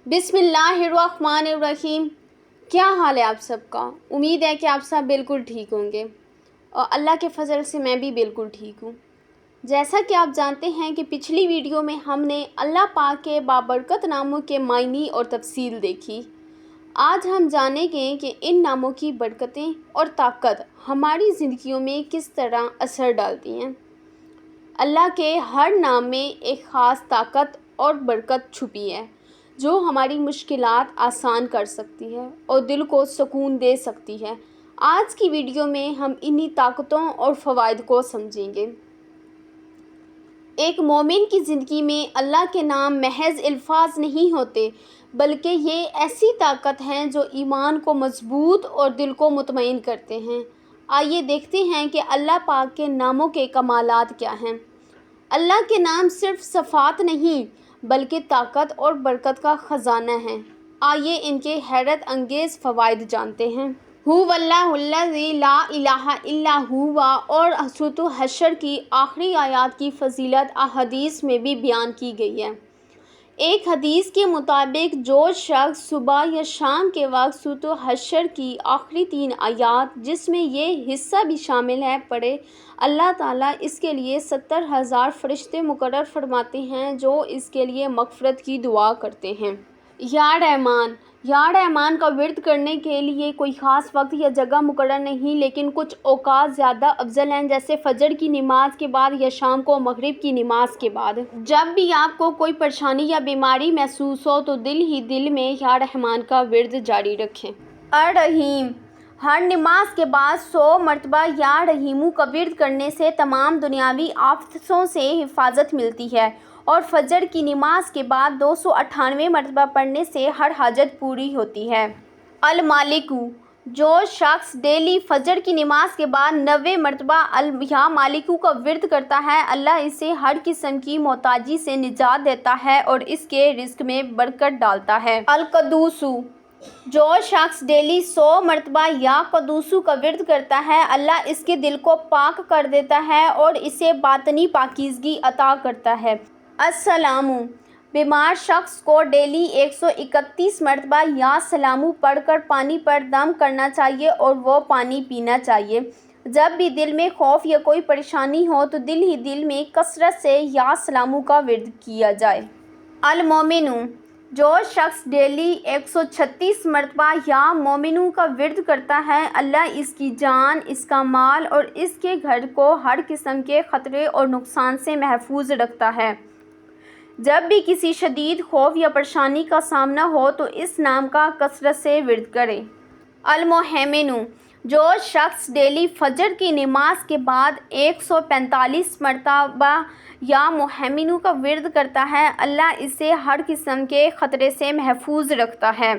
بسم اللہ الرحمن الرحیم۔ کیا حال ہے آپ سب کا؟ امید ہے کہ آپ سب بالکل ٹھیک ہوں گے اور اللہ کے فضل سے میں بھی بالکل ٹھیک ہوں۔ جیسا کہ آپ جانتے ہیں کہ پچھلی ویڈیو میں ہم نے اللہ پاک کے بابرکت ناموں کے معنی اور تفصیل دیکھی۔ آج ہم جانیں گے کہ ان ناموں کی برکتیں اور طاقت ہماری زندگیوں میں کس طرح اثر ڈالتی ہیں۔ اللہ کے ہر نام میں ایک خاص طاقت اور برکت چھپی ہے جو ہماری مشکلات آسان کر سکتی ہے اور دل کو سکون دے سکتی ہے۔ آج کی ویڈیو میں ہم انہی طاقتوں اور فوائد کو سمجھیں گے۔ ایک مومن کی زندگی میں اللہ کے نام محض الفاظ نہیں ہوتے، بلکہ یہ ایسی طاقت ہیں جو ایمان کو مضبوط اور دل کو مطمئن کرتے ہیں۔ آئیے دیکھتے ہیں کہ اللہ پاک کے ناموں کے کمالات کیا ہیں۔ اللہ کے نام صرف صفات نہیں بلکہ طاقت اور برکت کا خزانہ ہیں۔ آئیے ان کے حیرت انگیز فوائد جانتے ہیں۔ هو اللہ الذی لا الہ الا هو اور سورۃ حشر کی آخری آیات کی فضیلت احادیث میں بھی بیان کی گئی ہے۔ ایک حدیث کے مطابق جو شخص صبح یا شام کے وقت سورۃ حشر کی آخری 3 آیات جس میں یہ حصہ بھی شامل ہے پڑھے، اللہ تعالیٰ اس کے لیے 70,000 فرشتے مقرر فرماتے ہیں جو اس کے لیے مغفرت کی دعا کرتے ہیں۔ یا رحمان کا ورد کرنے کے لیے کوئی خاص وقت یا جگہ مقرر نہیں، لیکن کچھ اوقات زیادہ افضل ہیں، جیسے فجر کی نماز کے بعد یا شام کو مغرب کی نماز کے بعد۔ جب بھی آپ کو کوئی پریشانی یا بیماری محسوس ہو تو دل ہی دل میں یا رحمان کا ورد جاری رکھیں۔ الرحیم، ہر نماز کے بعد 100 مرتبہ یا رحیمو کا ورد کرنے سے تمام دنیاوی آفتوں سے حفاظت ملتی ہے، اور فجر کی نماز کے بعد 298 مرتبہ پڑھنے سے ہر حاجت پوری ہوتی ہے۔ المالکو، جو شخص ڈیلی فجر کی نماز کے بعد 90 مرتبہ یا مالکو کا ورد کرتا ہے، اللہ اسے ہر قسم کی محتاجی سے نجات دیتا ہے اور اس کے رزق میں برکت ڈالتا ہے۔ القدوسو، جو شخص ڈیلی 100 مرتبہ یا قدوسو کا ورد کرتا ہے، اللہ اس کے دل کو پاک کر دیتا ہے اور اسے باطنی پاکیزگی عطا کرتا ہے۔ السلامو، بیمار شخص کو ڈیلی 131 مرتبہ یا سلامو پڑھ کر پانی پر دم کرنا چاہیے اور وہ پانی پینا چاہیے۔ جب بھی دل میں خوف یا کوئی پریشانی ہو تو دل ہی دل میں کثرت سے یا سلامو کا ورد کیا جائے۔ المومنو، جو شخص ڈیلی 136 مرتبہ یا مومنو کا ورد کرتا ہے، اللہ اس کی جان، اس کا مال اور اس کے گھر کو ہر قسم کے خطرے اور نقصان سے محفوظ رکھتا ہے۔ جب بھی کسی شدید خوف یا پریشانی کا سامنا ہو تو اس نام کا کثرت سے ورد کرے۔ المہیمنو، جو شخص ڈیلی فجر کی نماز کے بعد 145 مرتبہ یا مہیمنو کا ورد کرتا ہے، اللہ اسے ہر قسم کے خطرے سے محفوظ رکھتا ہے۔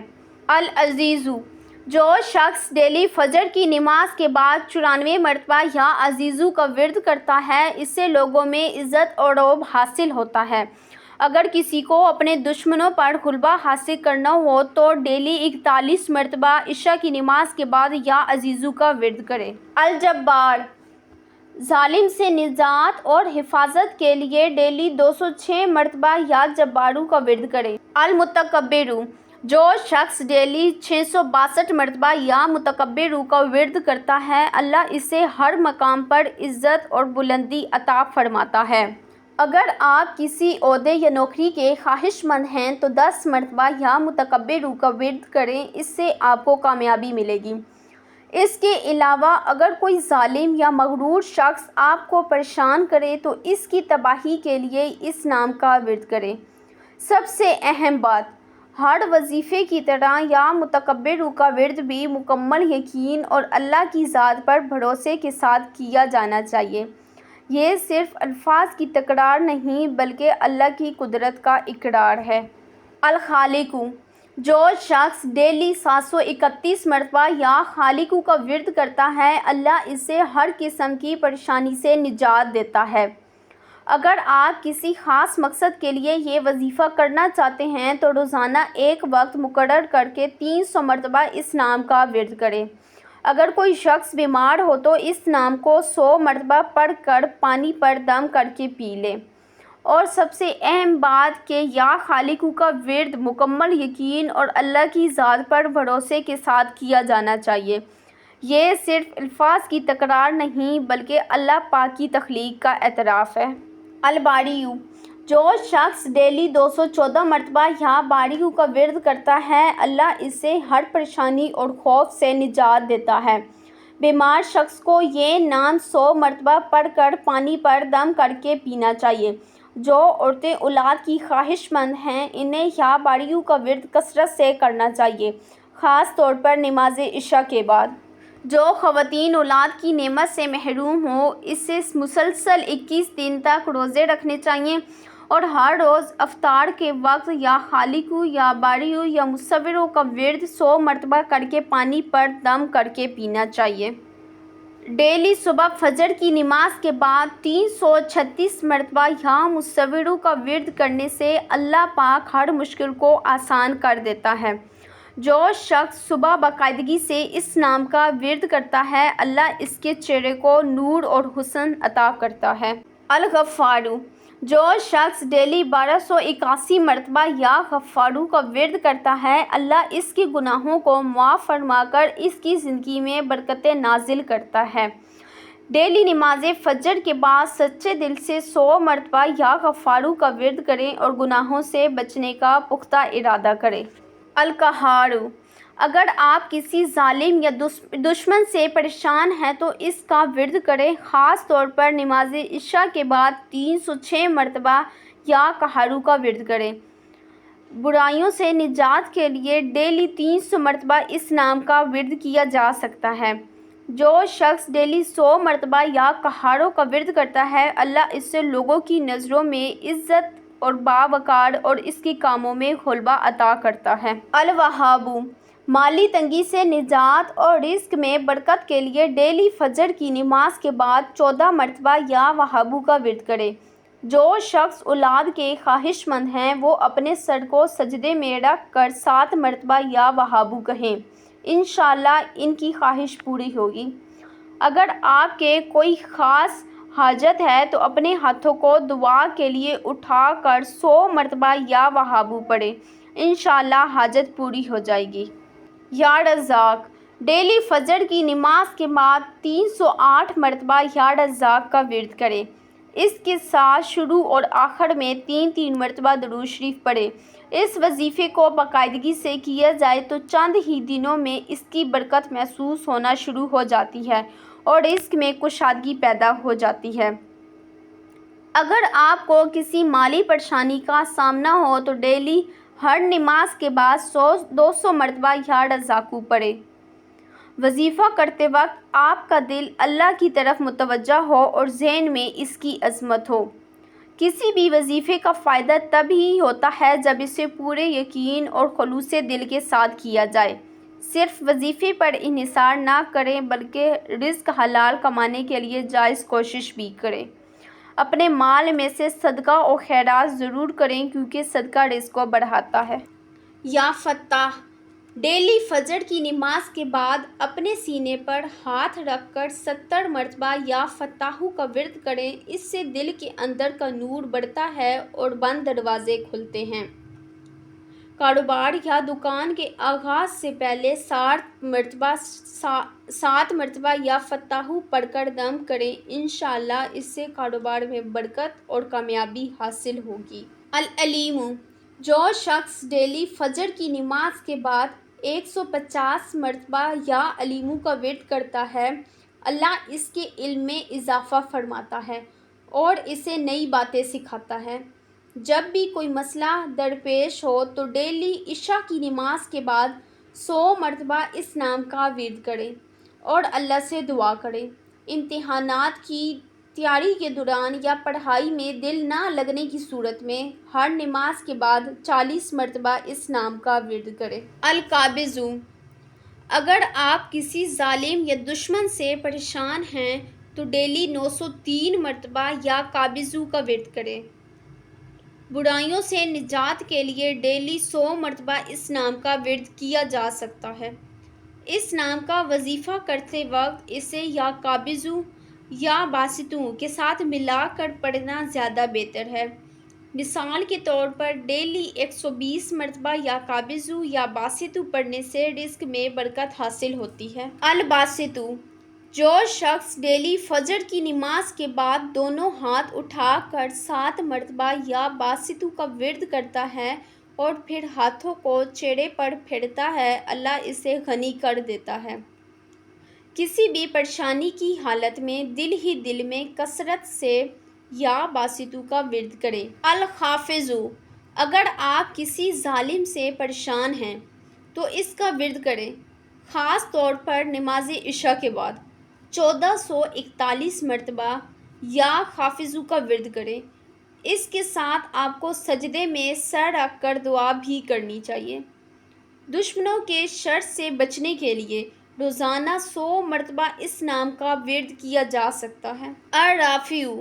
العزیزو، جو شخص ڈیلی فجر کی نماز کے بعد 94 مرتبہ یا عزیزو کا ورد کرتا ہے، اس سے لوگوں میں عزت اور رعب حاصل ہوتا ہے۔ اگر کسی کو اپنے دشمنوں پر غلبہ حاصل کرنا ہو تو ڈیلی 41 مرتبہ عشاء کی نماز کے بعد یا عزیزو کا ورد کرے۔ الجبار، ظالم سے نجات اور حفاظت کے لیے ڈیلی 206 مرتبہ یا جبارو کا ورد کرے۔ المتکبرو، جو شخص ڈیلی 662 مرتبہ یا متکبرو کا ورد کرتا ہے، اللہ اسے ہر مقام پر عزت اور بلندی عطا فرماتا ہے۔ اگر آپ کسی عہدے یا نوکری کے خواہش مند ہیں تو 10 مرتبہ یا متکبرو کا ورد کریں، اس سے آپ کو کامیابی ملے گی۔ اس کے علاوہ اگر کوئی ظالم یا مغرور شخص آپ کو پریشان کرے تو اس کی تباہی کے لیے اس نام کا ورد کریں۔ سب سے اہم بات، ہر وظیفے کی طرح یا متکبرو کا ورد بھی مکمل یقین اور اللہ کی ذات پر بھروسے کے ساتھ کیا جانا چاہیے۔ یہ صرف الفاظ کی تکرار نہیں بلکہ اللہ کی قدرت کا اقرار ہے۔ الخالقو، جو شخص ڈیلی 731 مرتبہ یا خالقو کا ورد کرتا ہے، اللہ اسے ہر قسم کی پریشانی سے نجات دیتا ہے۔ اگر آپ کسی خاص مقصد کے لیے یہ وظیفہ کرنا چاہتے ہیں تو روزانہ ایک وقت مقرر کر کے 300 مرتبہ اس نام کا ورد کریں۔ اگر کوئی شخص بیمار ہو تو اس نام کو 100 مرتبہ پڑھ کر پانی پر دم کر کے پی لے۔ اور سب سے اہم بات کہ یا خالقو کا ورد مکمل یقین اور اللہ کی ذات پر بھروسے کے ساتھ کیا جانا چاہیے۔ یہ صرف الفاظ کی تکرار نہیں بلکہ اللہ پاک کی تخلیق کا اعتراف ہے۔ الباریو، جو شخص ڈیلی 214 مرتبہ یا باریو کا ورد کرتا ہے اللہ اسے ہر پریشانی اور خوف سے نجات دیتا ہے۔ بیمار شخص کو یہ نام 100 مرتبہ پڑھ کر پانی پر دم کر کے پینا چاہیے۔ جو عورتیں اولاد کی خواہش مند ہیں انہیں یا باریو کا ورد کثرت سے کرنا چاہیے، خاص طور پر نماز عشاء کے بعد۔ جو خواتین اولاد کی نعمت سے محروم ہوں اسے مسلسل 21 دن تک روزے رکھنے چاہیے اور ہر روز افطار کے وقت یا خالقو یا باریو یا مصورو کا ورد 100 مرتبہ کر کے پانی پر دم کر کے پینا چاہیے۔ ڈیلی صبح فجر کی نماز کے بعد 336 مرتبہ یا مصورو کا ورد کرنے سے اللہ پاک ہر مشکل کو آسان کر دیتا ہے۔ جو شخص صبح باقاعدگی سے اس نام کا ورد کرتا ہے اللہ اس کے چہرے کو نور اور حسن عطا کرتا ہے۔ الغفارو، جو شخص ڈیلی 1281 مرتبہ یا غفارو کا ورد کرتا ہے اللہ اس کے گناہوں کو معاف فرما کر اس کی زندگی میں برکتیں نازل کرتا ہے۔ ڈیلی نماز فجر کے بعد سچے دل سے 100 مرتبہ یا غفارو کا ورد کریں اور گناہوں سے بچنے کا پختہ ارادہ کریں۔ القہارو، اگر آپ کسی ظالم یا دشمن سے پریشان ہیں تو اس کا ورد کریں، خاص طور پر نماز عشاء کے بعد 306 مرتبہ یا قہارو کا ورد کریں۔ برائیوں سے نجات کے لیے ڈیلی 300 مرتبہ اس نام کا ورد کیا جا سکتا ہے۔ جو شخص ڈیلی 100 مرتبہ یا قہارو کا ورد کرتا ہے اللہ اس سے لوگوں کی نظروں میں عزت اور باوقار اور اس کے کاموں میں غلبہ عطا کرتا ہے۔ الوہابو، مالی تنگی سے نجات اور رزق میں برکت کے لیے ڈیلی فجر کی نماز کے بعد 14 مرتبہ یا وہابو کا ورد کرے۔ جو شخص اولاد کے خواہش مند ہیں وہ اپنے سر کو سجدے میں رکھ کر 7 مرتبہ یا وہابو کہیں، انشاءاللہ ان کی خواہش پوری ہوگی۔ اگر آپ کے کوئی خاص حاجت ہے تو اپنے ہاتھوں کو دعا کے لیے اٹھا کر 100 مرتبہ یا وہابو پڑھیں، انشاءاللہ حاجت پوری ہو جائے گی۔ یا رزاق، ڈیلی فجر کی نماز کے بعد 308 مرتبہ یا رزاق کا ورد کریں۔ اس کے ساتھ شروع اور آخر میں 3 مرتبہ درود شریف پڑھیں۔ اس وظیفے کو باقاعدگی سے کیا جائے تو چند ہی دنوں میں اس کی برکت محسوس ہونا شروع ہو جاتی ہے اور رزق میں کشادگی پیدا ہو جاتی ہے۔ اگر آپ کو کسی مالی پریشانی کا سامنا ہو تو ڈیلی ہر نماز کے بعد 200 مرتبہ یا رزاقو پڑھیں۔ وظیفہ کرتے وقت آپ کا دل اللہ کی طرف متوجہ ہو اور ذہن میں اس کی عظمت ہو۔ کسی بھی وظیفے کا فائدہ تب ہی ہوتا ہے جب اسے پورے یقین اور خلوص دل کے ساتھ کیا جائے۔ صرف وظیفے پر انحصار نہ کریں بلکہ رزق حلال کمانے کے لیے جائز کوشش بھی کریں۔ اپنے مال میں سے صدقہ و خیرات ضرور کریں کیونکہ صدقہ رزق کو بڑھاتا ہے۔ یا فتاح، ڈیلی فجر کی نماز کے بعد اپنے سینے پر ہاتھ رکھ کر 70 مرتبہ یا فتاحو کا ورد کریں، اس سے دل کے اندر کا نور بڑھتا ہے اور بند دروازے کھلتے ہیں۔ کاروبار یا دکان کے آغاز سے پہلے 7 مرتبہ یا فتاحو پڑھ کر دم کریں، انشاءاللہ اس سے کاروبار میں برکت اور کامیابی حاصل ہوگی۔ العلیم، جو شخص ڈیلی فجر کی نماز کے بعد 150 مرتبہ یا علیمو کا ورد کرتا ہے اللہ اس کے علم میں اضافہ فرماتا ہے اور اسے نئی باتیں سکھاتا ہے۔ جب بھی کوئی مسئلہ درپیش ہو تو ڈیلی عشاء کی نماز کے بعد 100 مرتبہ اس نام کا ورد کریں اور اللہ سے دعا کریں۔ امتحانات کی تیاری کے دوران یا پڑھائی میں دل نہ لگنے کی صورت میں ہر نماز کے بعد 40 مرتبہ اس نام کا ورد کریں۔ القابضو، اگر آپ کسی ظالم یا دشمن سے پریشان ہیں تو ڈیلی 903 مرتبہ یا قابضو کا ورد کریں۔ برائیوں سے نجات کے لیے ڈیلی 100 مرتبہ اس نام کا ورد کیا جا سکتا ہے۔ اس نام کا وظیفہ کرتے وقت اسے یا قابضو یا باسطوں کے ساتھ ملا کر پڑھنا زیادہ بہتر ہے۔ مثال کے طور پر ڈیلی 120 مرتبہ یا قابضو یا باسطو پڑھنے سے رزق میں برکت حاصل ہوتی ہے۔ الباسطو، جو شخص ڈیلی فجر کی نماز کے بعد دونوں ہاتھ اٹھا کر 7 مرتبہ یا باسطو کا ورد کرتا ہے اور پھر ہاتھوں کو چہرے پر پھیرتا ہے، اللہ اسے غنی کر دیتا ہے۔ کسی بھی پریشانی کی حالت میں دل ہی دل میں کثرت سے یا باسطو کا ورد کریں۔ الخافضو، اگر آپ کسی ظالم سے پریشان ہیں تو اس کا ورد کریں، خاص طور پر نماز عشاء کے بعد 1441 مرتبہ یا خافضو کا ورد کریں۔ اس کے ساتھ آپ کو سجدے میں سر رکھ کر دعا بھی کرنی چاہیے۔ دشمنوں کے شر سے بچنے کے لیے روزانہ 100 مرتبہ اس نام کا ورد کیا جا سکتا ہے۔ الرافعو،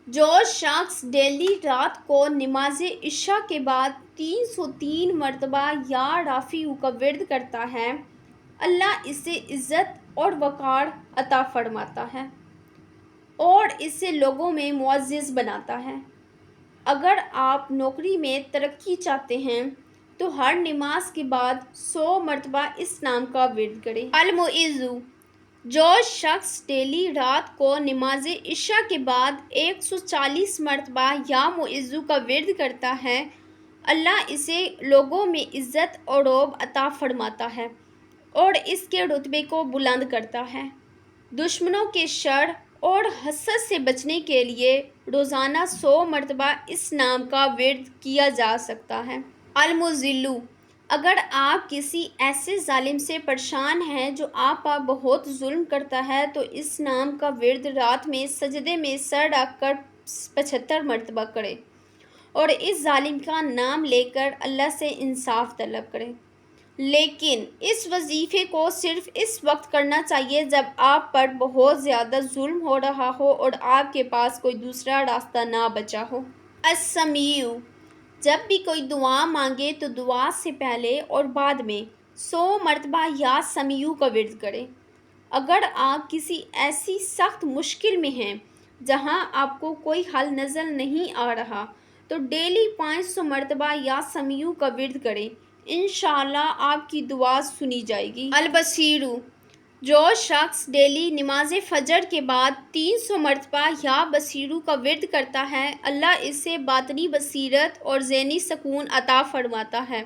جو شخص ڈیلی رات کو نماز عشاء کے بعد 303 مرتبہ یا رافعو کا ورد کرتا ہے، اللہ اسے عزت اور وقار عطا فرماتا ہے اور اسے لوگوں میں معزز بناتا ہے۔ اگر آپ نوکری میں ترقی چاہتے ہیں تو ہر نماز کے بعد 100 مرتبہ اس نام کا ورد کریں۔ المعزو، جو شخص ڈیلی رات کو نماز عشاء کے بعد 140 مرتبہ یا معزو کا ورد کرتا ہے، اللہ اسے لوگوں میں عزت اور رعب عطا فرماتا ہے اور اس کے رتبے کو بلند کرتا ہے۔ دشمنوں کے شر اور حسد سے بچنے کے لیے روزانہ 100 مرتبہ اس نام کا ورد کیا جا سکتا ہے۔ المذلو، اگر آپ کسی ایسے ظالم سے پریشان ہیں جو آپ پر بہت ظلم کرتا ہے تو اس نام کا ورد رات میں سجدے میں سر رکھ کر 75 مرتبہ کریں اور اس ظالم کا نام لے کر اللہ سے انصاف طلب کریں، لیکن اس وظیفے کو صرف اس وقت کرنا چاہیے جب آپ پر بہت زیادہ ظلم ہو رہا ہو اور آپ کے پاس کوئی دوسرا راستہ نہ بچا ہو۔ السمیع، جب بھی کوئی دعا مانگے تو دعا سے پہلے اور بعد میں 100 مرتبہ یا سمیع کا ورد کریں۔ اگر آپ کسی ایسی سخت مشکل میں ہیں جہاں آپ کو کوئی حل نظر نہیں آ رہا تو ڈیلی 500 مرتبہ یا سمیع کا ورد کریں، انشاءاللہ آپ کی دعا سنی جائے گی۔ البصیر، جو شخص ڈیلی نماز فجر کے بعد 300 مرتبہ یا بصیر کا ورد کرتا ہے، اللہ اسے باطنی بصیرت اور ذہنی سکون عطا فرماتا ہے۔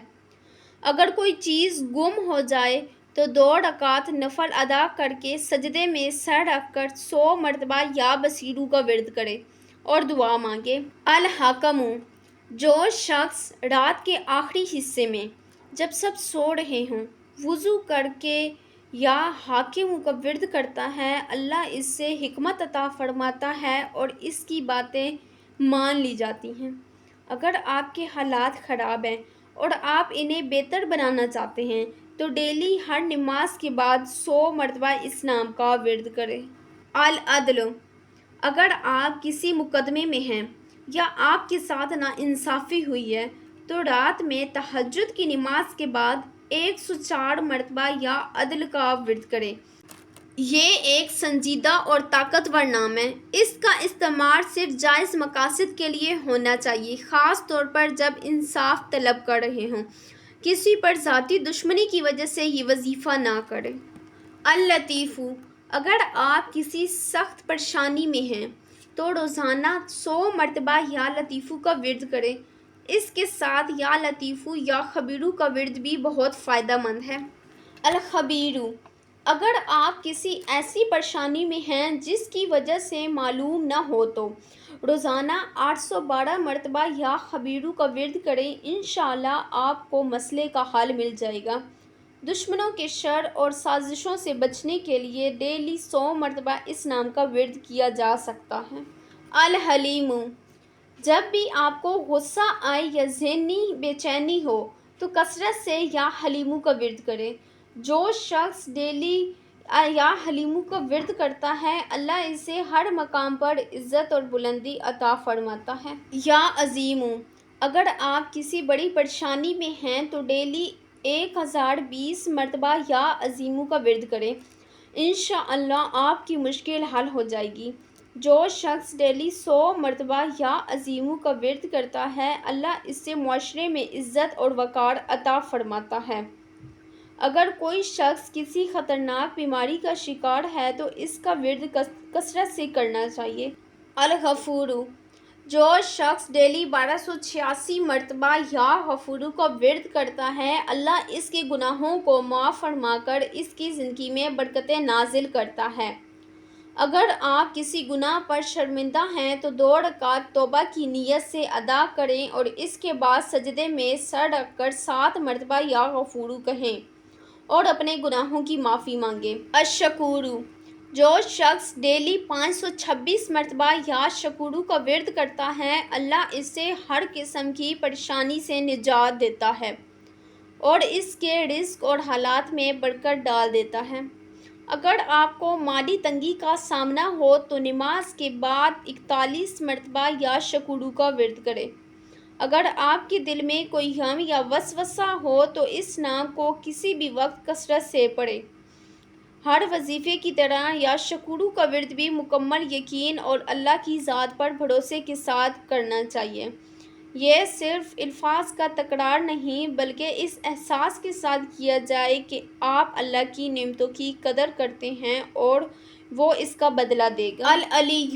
اگر کوئی چیز گم ہو جائے تو 2 رکعت نفل ادا کر کے سجدے میں سر رکھ کر 100 مرتبہ یا بصیر کا ورد کرے اور دعا مانگے۔ الحاکم، جو شخص رات کے آخری حصے میں جب سب سو رہے ہوں وضو کر کے یا حاکم کا ورد کرتا ہے، اللہ اس سے حکمت عطا فرماتا ہے اور اس کی باتیں مان لی جاتی ہیں۔ اگر آپ کے حالات خراب ہیں اور آپ انہیں بہتر بنانا چاہتے ہیں تو ڈیلی ہر نماز کے بعد 100 مرتبہ اس نام کا ورد کریں۔ العدل، اگر آپ کسی مقدمے میں ہیں یا آپ کے ساتھ ناانصافی ہوئی ہے تو رات میں تہجد کی نماز کے بعد 104 مرتبہ یا عدل کا ورد کریں۔ یہ ایک سنجیدہ اور طاقتور نام ہے۔ اس کا استعمال صرف جائز مقاصد کے لیے ہونا چاہیے، خاص طور پر جب انصاف طلب کر رہے ہوں۔ کسی پر ذاتی دشمنی کی وجہ سے یہ وظیفہ نہ کریں۔ اللطیف، اگر آپ کسی سخت پریشانی میں ہیں تو روزانہ 100 مرتبہ یا لطیف کا ورد کریں۔ اس کے ساتھ یا لطیف یا خبیر کا ورد بھی بہت فائدہ مند ہے۔ الخبیر، اگر آپ کسی ایسی پریشانی میں ہیں جس کی وجہ سے معلوم نہ ہو تو روزانہ 812 مرتبہ یا خبیر کا ورد کریں، انشاءاللہ آپ کو مسئلے کا حل مل جائے گا۔ دشمنوں کے شر اور سازشوں سے بچنے کے لیے ڈیلی 100 مرتبہ اس نام کا ورد کیا جا سکتا ہے۔ الحلیم، جب بھی آپ کو غصہ آئے یا ذہنی بے چینی ہو تو کثرت سے یا حلیم کا ورد کریں۔ جو شخص ڈیلی یا حلیم کا ورد کرتا ہے، اللہ اسے ہر مقام پر عزت اور بلندی عطا فرماتا ہے۔ یا عظیم، اگر آپ کسی بڑی پریشانی میں ہیں تو ڈیلی 1020 مرتبہ یا عظیم کا ورد کریں، انشاءاللہ آپ کی مشکل حل ہو جائے گی۔ جو شخص ڈیلی 100 مرتبہ یا عظیموں کا ورد کرتا ہے اللہ اس سے معاشرے میں عزت اور وقار عطا فرماتا ہے۔ اگر کوئی شخص کسی خطرناک بیماری کا شکار ہے تو اس کا ورد کثرت سے کرنا چاہیے۔ الغفور، جو شخص ڈیلی 1286 مرتبہ یا غفور کا ورد کرتا ہے اللہ اس کے گناہوں کو معاف فرما کر اس کی زندگی میں برکتیں نازل کرتا ہے۔ اگر آپ کسی گناہ پر شرمندہ ہیں تو 2 رکعت توبہ کی نیت سے ادا کریں اور اس کے بعد سجدے میں سر رکھ کر 7 مرتبہ یا غفور کہیں اور اپنے گناہوں کی معافی مانگیں۔ الشکور، جو شخص ڈیلی 526 مرتبہ یا شکور کا ورد کرتا ہے اللہ اس سے ہر قسم کی پریشانی سے نجات دیتا ہے اور اس کے رزق اور حالات میں برکت ڈال دیتا ہے۔ اگر آپ کو مالی تنگی کا سامنا ہو تو نماز کے بعد 41 مرتبہ یا شکور کا ورد کریں۔ اگر آپ کے دل میں کوئی غم یا وسوسہ ہو تو اس نام کو کسی بھی وقت کثرت سے پڑھیں۔ ہر وظیفے کی طرح یا شکور کا ورد بھی مکمل یقین اور اللہ کی ذات پر بھروسے کے ساتھ کرنا چاہیے۔ یہ صرف الفاظ کا تکرار نہیں بلکہ اس احساس کے ساتھ کیا جائے کہ آپ اللہ کی نعمتوں کی قدر کرتے ہیں اور وہ اس کا بدلہ دے گا۔ العلی،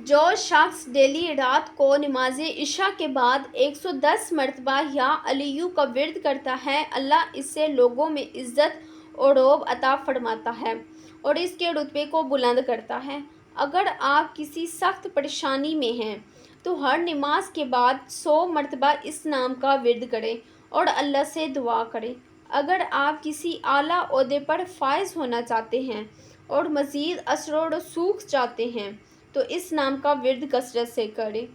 جو شخص ڈیلی رات کو نماز عشاء کے بعد 110 مرتبہ یا علی کا ورد کرتا ہے اللہ اس سے لوگوں میں عزت اور رعب عطا فرماتا ہے اور اس کے رتبے کو بلند کرتا ہے۔ اگر آپ کسی سخت پریشانی میں ہیں تو ہر نماز کے بعد 100 مرتبہ اس نام کا ورد کریں اور اللہ سے دعا کریں۔ اگر آپ کسی اعلیٰ عہدے پر فائز ہونا چاہتے ہیں اور مزید اثر و رسوخ چاہتے ہیں تو اس نام کا ورد کثرت سے کریں۔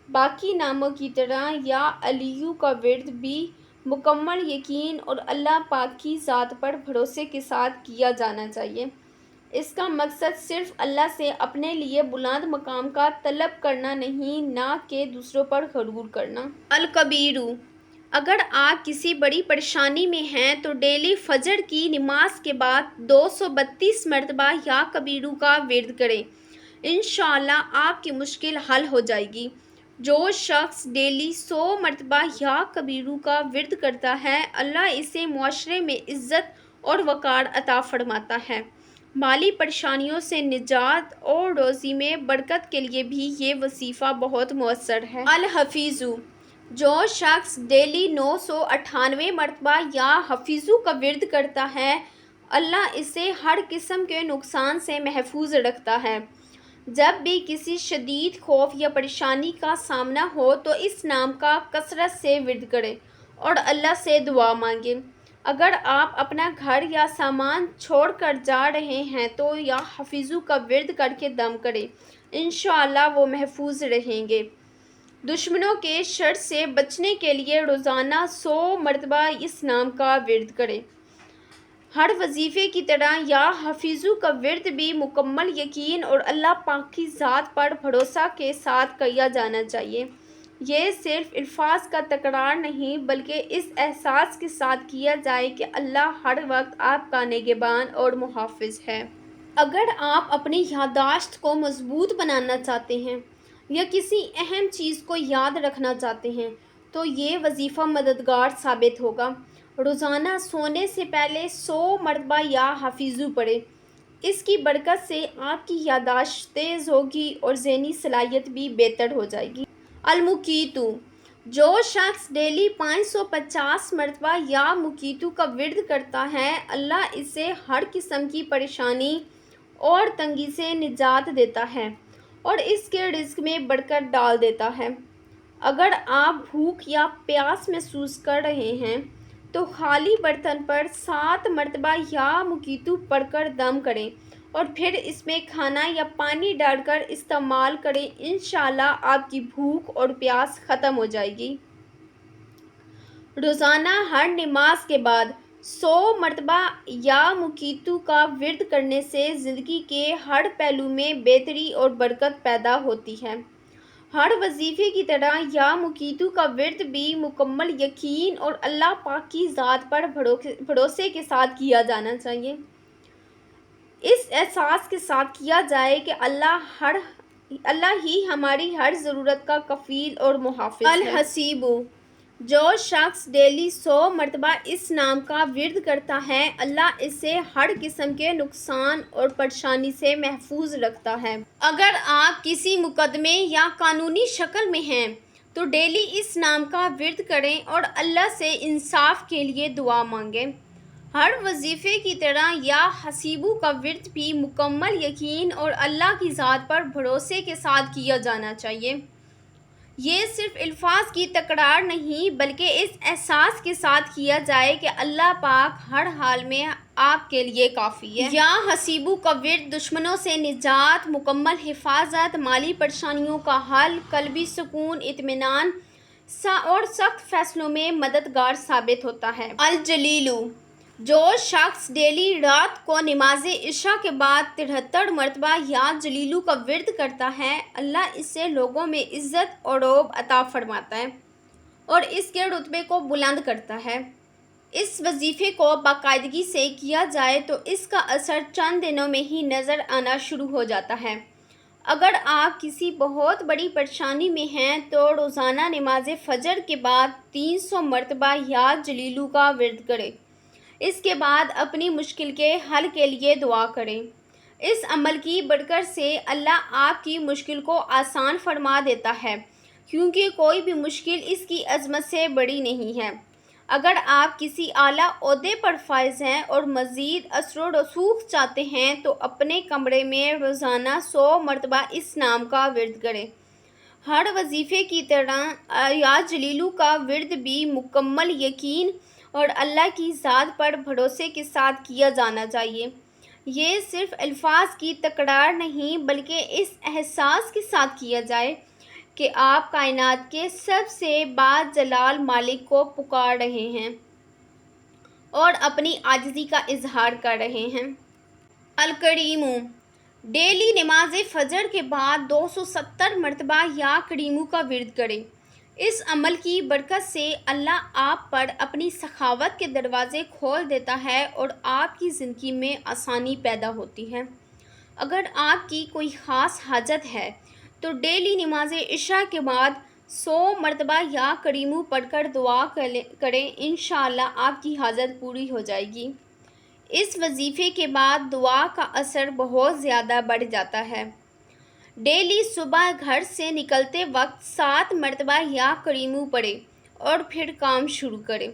باقی ناموں کی طرح یا علی کا ورد بھی مکمل یقین اور اللہ پاک کی ذات پر بھروسے کے ساتھ کیا جانا چاہیے۔ اس کا مقصد صرف اللہ سے اپنے لیے بلند مقام کا طلب کرنا نہیں، نہ کہ دوسروں پر غرور کرنا۔ الکبیر، اگر آپ کسی بڑی پریشانی میں ہیں تو ڈیلی فجر کی نماز کے بعد 232 مرتبہ یا کبیر کا ورد کریں، انشاءاللہ آپ کی مشکل حل ہو جائے گی۔ جو شخص ڈیلی 100 مرتبہ یا کبیر کا ورد کرتا ہے اللہ اسے معاشرے میں عزت اور وقار عطا فرماتا ہے۔ مالی پریشانیوں سے نجات اور روزی میں برکت کے لیے بھی یہ وظیفہ بہت مؤثر ہے۔ الحفیظ، جو شخص ڈیلی 998 مرتبہ یا حفیظ کا ورد کرتا ہے اللہ اسے ہر قسم کے نقصان سے محفوظ رکھتا ہے۔ جب بھی کسی شدید خوف یا پریشانی کا سامنا ہو تو اس نام کا کثرت سے ورد کریں اور اللہ سے دعا مانگیں۔ اگر آپ اپنا گھر یا سامان چھوڑ کر جا رہے ہیں تو یا حفیظ کا ورد کر کے دم کریں، انشاءاللہ وہ محفوظ رہیں گے۔ دشمنوں کے شر سے بچنے کے لیے روزانہ 100 مرتبہ اس نام کا ورد کریں۔ ہر وظیفے کی طرح یا حفیظ کا ورد بھی مکمل یقین اور اللہ پاک کی ذات پر بھروسہ کے ساتھ کیا جانا چاہیے۔ یہ صرف الفاظ کا تکرار نہیں بلکہ اس احساس کے ساتھ کیا جائے کہ اللہ ہر وقت آپ کا نگہبان اور محافظ ہے۔ اگر آپ اپنی یادداشت کو مضبوط بنانا چاہتے ہیں یا کسی اہم چیز کو یاد رکھنا چاہتے ہیں تو یہ وظیفہ مددگار ثابت ہوگا۔ روزانہ سونے سے پہلے 100 مرتبہ یا حفیظ پڑھیں، اس کی برکت سے آپ کی یادداشت تیز ہوگی اور ذہنی صلاحیت بھی بہتر ہو جائے گی۔ المقیت، جو شخص ڈیلی 550 مرتبہ یا مقیت کا ورد کرتا ہے اللہ اسے ہر قسم کی پریشانی اور تنگی سے نجات دیتا ہے اور اس کے رزق میں برکت ڈال دیتا ہے۔ اگر آپ بھوک یا پیاس محسوس کر رہے ہیں تو خالی برتن پر 7 مرتبہ یا مقیت پڑھ کر دم کریں اور پھر اس میں کھانا یا پانی ڈال کر استعمال کریں، انشاءاللہ آپ کی بھوک اور پیاس ختم ہو جائے گی۔ روزانہ ہر نماز کے بعد 100 مرتبہ یا مقیت کا ورد کرنے سے زندگی کے ہر پہلو میں بہتری اور برکت پیدا ہوتی ہے۔ ہر وظیفے کی طرح یا مقیت کا ورد بھی مکمل یقین اور اللہ پاک کی ذات پر بھروسے کے ساتھ کیا جانا چاہیے۔ اس احساس کے ساتھ کیا جائے کہ اللہ ہر اللہ ہی ہماری ہر ضرورت کا کفیل اور محافظ ہے۔ الحسیب، جو شخص ڈیلی 100 مرتبہ اس نام کا ورد کرتا ہے، اللہ اسے ہر قسم کے نقصان اور پریشانی سے محفوظ رکھتا ہے۔ اگر آپ کسی مقدمے یا قانونی شکل میں ہیں تو ڈیلی اس نام کا ورد کریں اور اللہ سے انصاف کے لیے دعا مانگیں۔ ہر وظیفے کی طرح یا حسیبو کا ورد بھی مکمل یقین اور اللہ کی ذات پر بھروسے کے ساتھ کیا جانا چاہیے۔ یہ صرف الفاظ کی تکرار نہیں بلکہ اس احساس کے ساتھ کیا جائے کہ اللہ پاک ہر حال میں آپ کے لیے کافی ہے۔ یا حسیبو کا ورد دشمنوں سے نجات، مکمل حفاظت، مالی پریشانیوں کا حل، قلبی سکون، اطمینان اور سخت فیصلوں میں مددگار ثابت ہوتا ہے۔ الجلیل، جو شخص ڈیلی رات کو نماز عشاء کے بعد 73 مرتبہ یا جلیلو کا ورد کرتا ہے، اللہ اسے لوگوں میں عزت اور رعب عطا فرماتا ہے اور اس کے رتبے کو بلند کرتا ہے۔ اس وظیفے کو باقاعدگی سے کیا جائے تو اس کا اثر چند دنوں میں ہی نظر آنا شروع ہو جاتا ہے۔ اگر آپ کسی بہت بڑی پریشانی میں ہیں تو روزانہ نماز فجر کے بعد 300 مرتبہ یا جلیلو کا ورد کریں۔ اس کے بعد اپنی مشکل کے حل کے لیے دعا کریں۔ اس عمل کی برکت سے اللہ آپ کی مشکل کو آسان فرما دیتا ہے، کیونکہ کوئی بھی مشکل اس کی عظمت سے بڑی نہیں ہے۔ اگر آپ کسی اعلیٰ عہدے پر فائز ہیں اور مزید اثر و رسوخ چاہتے ہیں تو اپنے کمرے میں روزانہ 100 مرتبہ اس نام کا ورد کریں۔ ہر وظیفے کی طرح یا جلیلو کا ورد بھی مکمل یقین اور اللہ کی ذات پر بھروسے کے ساتھ کیا جانا چاہیے۔ یہ صرف الفاظ کی تکرار نہیں بلکہ اس احساس کے ساتھ کیا جائے کہ آپ کائنات کے سب سے باجلال مالک کو پکار رہے ہیں اور اپنی عاجزی کا اظہار کر رہے ہیں۔ الکریم، ڈیلی نماز فجر کے بعد 270 مرتبہ یا کریمو کا ورد کریں۔ اس عمل کی برکت سے اللہ آپ پر اپنی سخاوت کے دروازے کھول دیتا ہے اور آپ کی زندگی میں آسانی پیدا ہوتی ہے۔ اگر آپ کی کوئی خاص حاجت ہے تو ڈیلی نماز عشاء کے بعد 100 مرتبہ یا کریمو پڑھ کر دعا کریں، انشاءاللہ آپ کی حاجت پوری ہو جائے گی۔ اس وظیفے کے بعد دعا کا اثر بہت زیادہ بڑھ جاتا ہے۔ ڈیلی صبح گھر سے نکلتے وقت 7 مرتبہ یا کریمو پڑھیں اور پھر کام شروع کریں۔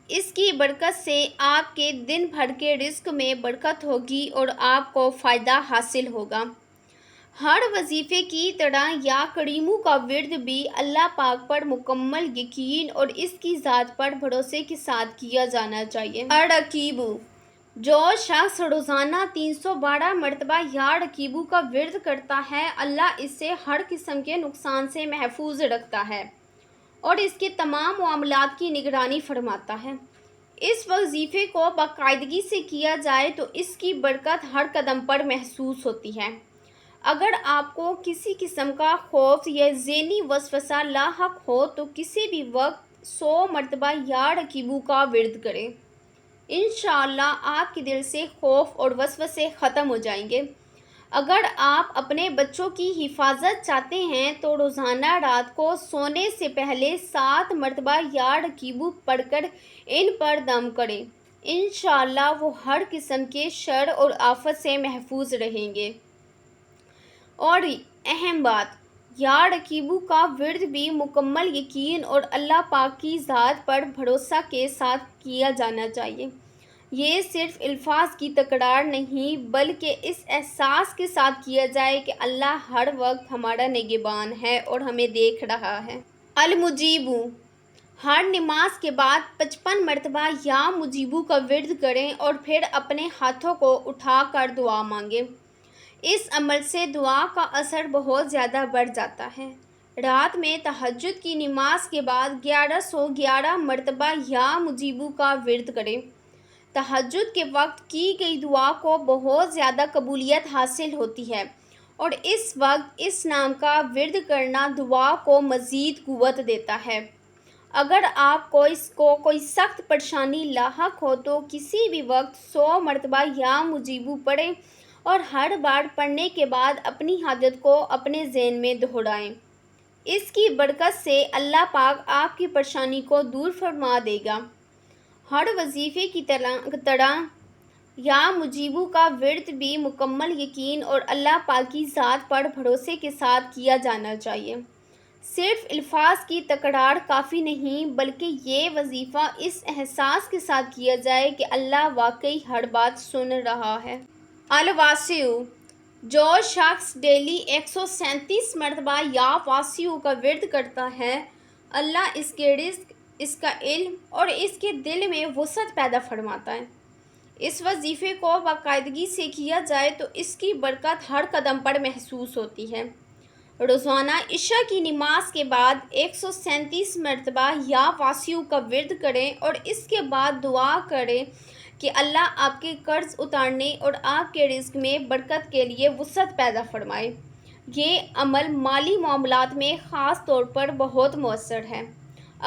اس کی برکت سے آپ کے دن بھر کے رزق میں برکت ہوگی اور آپ کو فائدہ حاصل ہوگا۔ ہر وظیفے کی طرح یا کریمو کا ورد بھی اللہ پاک پر مکمل یقین اور اس کی ذات پر بھروسے کے ساتھ کیا جانا چاہیے۔ الرقیب، جو شخص روزانہ 312 مرتبہ یا رقیبو کا ورد کرتا ہے، اللہ اسے ہر قسم کے نقصان سے محفوظ رکھتا ہے اور اس کے تمام معاملات کی نگرانی فرماتا ہے۔ اس وظیفے کو باقاعدگی سے کیا جائے تو اس کی برکت ہر قدم پر محسوس ہوتی ہے۔ اگر آپ کو کسی قسم کا خوف یا ذہنی وسوسہ لاحق ہو تو کسی بھی وقت 100 مرتبہ یا رقیبو کا ورد کریں۔ انشاءاللہ آپ کے دل سے خوف اور وسوسے ختم ہو جائیں گے۔ اگر آپ اپنے بچوں کی حفاظت چاہتے ہیں تو روزانہ رات کو سونے سے پہلے 7 مرتبہ یا رقیبو پڑھ کر ان پر دم کریں، انشاءاللہ وہ ہر قسم کے شر اور آفت سے محفوظ رہیں گے۔ اور اہم بات، یا رقیبو کا ورد بھی مکمل یقین اور اللہ پاک کی ذات پر بھروسہ کے ساتھ کیا جانا چاہیے۔ یہ صرف الفاظ کی تکرار نہیں بلکہ اس احساس کے ساتھ کیا جائے کہ اللہ ہر وقت ہمارا نگہبان ہے اور ہمیں دیکھ رہا ہے۔ المجیب، ہر نماز کے بعد 55 مرتبہ یا مجیبو کا ورد کریں اور پھر اپنے ہاتھوں کو اٹھا کر دعا مانگیں۔ اس عمل سے دعا کا اثر بہت زیادہ بڑھ جاتا ہے۔ رات میں تہجد کی نماز کے بعد 1111 مرتبہ یا مجیبو کا ورد کریں۔ تہجد کے وقت کی گئی دعا کو بہت زیادہ قبولیت حاصل ہوتی ہے اور اس وقت اس نام کا ورد کرنا دعا کو مزید قوت دیتا ہے۔ اگر آپ کو کوئی سخت پریشانی لاحق ہو تو کسی بھی وقت 100 مرتبہ یا مجیبو پڑھیں اور ہر بار پڑھنے کے بعد اپنی حاجت کو اپنے ذہن میں دہرائیں۔ اس کی برکت سے اللہ پاک آپ کی پریشانی کو دور فرما دے گا۔ ہر وظیفے کی طرح یا مجیبو کا ورد بھی مکمل یقین اور اللہ پاک کی ذات پر بھروسے کے ساتھ کیا جانا چاہیے۔ صرف الفاظ کی تکرار کافی نہیں، بلکہ یہ وظیفہ اس احساس کے ساتھ کیا جائے کہ اللہ واقعی ہر بات سن رہا ہے۔ الواسع، جو شخص ڈیلی 137 مرتبہ یا واسع کا ورد کرتا ہے، اللہ اس کے رزق، اس کا علم اور اس کے دل میں وسعت پیدا فرماتا ہے۔ اس وظیفے کو باقاعدگی سے کیا جائے تو اس کی برکت ہر قدم پر محسوس ہوتی ہے۔ روزانہ عشاء کی نماز کے بعد 137 مرتبہ یا واسع کا ورد کریں اور اس کے بعد دعا کریں کہ اللہ آپ کے قرض اتارنے اور آپ کے رزق میں برکت کے لیے وسعت پیدا فرمائے۔ یہ عمل مالی معاملات میں خاص طور پر بہت مؤثر ہے۔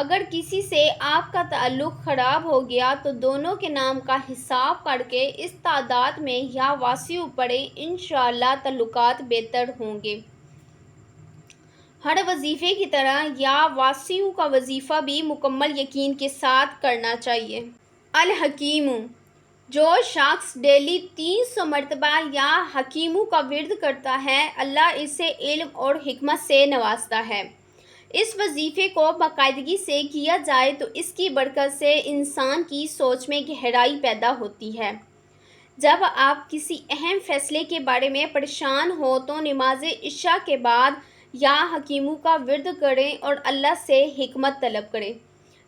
اگر کسی سے آپ کا تعلق خراب ہو گیا تو دونوں کے نام کا حساب کر کے اس تعداد میں یا واسع پڑھیں، انشاءاللہ تعلقات بہتر ہوں گے۔ ہر وظیفے کی طرح یا واسع کا وظیفہ بھی مکمل یقین کے ساتھ کرنا چاہیے۔ الحکیم، جو شخص ڈیلی 300 مرتبہ یا حکیمو کا ورد کرتا ہے، اللہ اسے علم اور حکمت سے نوازتا ہے۔ اس وظیفے کو باقاعدگی سے کیا جائے تو اس کی برکت سے انسان کی سوچ میں گہرائی پیدا ہوتی ہے۔ جب آپ کسی اہم فیصلے کے بارے میں پریشان ہو تو نماز عشاء کے بعد یا حکیمو کا ورد کریں اور اللہ سے حکمت طلب کریں۔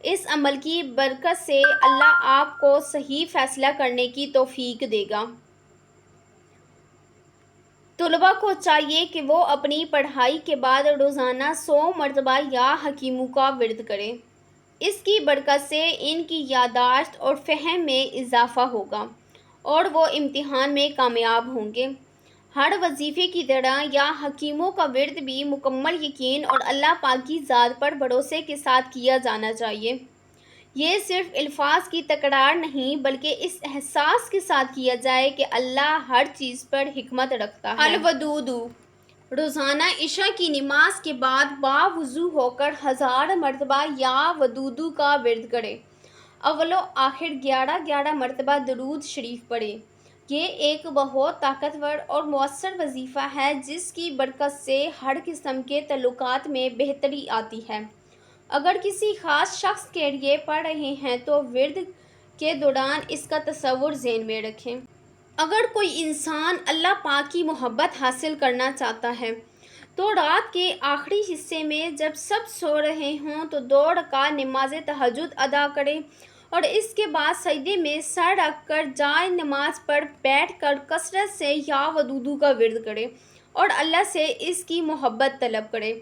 اس عمل کی برکت سے اللہ آپ کو صحیح فیصلہ کرنے کی توفیق دے گا۔ طلباء کو چاہیے کہ وہ اپنی پڑھائی کے بعد روزانہ 100 مرتبہ یا حکیمو کا ورد کریں۔ اس کی برکت سے ان کی یادداشت اور فہم میں اضافہ ہوگا اور وہ امتحان میں کامیاب ہوں گے۔ ہر وظیفے کی طرح یا حکیموں کا ورد بھی مکمل یقین اور اللہ پاک کی ذات پر بھروسے کے ساتھ کیا جانا چاہیے۔ یہ صرف الفاظ کی تکرار نہیں بلکہ اس احساس کے ساتھ کیا جائے کہ اللہ ہر چیز پر حکمت رکھتا ہے۔ الودود، روزانہ عشاء کی نماز کے بعد باوضو ہو کر 1000 مرتبہ یا ودودو کا ورد کریں۔ اول و آخر 11 مرتبہ درود شریف پڑھیں۔ یہ ایک بہت طاقتور اور مؤثر وظیفہ ہے جس کی برکت سے ہر قسم کے تعلقات میں بہتری آتی ہے۔ اگر کسی خاص شخص کے لیے پڑھ رہے ہیں تو ورد کے دوران اس کا تصور ذہن میں رکھیں۔ اگر کوئی انسان اللہ پاک کی محبت حاصل کرنا چاہتا ہے تو رات کے آخری حصے میں جب سب سو رہے ہوں تو 2 رکعت نماز تہجد ادا کریں اور اس کے بعد سجدے میں سر رکھ کر جائے نماز پر بیٹھ کر کثرت سے یا ودودو کا ورد کریں اور اللہ سے اس کی محبت طلب کریں۔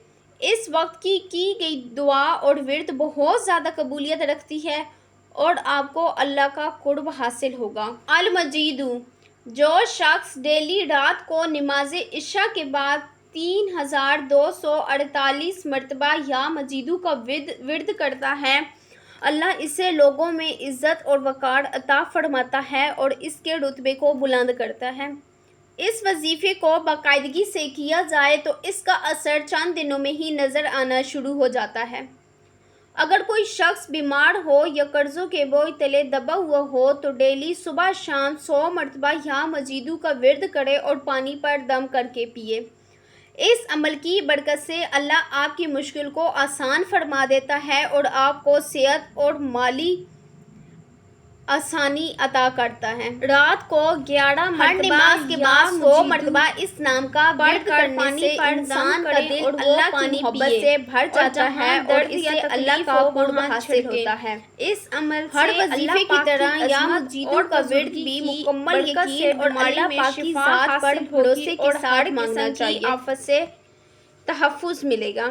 اس وقت کی گئی دعا اور ورد بہت زیادہ قبولیت رکھتی ہے اور آپ کو اللہ کا قرب حاصل ہوگا۔ المجید، جو شخص ڈیلی رات کو نماز عشاء کے بعد 3248 مرتبہ یا مجیدو کا ورد کرتا ہے، اللہ اسے لوگوں میں عزت اور وقار عطا فرماتا ہے اور اس کے رتبے کو بلند کرتا ہے۔ اس وظیفے کو باقاعدگی سے کیا جائے تو اس کا اثر چند دنوں میں ہی نظر آنا شروع ہو جاتا ہے۔ اگر کوئی شخص بیمار ہو یا قرضوں کے بوجھ تلے دبا ہوا ہو تو ڈیلی صبح شام 100 مرتبہ یا مجیدو کا ورد کرے اور پانی پر دم کر کے پیے۔ اس عمل کی برکت سے اللہ آپ کی مشکل کو آسان فرما دیتا ہے اور آپ کو صحت اور مالی آسانی عطا کرتا ہے۔ رات کو 11 مرتبہ کے بعد 100 مرتبہ اس نام کا ورد کرنے سے انسان کا دل اللہ کی محبت سے بھر جاتا ہے اور اسے اللہ کا قرب حاصل ہوتا ہے۔ اس عمل سے ہر وظیفے کی طرح یا مجیدو کا ورد بھی مکمل یقین اور اللہ پاک کی ذات پر بھروسے کے ساتھ مانگنا چاہیے۔ آفت سے تحفظ ملے گا۔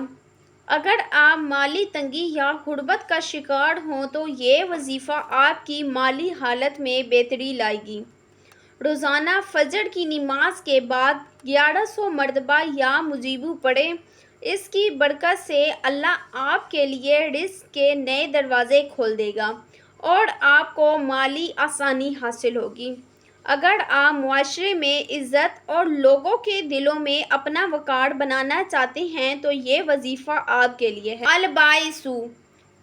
اگر آپ مالی تنگی یا غربت کا شکار ہوں تو یہ وظیفہ آپ کی مالی حالت میں بہتری لائے گی۔ روزانہ فجر کی نماز کے بعد 1100 مرتبہ یا مجیبو پڑھیں۔ اس کی برکت سے اللہ آپ کے لیے رزق کے نئے دروازے کھول دے گا اور آپ کو مالی آسانی حاصل ہوگی۔ اگر آپ معاشرے میں عزت اور لوگوں کے دلوں میں اپنا وقار بنانا چاہتے ہیں تو یہ وظیفہ آپ کے لیے ہے۔ البائسو،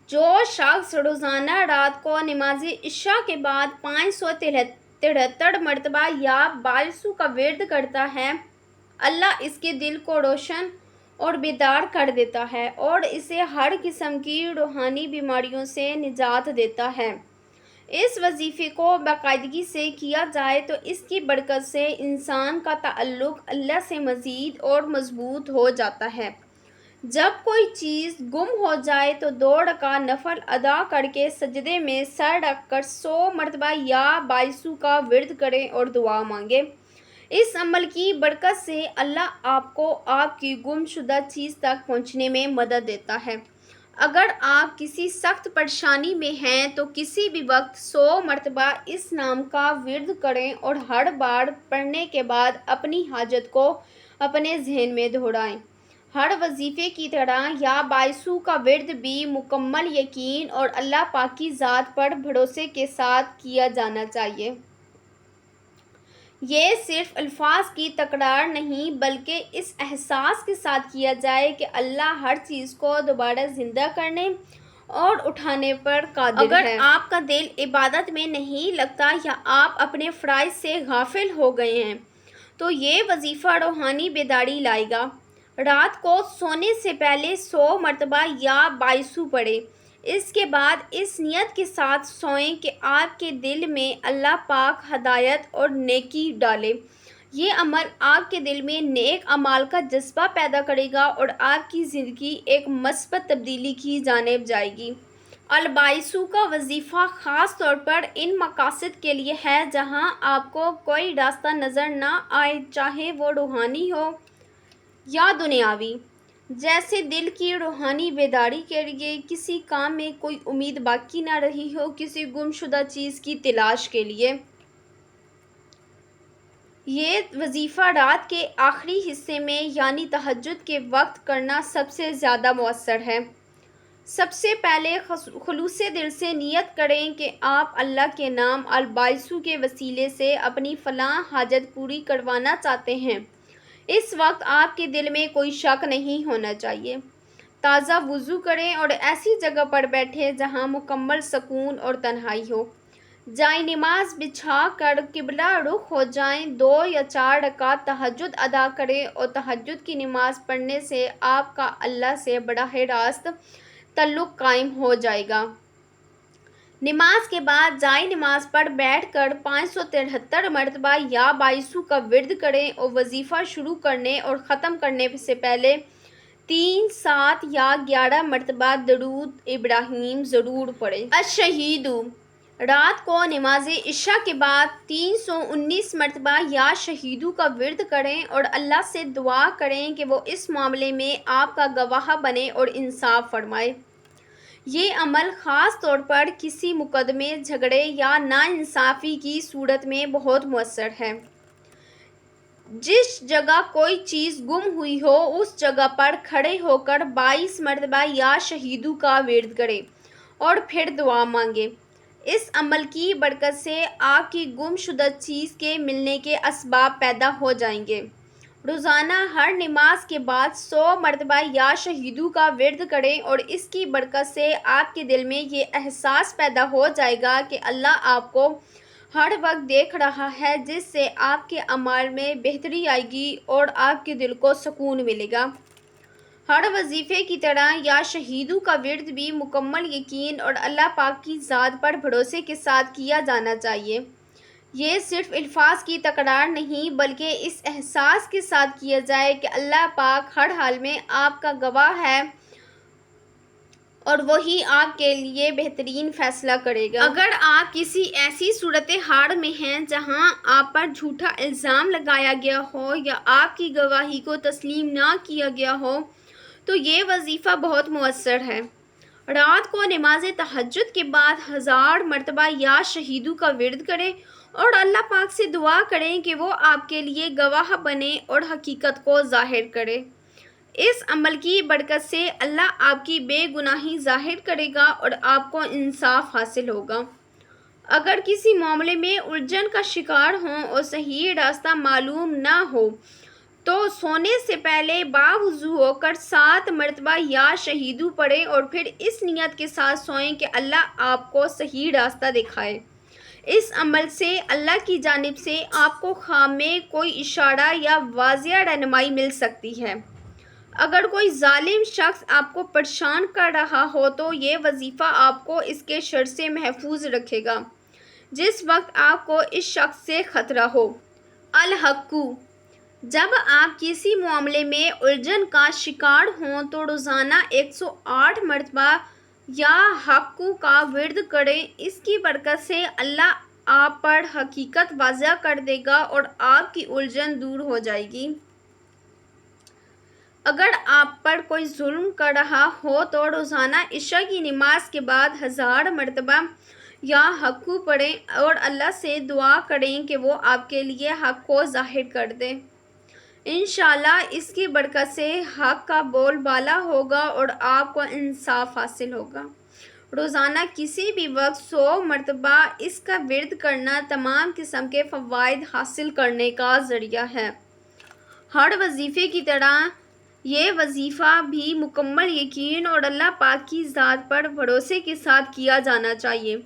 جو شخص روزانہ رات کو نماز عشاء کے بعد 573 مرتبہ یا بائسو کا ورد کرتا ہے، اللہ اس کے دل کو روشن اور بیدار کر دیتا ہے اور اسے ہر قسم کی روحانی بیماریوں سے نجات دیتا ہے۔ اس وظیفے کو باقاعدگی سے کیا جائے تو اس کی برکت سے انسان کا تعلق اللہ سے مزید اور مضبوط ہو جاتا ہے۔ جب کوئی چیز گم ہو جائے تو 2 رکعت نفل ادا کر کے سجدے میں سر رکھ کر 100 مرتبہ یا بائسو کا ورد کریں اور دعا مانگیں۔ اس عمل کی برکت سے اللہ آپ کو آپ کی گم شدہ چیز تک پہنچنے میں مدد دیتا ہے۔ اگر آپ کسی سخت پریشانی میں ہیں تو کسی بھی وقت 100 مرتبہ اس نام کا ورد کریں اور ہر بار پڑھنے کے بعد اپنی حاجت کو اپنے ذہن میں دہرائیں۔ ہر وظیفے کی طرح یا بائسو کا ورد بھی مکمل یقین اور اللہ پاک کی ذات پر بھروسے کے ساتھ کیا جانا چاہیے۔ یہ صرف الفاظ کی تکرار نہیں بلکہ اس احساس کے ساتھ کیا جائے کہ اللہ ہر چیز کو دوبارہ زندہ کرنے اور اٹھانے پر قادر ہے۔ اگر آپ کا دل عبادت میں نہیں لگتا یا آپ اپنے فرائض سے غافل ہو گئے ہیں تو یہ وظیفہ روحانی بیداری لائے گا۔ رات کو سونے سے پہلے 100 مرتبہ یا بائسو پڑھیں۔ اس کے بعد اس نیت کے ساتھ سوئیں کہ آپ کے دل میں اللہ پاک ہدایت اور نیکی ڈالے۔ یہ عمل آپ کے دل میں نیک اعمال کا جذبہ پیدا کرے گا اور آپ کی زندگی ایک مثبت تبدیلی کی جانب جائے گی۔ البائسو کا وظیفہ خاص طور پر ان مقاصد کے لیے ہے جہاں آپ کو کوئی راستہ نظر نہ آئے، چاہے وہ روحانی ہو یا دنیاوی، جیسے دل کی روحانی بیداری کے لیے، کسی کام میں کوئی امید باقی نہ رہی ہو، کسی گم شدہ چیز کی تلاش کے لیے۔ یہ وظیفہ رات کے آخری حصے میں یعنی تہجد کے وقت کرنا سب سے زیادہ مؤثر ہے۔ سب سے پہلے خلوص دل سے نیت کریں کہ آپ اللہ کے نام البائسو کے وسیلے سے اپنی فلاں حاجت پوری کروانا چاہتے ہیں۔ اس وقت آپ کے دل میں کوئی شک نہیں ہونا چاہیے۔ تازہ وضو کریں اور ایسی جگہ پر بیٹھیں جہاں مکمل سکون اور تنہائی ہو۔ جائے نماز بچھا کر قبلہ رخ ہو جائیں، 2 یا 4 رکعت تہجد ادا کریں اور تہجد کی نماز پڑھنے سے آپ کا اللہ سے براہ راست تعلق قائم ہو جائے گا۔ نماز کے بعد جائے نماز پر بیٹھ کر 573 مرتبہ یا بائسو کا ورد کریں اور وظیفہ شروع کرنے اور ختم کرنے سے پہلے 3، 7 یا 11 مرتبہ درود ابراہیم ضرور پڑھیں۔ الشہید، رات کو نماز عشاء کے بعد 319 مرتبہ یا شہیدو کا ورد کریں اور اللہ سے دعا کریں کہ وہ اس معاملے میں آپ کا گواہ بنے اور انصاف فرمائے۔ یہ عمل خاص طور پر کسی مقدمے، جھگڑے یا ناانصافی کی صورت میں بہت مؤثر ہے۔ جس جگہ کوئی چیز گم ہوئی ہو اس جگہ پر کھڑے ہو کر 22 مرتبہ یا شہیدو کا ورد کریں اور پھر دعا مانگیں۔ اس عمل کی برکت سے آپ کی گم شدہ چیز کے ملنے کے اسباب پیدا ہو جائیں گے۔ روزانہ ہر نماز کے بعد 100 مرتبہ یا شہیدو کا ورد کریں اور اس کی برکت سے آپ کے دل میں یہ احساس پیدا ہو جائے گا کہ اللہ آپ کو ہر وقت دیکھ رہا ہے، جس سے آپ کے اعمال میں بہتری آئے گی اور آپ کے دل کو سکون ملے گا۔ ہر وظیفے کی طرح یا شہیدو کا ورد بھی مکمل یقین اور اللہ پاک کی ذات پر بھروسے کے ساتھ کیا جانا چاہیے۔ یہ صرف الفاظ کی تکرار نہیں بلکہ اس احساس کے ساتھ کیا جائے کہ اللہ پاک ہر حال میں آپ کا گواہ ہے اور وہی آپ کے لیے بہترین فیصلہ کرے گا۔ اگر آپ کسی ایسی صورتحال میں ہیں جہاں آپ پر جھوٹا الزام لگایا گیا ہو یا آپ کی گواہی کو تسلیم نہ کیا گیا ہو تو یہ وظیفہ بہت مؤثر ہے۔ رات کو نماز تہجد کے بعد 1000 مرتبہ یا شہیدو کا ورد کریں اور اللہ پاک سے دعا کریں کہ وہ آپ کے لیے گواہ بنے اور حقیقت کو ظاہر کرے۔ اس عمل کی برکت سے اللہ آپ کی بے گناہی ظاہر کرے گا اور آپ کو انصاف حاصل ہوگا۔ اگر کسی معاملے میں الجھن کا شکار ہوں اور صحیح راستہ معلوم نہ ہو تو سونے سے پہلے باوضو ہو کر 7 مرتبہ یا شہیدو پڑھیں اور پھر اس نیت کے ساتھ سوئیں کہ اللہ آپ کو صحیح راستہ دکھائے۔ اس عمل سے اللہ کی جانب سے آپ کو خواب میں کوئی اشارہ یا واضح رہنمائی مل سکتی ہے۔ اگر کوئی ظالم شخص آپ کو پریشان کر رہا ہو تو یہ وظیفہ آپ کو اس کے شر سے محفوظ رکھے گا جس وقت آپ کو اس شخص سے خطرہ ہو۔ الحق، جب آپ کسی معاملے میں الجھن کا شکار ہوں تو روزانہ 108 مرتبہ یا حق کا ورد کریں۔ اس کی برکت سے اللہ آپ پر حقیقت واضح کر دے گا اور آپ کی الجھن دور ہو جائے گی۔ اگر آپ پر کوئی ظلم کر رہا ہو تو روزانہ عشاء کی نماز کے بعد 1000 مرتبہ یا حق پڑھیں اور اللہ سے دعا کریں کہ وہ آپ کے لیے حق کو ظاہر کر دے۔ انشاءاللہ اس کی برکت سے حق کا بول بالا ہوگا اور آپ کو انصاف حاصل ہوگا۔ روزانہ کسی بھی وقت 100 مرتبہ اس کا ورد کرنا تمام قسم کے فوائد حاصل کرنے کا ذریعہ ہے۔ ہر وظیفے کی طرح یہ وظیفہ بھی مکمل یقین اور اللہ پاک کی ذات پر بھروسے کے ساتھ کیا جانا چاہیے۔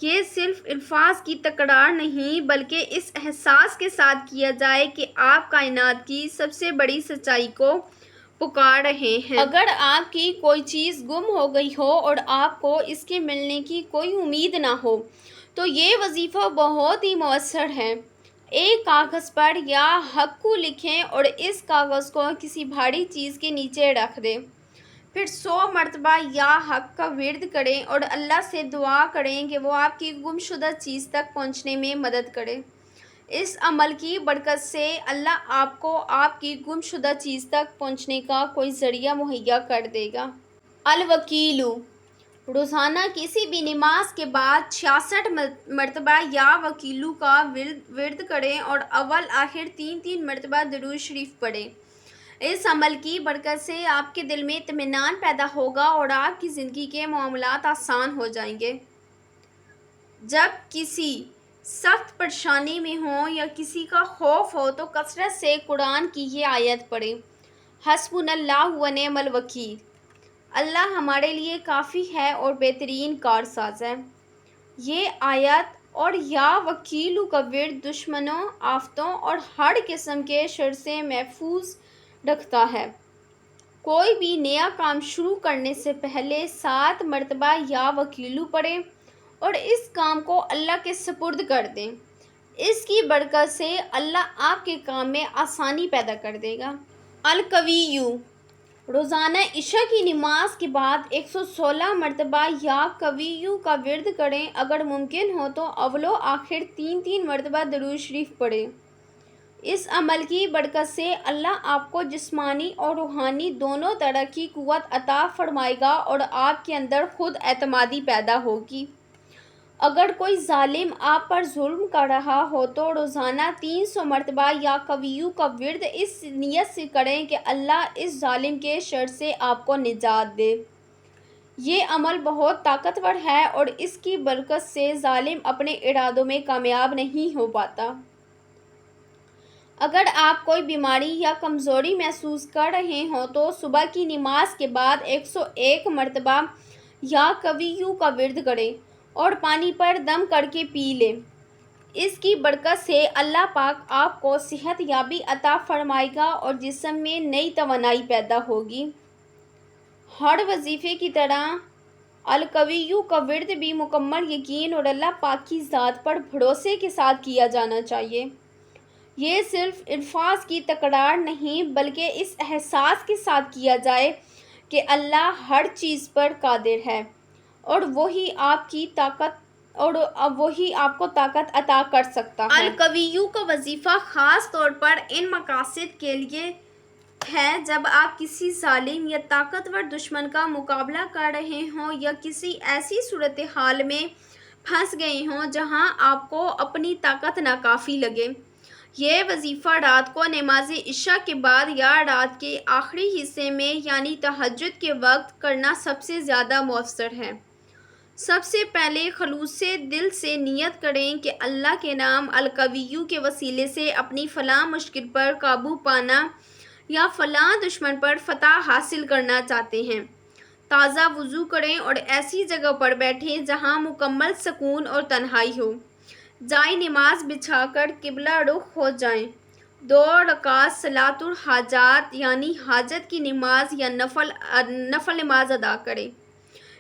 یہ صرف الفاظ کی تکرار نہیں بلکہ اس احساس کے ساتھ کیا جائے کہ آپ کائنات کی سب سے بڑی سچائی کو پکار رہے ہیں۔ اگر آپ کی کوئی چیز گم ہو گئی ہو اور آپ کو اس کے ملنے کی کوئی امید نہ ہو تو یہ وظیفہ بہت ہی مؤثر ہے۔ ایک کاغذ پر یا حق لکھیں اور اس کاغذ کو کسی بھاری چیز کے نیچے رکھ دیں۔ پھر 100 مرتبہ یا حق کا ورد کریں اور اللہ سے دعا کریں کہ وہ آپ کی گم شدہ چیز تک پہنچنے میں مدد کرے۔ اس عمل کی برکت سے اللہ آپ کو آپ کی گم شدہ چیز تک پہنچنے کا کوئی ذریعہ مہیا کر دے گا۔ الوکیل، روزانہ کسی بھی نماز کے بعد 66 مرتبہ یا وکیلو کا ورد کریں اور اول آخر 3 مرتبہ درود شریف پڑھیں۔ اس عمل کی برکت سے آپ کے دل میں اطمینان پیدا ہوگا اور آپ کی زندگی کے معاملات آسان ہو جائیں گے۔ جب کسی سخت پریشانی میں ہوں یا کسی کا خوف ہو تو کثرت سے قرآن کی یہ آیت پڑھیں، حسبنا اللہ ونعم الوکیل، اللہ ہمارے لیے کافی ہے اور بہترین کارساز ہے۔ یہ آیت اور یا وکیلو کا ورد دشمنوں، آفتوں اور ہر قسم کے شر سے محفوظ رکھتا ہے۔ کوئی بھی نیا کام شروع کرنے سے پہلے 7 مرتبہ یا وکیلو پڑھیں اور اس کام کو اللہ کے سپرد کر دیں۔ اس کی برکت سے اللہ آپ کے کام میں آسانی پیدا کر دے گا۔ القوی، روزانہ عشاء کی نماز کے بعد 116 مرتبہ یا قویو کا ورد کریں۔ اگر ممکن ہو تو اول و آخر 3 مرتبہ درود شریف پڑھیں۔ اس عمل کی برکت سے اللہ آپ کو جسمانی اور روحانی دونوں طرح کی قوت عطا فرمائے گا اور آپ کے اندر خود اعتمادی پیدا ہوگی۔ اگر کوئی ظالم آپ پر ظلم کر رہا ہو تو روزانہ 300 مرتبہ یا قویو کا ورد اس نیت سے کریں کہ اللہ اس ظالم کے شر سے آپ کو نجات دے۔ یہ عمل بہت طاقتور ہے اور اس کی برکت سے ظالم اپنے ارادوں میں کامیاب نہیں ہو پاتا۔ اگر آپ کوئی بیماری یا کمزوری محسوس کر رہے ہوں تو صبح کی نماز کے بعد 101 مرتبہ یا قویو کا ورد کریں اور پانی پر دم کر کے پی لیں۔ اس کی برکت سے اللہ پاک آپ کو صحت یابی عطا فرمائے گا اور جسم میں نئی توانائی پیدا ہوگی۔ ہر وظیفے کی طرح القویو کا ورد بھی مکمل یقین اور اللہ پاک کی ذات پر بھروسے کے ساتھ کیا جانا چاہیے۔ یہ صرف الفاظ کی تکرار نہیں بلکہ اس احساس کے ساتھ کیا جائے کہ اللہ ہر چیز پر قادر ہے اور وہی آپ کو طاقت عطا کر سکتا ہے۔ القویو کا وظیفہ خاص طور پر ان مقاصد کے لیے ہے جب آپ کسی ظالم یا طاقتور دشمن کا مقابلہ کر رہے ہوں یا کسی ایسی صورتحال میں پھنس گئے ہوں جہاں آپ کو اپنی طاقت ناکافی لگے۔ یہ وظیفہ رات کو نماز عشاء کے بعد یا رات کے آخری حصے میں یعنی تہجد کے وقت کرنا سب سے زیادہ مؤثر ہے۔ سب سے پہلے خلوص سے دل سے نیت کریں کہ اللہ کے نام القویو کے وسیلے سے اپنی فلاں مشکل پر قابو پانا یا فلاں دشمن پر فتح حاصل کرنا چاہتے ہیں۔ تازہ وضو کریں اور ایسی جگہ پر بیٹھیں جہاں مکمل سکون اور تنہائی ہو۔ جائے نماز بچھا کر قبلہ رخ ہو جائیں۔ 2 رکعت صلاۃ الحاجات یعنی حاجت کی نماز یا نفل نماز ادا کریں۔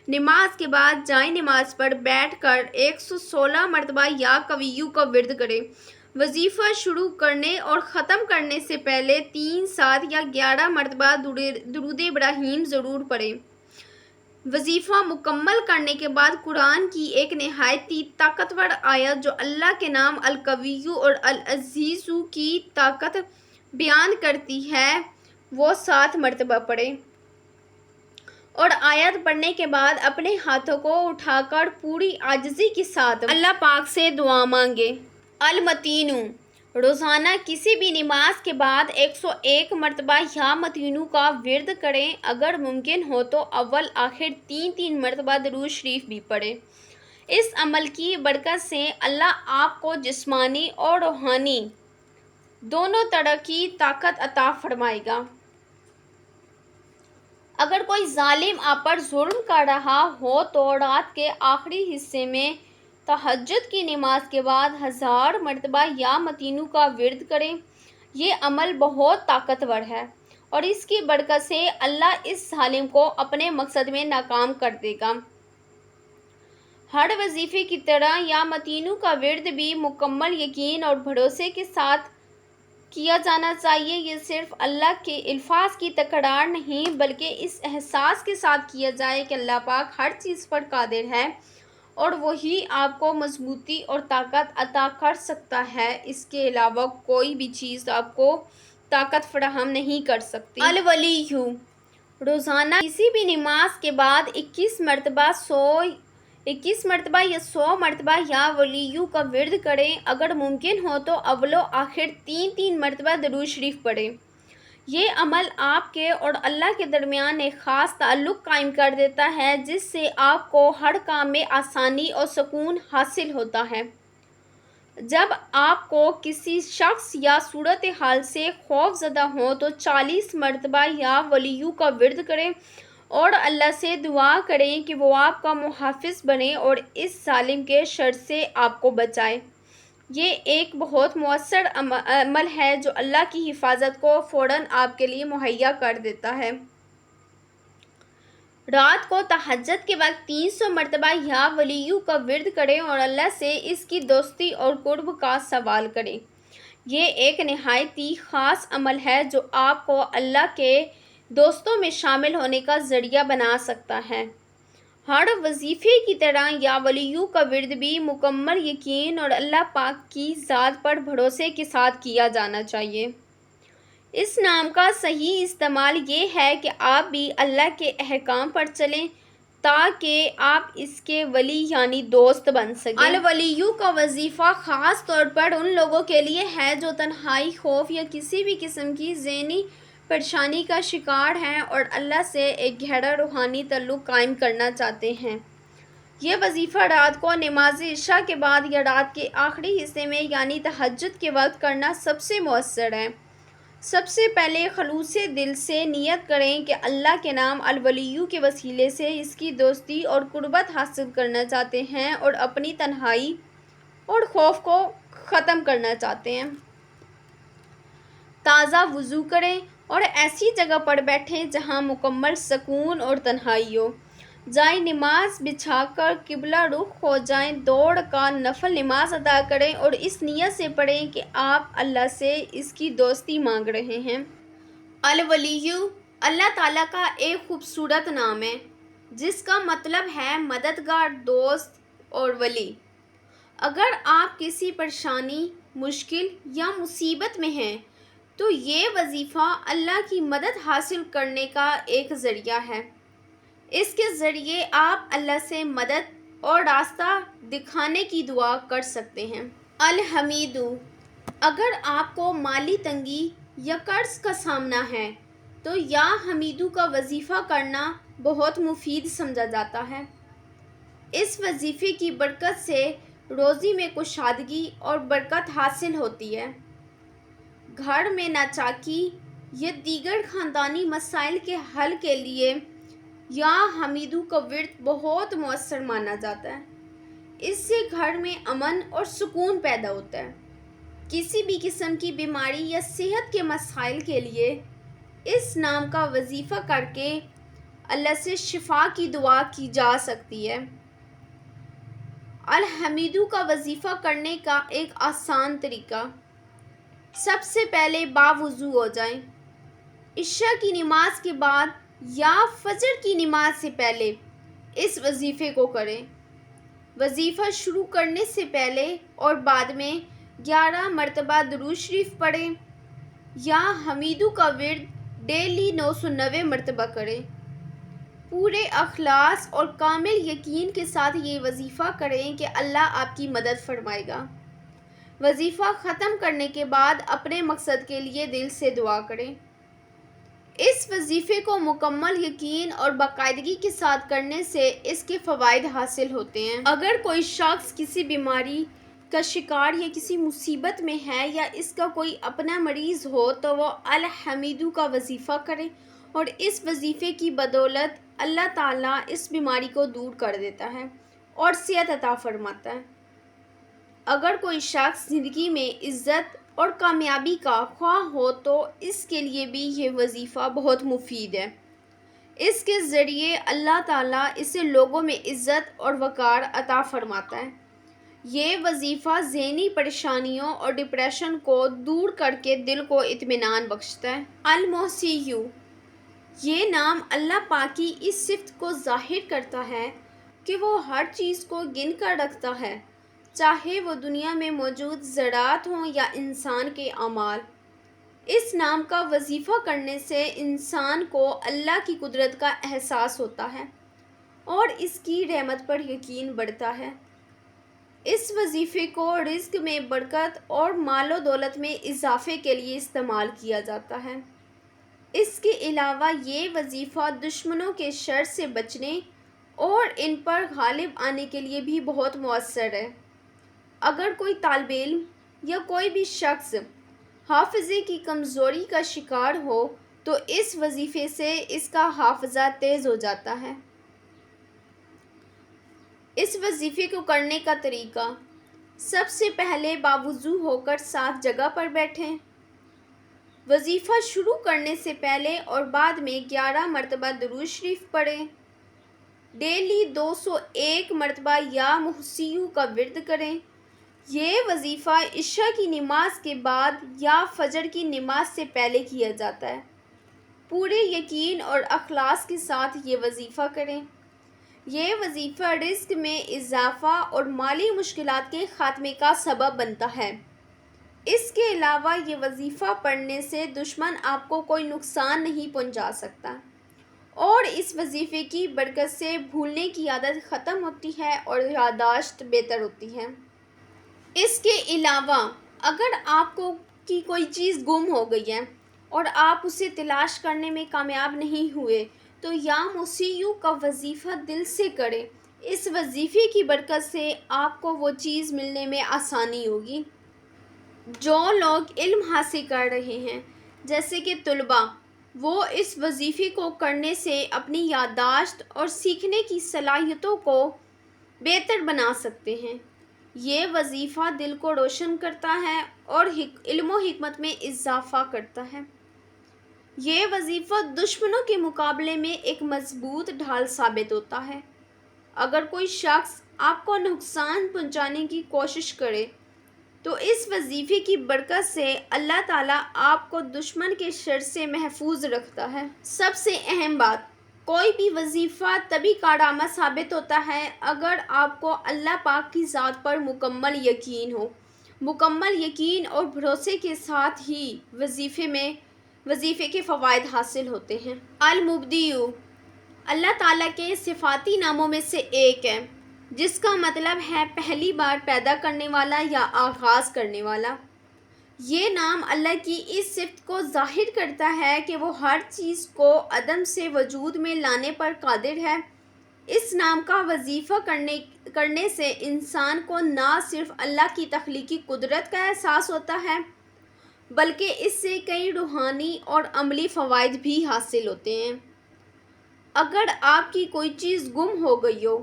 نماز کے بعد جائے نماز پر بیٹھ کر 116 مرتبہ یا قویو کا ورد کریں۔ وظیفہ شروع کرنے اور ختم کرنے سے پہلے 3، 7 یا 11 مرتبہ درود ابراہیم ضرور پڑھیں۔ وظیفہ مکمل کرنے کے بعد قرآن کی ایک نہایت ہی طاقتور آیت جو اللہ کے نام القویو اور العزیزو کی طاقت بیان کرتی ہے وہ 7 مرتبہ پڑھیں، اور آیت پڑھنے کے بعد اپنے ہاتھوں کو اٹھا کر پوری عاجزی کے ساتھ اللہ پاک سے دعا مانگے۔ المتینو، روزانہ کسی بھی نماز کے بعد 101 مرتبہ یا متینو کا ورد کریں۔ اگر ممکن ہو تو اول آخر 3 مرتبہ درود شریف بھی پڑھیں۔ اس عمل کی برکت سے اللہ آپ کو جسمانی اور روحانی دونوں طرح کی طاقت عطا فرمائے گا۔ اگر کوئی ظالم آپ پر ظلم کر رہا ہو تو رات کے آخری حصے میں تہجد کی نماز کے بعد 1000 مرتبہ یا متینو کا ورد کریں۔ یہ عمل بہت طاقتور ہے اور اس کی برکت سے اللہ اس ظالم کو اپنے مقصد میں ناکام کر دے گا۔ ہر وظیفے کی طرح یا متینو کا ورد بھی مکمل یقین اور بھروسے کے ساتھ کیا جانا چاہیے۔ یہ صرف اللہ کے الفاظ کی تکرار نہیں بلکہ اس احساس کے ساتھ کیا جائے کہ اللہ پاک ہر چیز پر قادر ہے اور وہی آپ کو مضبوطی اور طاقت عطا کر سکتا ہے۔ اس کے علاوہ کوئی بھی چیز آپ کو طاقت فراہم نہیں کر سکتی۔ الولیو، روزانہ کسی بھی نماز کے بعد 21 مرتبہ یا 100 مرتبہ یا ولیو کا ورد کریں۔ اگر ممکن ہو تو اول و آخر 3 مرتبہ درود شریف پڑھیں۔ یہ عمل آپ کے اور اللہ کے درمیان ایک خاص تعلق قائم کر دیتا ہے جس سے آپ کو ہر کام میں آسانی اور سکون حاصل ہوتا ہے۔ جب آپ کو کسی شخص یا صورتحال سے خوف زدہ ہوں تو 40 مرتبہ یا ولیو کا ورد کریں اور اللہ سے دعا کریں کہ وہ آپ کا محافظ بنے اور اس ظالم کے شر سے آپ کو بچائے۔ یہ ایک بہت مؤثر عمل ہے جو اللہ کی حفاظت کو فوراً آپ کے لیے مہیا کر دیتا ہے۔ رات کو تہجد کے وقت 300 مرتبہ یا ولیو کا ورد کریں اور اللہ سے اس کی دوستی اور قرب کا سوال کریں۔ یہ ایک نہایت ہی خاص عمل ہے جو آپ کو اللہ کے دوستوں میں شامل ہونے کا ذریعہ بنا سکتا ہے۔ ہر وظیفے کی طرح یا ولیو کا ورد بھی مکمل یقین اور اللہ پاک کی ذات پر بھروسے کے ساتھ کیا جانا چاہیے۔ اس نام کا صحیح استعمال یہ ہے کہ آپ بھی اللہ کے احکام پر چلیں تاکہ آپ اس کے ولی یعنی دوست بن سکیں۔ الولیو کا وظیفہ خاص طور پر ان لوگوں کے لیے ہے جو تنہائی، خوف یا کسی بھی قسم کی ذہنی پریشانی کا شکار ہیں اور اللہ سے ایک گہرا روحانی تعلق قائم کرنا چاہتے ہیں۔ یہ وظیفہ رات کو نماز عشاء کے بعد یا رات کے آخری حصے میں یعنی تہجد کے وقت کرنا سب سے مؤثر ہے۔ سب سے پہلے خلوص دل سے نیت کریں کہ اللہ کے نام الولیو کے وسیلے سے اس کی دوستی اور قربت حاصل کرنا چاہتے ہیں اور اپنی تنہائی اور خوف کو ختم کرنا چاہتے ہیں۔ تازہ وضو کریں اور ایسی جگہ پر بیٹھیں جہاں مکمل سکون اور تنہائی ہو۔ جائے نماز بچھا کر قبلہ رخ ہو جائیں۔ 2 رکعت نفل نماز ادا کریں اور اس نیت سے پڑھیں کہ آپ اللہ سے اس کی دوستی مانگ رہے ہیں۔ الولیو اللہ تعالیٰ کا ایک خوبصورت نام ہے جس کا مطلب ہے مددگار، دوست اور ولی۔ اگر آپ کسی پریشانی، مشکل یا مصیبت میں ہیں تو یہ وظیفہ اللہ کی مدد حاصل کرنے کا ایک ذریعہ ہے۔ اس کے ذریعے آپ اللہ سے مدد اور راستہ دکھانے کی دعا کر سکتے ہیں۔ الحمیدو اگر آپ کو مالی تنگی یا قرض کا سامنا ہے تو یا حمیدو کا وظیفہ کرنا بہت مفید سمجھا جاتا ہے۔ اس وظیفے کی برکت سے روزی میں کشادگی اور برکت حاصل ہوتی ہے۔ گھر میں ناچاکی یا دیگر خاندانی مسائل کے حل کے لیے یا حمیدو کا ورد بہت مؤثر مانا جاتا ہے۔ اس سے گھر میں امن اور سکون پیدا ہوتا ہے۔ کسی بھی قسم کی بیماری یا صحت کے مسائل کے لیے اس نام کا وظیفہ کر کے اللہ سے شفا کی دعا کی جا سکتی ہے۔ الحمیدو کا وظیفہ کرنے کا ایک آسان طریقہ: سب سے پہلے باوضو ہو جائیں۔ عشاء کی نماز کے بعد یا فجر کی نماز سے پہلے اس وظیفے کو کریں۔ وظیفہ شروع کرنے سے پہلے اور بعد میں 11 مرتبہ درود شریف پڑھیں یا حمیدو کا ورد ڈیلی 990 مرتبہ کریں۔ پورے اخلاص اور کامل یقین کے ساتھ یہ وظیفہ کریں کہ اللہ آپ کی مدد فرمائے گا۔ وظیفہ ختم کرنے کے بعد اپنے مقصد کے لیے دل سے دعا کریں۔ اس وظیفے کو مکمل یقین اور باقاعدگی کے ساتھ کرنے سے اس کے فوائد حاصل ہوتے ہیں۔ اگر کوئی شخص کسی بیماری کا شکار یا کسی مصیبت میں ہے یا اس کا کوئی اپنا مریض ہو تو وہ الحمیدو کا وظیفہ کرے اور اس وظیفے کی بدولت اللہ تعالیٰ اس بیماری کو دور کر دیتا ہے اور صحت عطا فرماتا ہے۔ اگر کوئی شخص زندگی میں عزت اور کامیابی کا خواہ ہو تو اس کے لیے بھی یہ وظیفہ بہت مفید ہے۔ اس کے ذریعے اللہ تعالیٰ اسے لوگوں میں عزت اور وقار عطا فرماتا ہے۔ یہ وظیفہ ذہنی پریشانیوں اور ڈپریشن کو دور کر کے دل کو اطمینان بخشتا ہے۔ المحصیو، یہ نام اللہ پاک کی اس صفت کو ظاہر کرتا ہے کہ وہ ہر چیز کو گن کر رکھتا ہے، چاہے وہ دنیا میں موجود زراعت ہوں یا انسان کے اعمال۔ اس نام کا وظیفہ کرنے سے انسان کو اللہ کی قدرت کا احساس ہوتا ہے اور اس کی رحمت پر یقین بڑھتا ہے۔ اس وظیفے کو رزق میں برکت اور مال و دولت میں اضافے کے لیے استعمال کیا جاتا ہے۔ اس کے علاوہ یہ وظیفہ دشمنوں کے شر سے بچنے اور ان پر غالب آنے کے لیے بھی بہت مؤثر ہے۔ اگر کوئی طالب علم یا کوئی بھی شخص حافظے کی کمزوری کا شکار ہو تو اس وظیفے سے اس کا حافظہ تیز ہو جاتا ہے۔ اس وظیفے کو کرنے کا طریقہ: سب سے پہلے باوضو ہو کر صاف جگہ پر بیٹھیں۔ وظیفہ شروع کرنے سے پہلے اور بعد میں 11 مرتبہ درود شریف پڑھیں۔ ڈیلی 201 مرتبہ یا محصیو کا ورد کریں۔ یہ وظیفہ عشاء کی نماز کے بعد یا فجر کی نماز سے پہلے کیا جاتا ہے۔ پورے یقین اور اخلاص کے ساتھ یہ وظیفہ کریں۔ یہ وظیفہ رزق میں اضافہ اور مالی مشکلات کے خاتمے کا سبب بنتا ہے۔ اس کے علاوہ یہ وظیفہ پڑھنے سے دشمن آپ کو کوئی نقصان نہیں پہنچا سکتا اور اس وظیفے کی برکت سے بھولنے کی عادت ختم ہوتی ہے اور یادداشت بہتر ہوتی ہے۔ اس کے علاوہ اگر آپ کو کی کوئی چیز گم ہو گئی ہے اور آپ اسے تلاش کرنے میں کامیاب نہیں ہوئے تو یا محصیو کا وظیفہ دل سے کریں۔ اس وظیفے کی برکت سے آپ کو وہ چیز ملنے میں آسانی ہوگی۔ جو لوگ علم حاصل کر رہے ہیں جیسے کہ طلباء، وہ اس وظیفے کو کرنے سے اپنی یادداشت اور سیکھنے کی صلاحیتوں کو بہتر بنا سکتے ہیں۔ یہ وظیفہ دل کو روشن کرتا ہے اور علم و حکمت میں اضافہ کرتا ہے۔ یہ وظیفہ دشمنوں کے مقابلے میں ایک مضبوط ڈھال ثابت ہوتا ہے۔ اگر کوئی شخص آپ کو نقصان پہنچانے کی کوشش کرے تو اس وظیفے کی برکت سے اللہ تعالیٰ آپ کو دشمن کے شر سے محفوظ رکھتا ہے۔ سب سے اہم بات: کوئی بھی وظیفہ تبھی کارآمد ثابت ہوتا ہے اگر آپ کو اللہ پاک کی ذات پر مکمل یقین ہو۔ مکمل یقین اور بھروسے کے ساتھ ہی وظیفے کے فوائد حاصل ہوتے ہیں۔ المبدیع اللہ تعالیٰ کے صفاتی ناموں میں سے ایک ہے جس کا مطلب ہے پہلی بار پیدا کرنے والا یا آغاز کرنے والا۔ یہ نام اللہ کی اس صفت کو ظاہر کرتا ہے کہ وہ ہر چیز کو عدم سے وجود میں لانے پر قادر ہے اس نام کا وظیفہ کرنے سے انسان کو نہ صرف اللہ کی تخلیقی قدرت کا احساس ہوتا ہے بلکہ اس سے کئی روحانی اور عملی فوائد بھی حاصل ہوتے ہیں۔ اگر آپ کی کوئی چیز گم ہو گئی ہو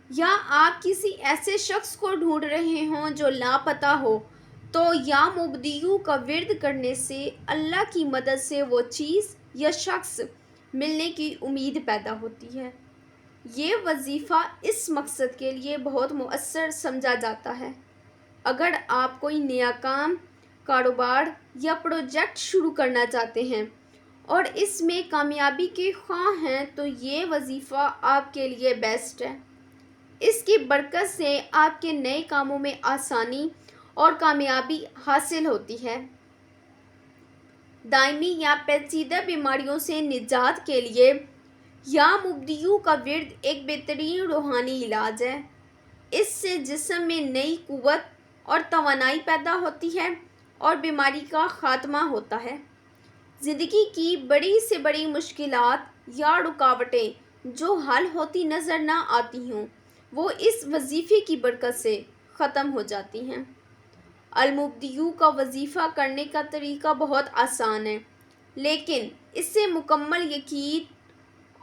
یا آپ کسی ایسے شخص کو ڈھونڈ رہے ہوں جو لاپتہ ہو تو یا مبدیو کا ورد کرنے سے اللہ کی مدد سے وہ چیز یا شخص ملنے کی امید پیدا ہوتی ہے۔ یہ وظیفہ اس مقصد کے لیے بہت مؤثر سمجھا جاتا ہے۔ اگر آپ کوئی نیا کام، کاروبار یا پروجیکٹ شروع کرنا چاہتے ہیں اور اس میں کامیابی کے خواہاں ہیں تو یہ وظیفہ آپ کے لیے بیسٹ ہے۔ اس کی برکت سے آپ کے نئے کاموں میں آسانی اور کامیابی حاصل ہوتی ہے۔ دائمی یا پیچیدہ بیماریوں سے نجات کے لیے یا مبدیو کا ورد ایک بہترین روحانی علاج ہے۔ اس سے جسم میں نئی قوت اور توانائی پیدا ہوتی ہے اور بیماری کا خاتمہ ہوتا ہے۔ زندگی کی بڑی سے بڑی مشکلات یا رکاوٹیں جو حل ہوتی نظر نہ آتی ہوں وہ اس وظیفے کی برکت سے ختم ہو جاتی ہیں۔ المبدیو کا وظیفہ کرنے کا طریقہ بہت آسان ہے لیکن اسے مکمل یقین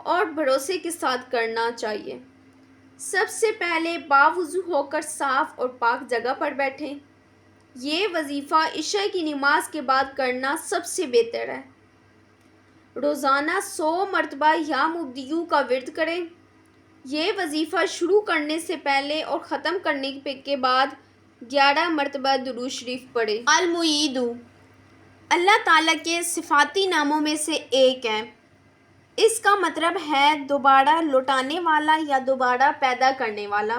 اور بھروسے کے ساتھ کرنا چاہیے۔ سب سے پہلے باوضو ہو کر صاف اور پاک جگہ پر بیٹھیں۔ یہ وظیفہ عشاء کی نماز کے بعد کرنا سب سے بہتر ہے۔ روزانہ 100 مرتبہ یا مبدیو کا ورد کریں۔ یہ وظیفہ شروع کرنے سے پہلے اور ختم کرنے کے بعد 11 مرتبہ درود شریف پڑھیں۔ المعید اللہ تعالیٰ کے صفاتی ناموں میں سے ایک ہے۔ اس کا مطلب ہے دوبارہ لوٹانے والا یا دوبارہ پیدا کرنے والا۔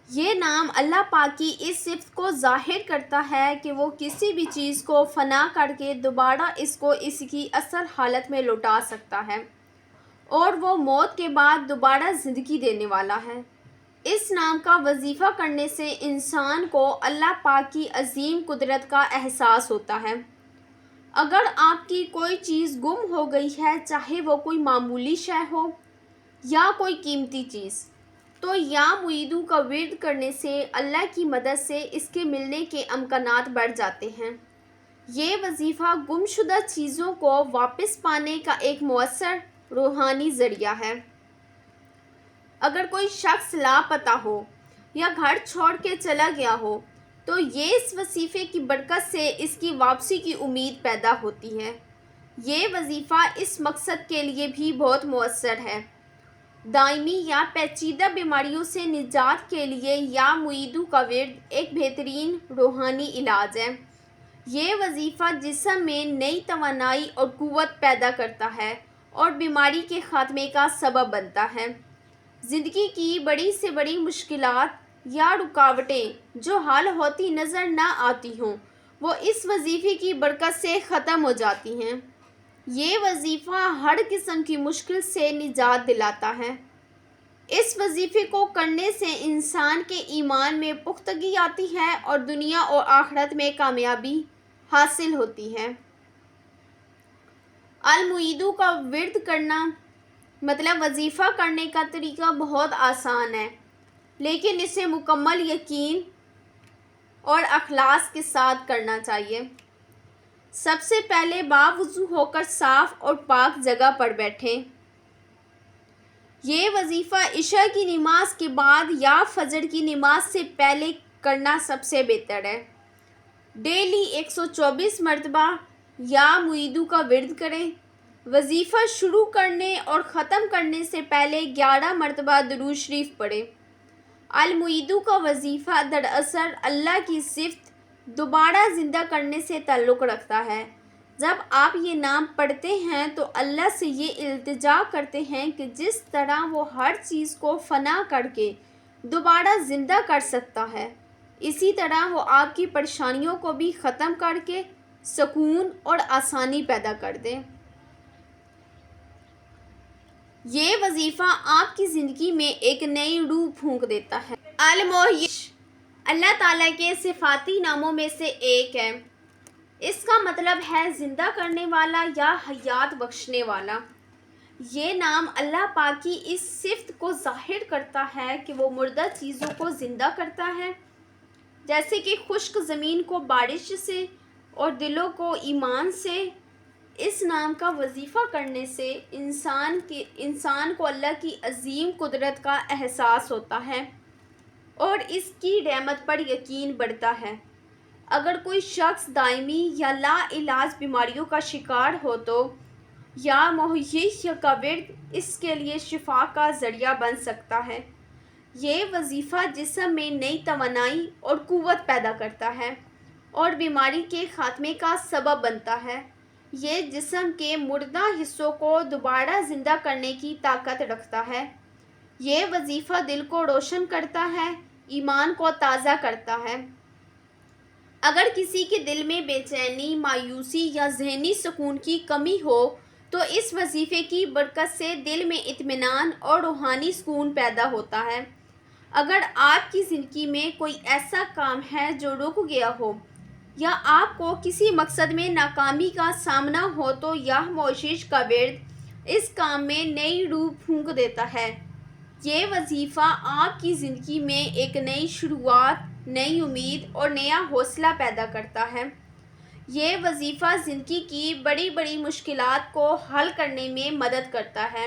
یہ نام اللہ پاک کی اس صفت کو ظاہر کرتا ہے کہ وہ کسی بھی چیز کو فنا کر کے دوبارہ اس کو اس کی اصل حالت میں لوٹا سکتا ہے اور وہ موت کے بعد دوبارہ زندگی دینے والا ہے۔ اس نام کا وظیفہ کرنے سے انسان کو اللہ پاک کی عظیم قدرت کا احساس ہوتا ہے۔ اگر آپ کی کوئی چیز گم ہو گئی ہے، چاہے وہ کوئی معمولی شے ہو یا کوئی قیمتی چیز، تو یا معیدو کا ورد کرنے سے اللہ کی مدد سے اس کے ملنے کے امکانات بڑھ جاتے ہیں۔ یہ وظیفہ گم شدہ چیزوں کو واپس پانے کا ایک مؤثر روحانی ذریعہ ہے۔ اگر کوئی شخص لاپتہ ہو یا گھر چھوڑ کے چلا گیا ہو تو یہ اس وظیفے کی برکت سے اس کی واپسی کی امید پیدا ہوتی ہے۔ یہ وظیفہ اس مقصد کے لیے بھی بہت مؤثر ہے۔ دائمی یا پیچیدہ بیماریوں سے نجات کے لیے یا معیدو کا ورد ایک بہترین روحانی علاج ہے۔ یہ وظیفہ جسم میں نئی توانائی اور قوت پیدا کرتا ہے اور بیماری کے خاتمے کا سبب بنتا ہے۔ زندگی کی بڑی سے بڑی مشکلات یا رکاوٹیں جو حل ہوتی نظر نہ آتی ہوں وہ اس وظیفے کی برکت سے ختم ہو جاتی ہیں۔ یہ وظیفہ ہر قسم کی مشکل سے نجات دلاتا ہے۔ اس وظیفے کو کرنے سے انسان کے ایمان میں پختگی آتی ہے اور دنیا اور آخرت میں کامیابی حاصل ہوتی ہے۔ المعیدو کا ورد کرنا مطلب وظیفہ کرنے کا طریقہ بہت آسان ہے لیکن اسے مکمل یقین اور اخلاص کے ساتھ کرنا چاہیے۔ سب سے پہلے باوضو ہو کر صاف اور پاک جگہ پر بیٹھیں۔ یہ وظیفہ عشاء کی نماز کے بعد یا فجر کی نماز سے پہلے کرنا سب سے بہتر ہے۔ ڈیلی 124 مرتبہ یا معیدو کا ورد کریں۔ وظیفہ شروع کرنے اور ختم کرنے سے پہلے 11 مرتبہ درود شریف پڑھیں۔ المعیدو کا وظیفہ دراصل اللہ کی صفت دوبارہ زندہ کرنے سے تعلق رکھتا ہے۔ جب آپ یہ نام پڑھتے ہیں تو اللہ سے یہ التجا کرتے ہیں کہ جس طرح وہ ہر چیز کو فنا کر کے دوبارہ زندہ کر سکتا ہے، اسی طرح وہ آپ کی پریشانیوں کو بھی ختم کر کے سکون اور آسانی پیدا کر دے۔ یہ وظیفہ آپ کی زندگی میں ایک نئی روح پھونک دیتا ہے۔ المحیی اللہ تعالیٰ کے صفاتی ناموں میں سے ایک ہے۔ اس کا مطلب ہے زندہ کرنے والا یا حیات بخشنے والا۔ یہ نام اللہ پاک کی اس صفت کو ظاہر کرتا ہے کہ وہ مردہ چیزوں کو زندہ کرتا ہے، جیسے کہ خشک زمین کو بارش سے اور دلوں کو ایمان سے۔ اس نام کا وظیفہ کرنے سے انسان کو اللہ کی عظیم قدرت کا احساس ہوتا ہے اور اس کی رحمت پر یقین بڑھتا ہے۔ اگر کوئی شخص دائمی یا لا علاج بیماریوں کا شکار ہو تو یا مہیش کا ورد اس کے لیے شفا کا ذریعہ بن سکتا ہے۔ یہ وظیفہ جسم میں نئی توانائی اور قوت پیدا کرتا ہے اور بیماری کے خاتمے کا سبب بنتا ہے۔ یہ جسم کے مردہ حصوں کو دوبارہ زندہ کرنے کی طاقت رکھتا ہے۔ یہ وظیفہ دل کو روشن کرتا ہے، ایمان کو تازہ کرتا ہے۔ اگر کسی کے دل میں بے چینی، مایوسی یا ذہنی سکون کی کمی ہو تو اس وظیفے کی برکت سے دل میں اطمینان اور روحانی سکون پیدا ہوتا ہے۔ اگر آپ کی زندگی میں کوئی ایسا کام ہے جو رک گیا ہو یا آپ کو کسی مقصد میں ناکامی کا سامنا ہو تو یہ موشش کا ورد اس کام میں نئی روح پھونک دیتا ہے۔ یہ وظیفہ آپ کی زندگی میں ایک نئی شروعات، نئی امید اور نیا حوصلہ پیدا کرتا ہے۔ یہ وظیفہ زندگی کی بڑی بڑی مشکلات کو حل کرنے میں مدد کرتا ہے۔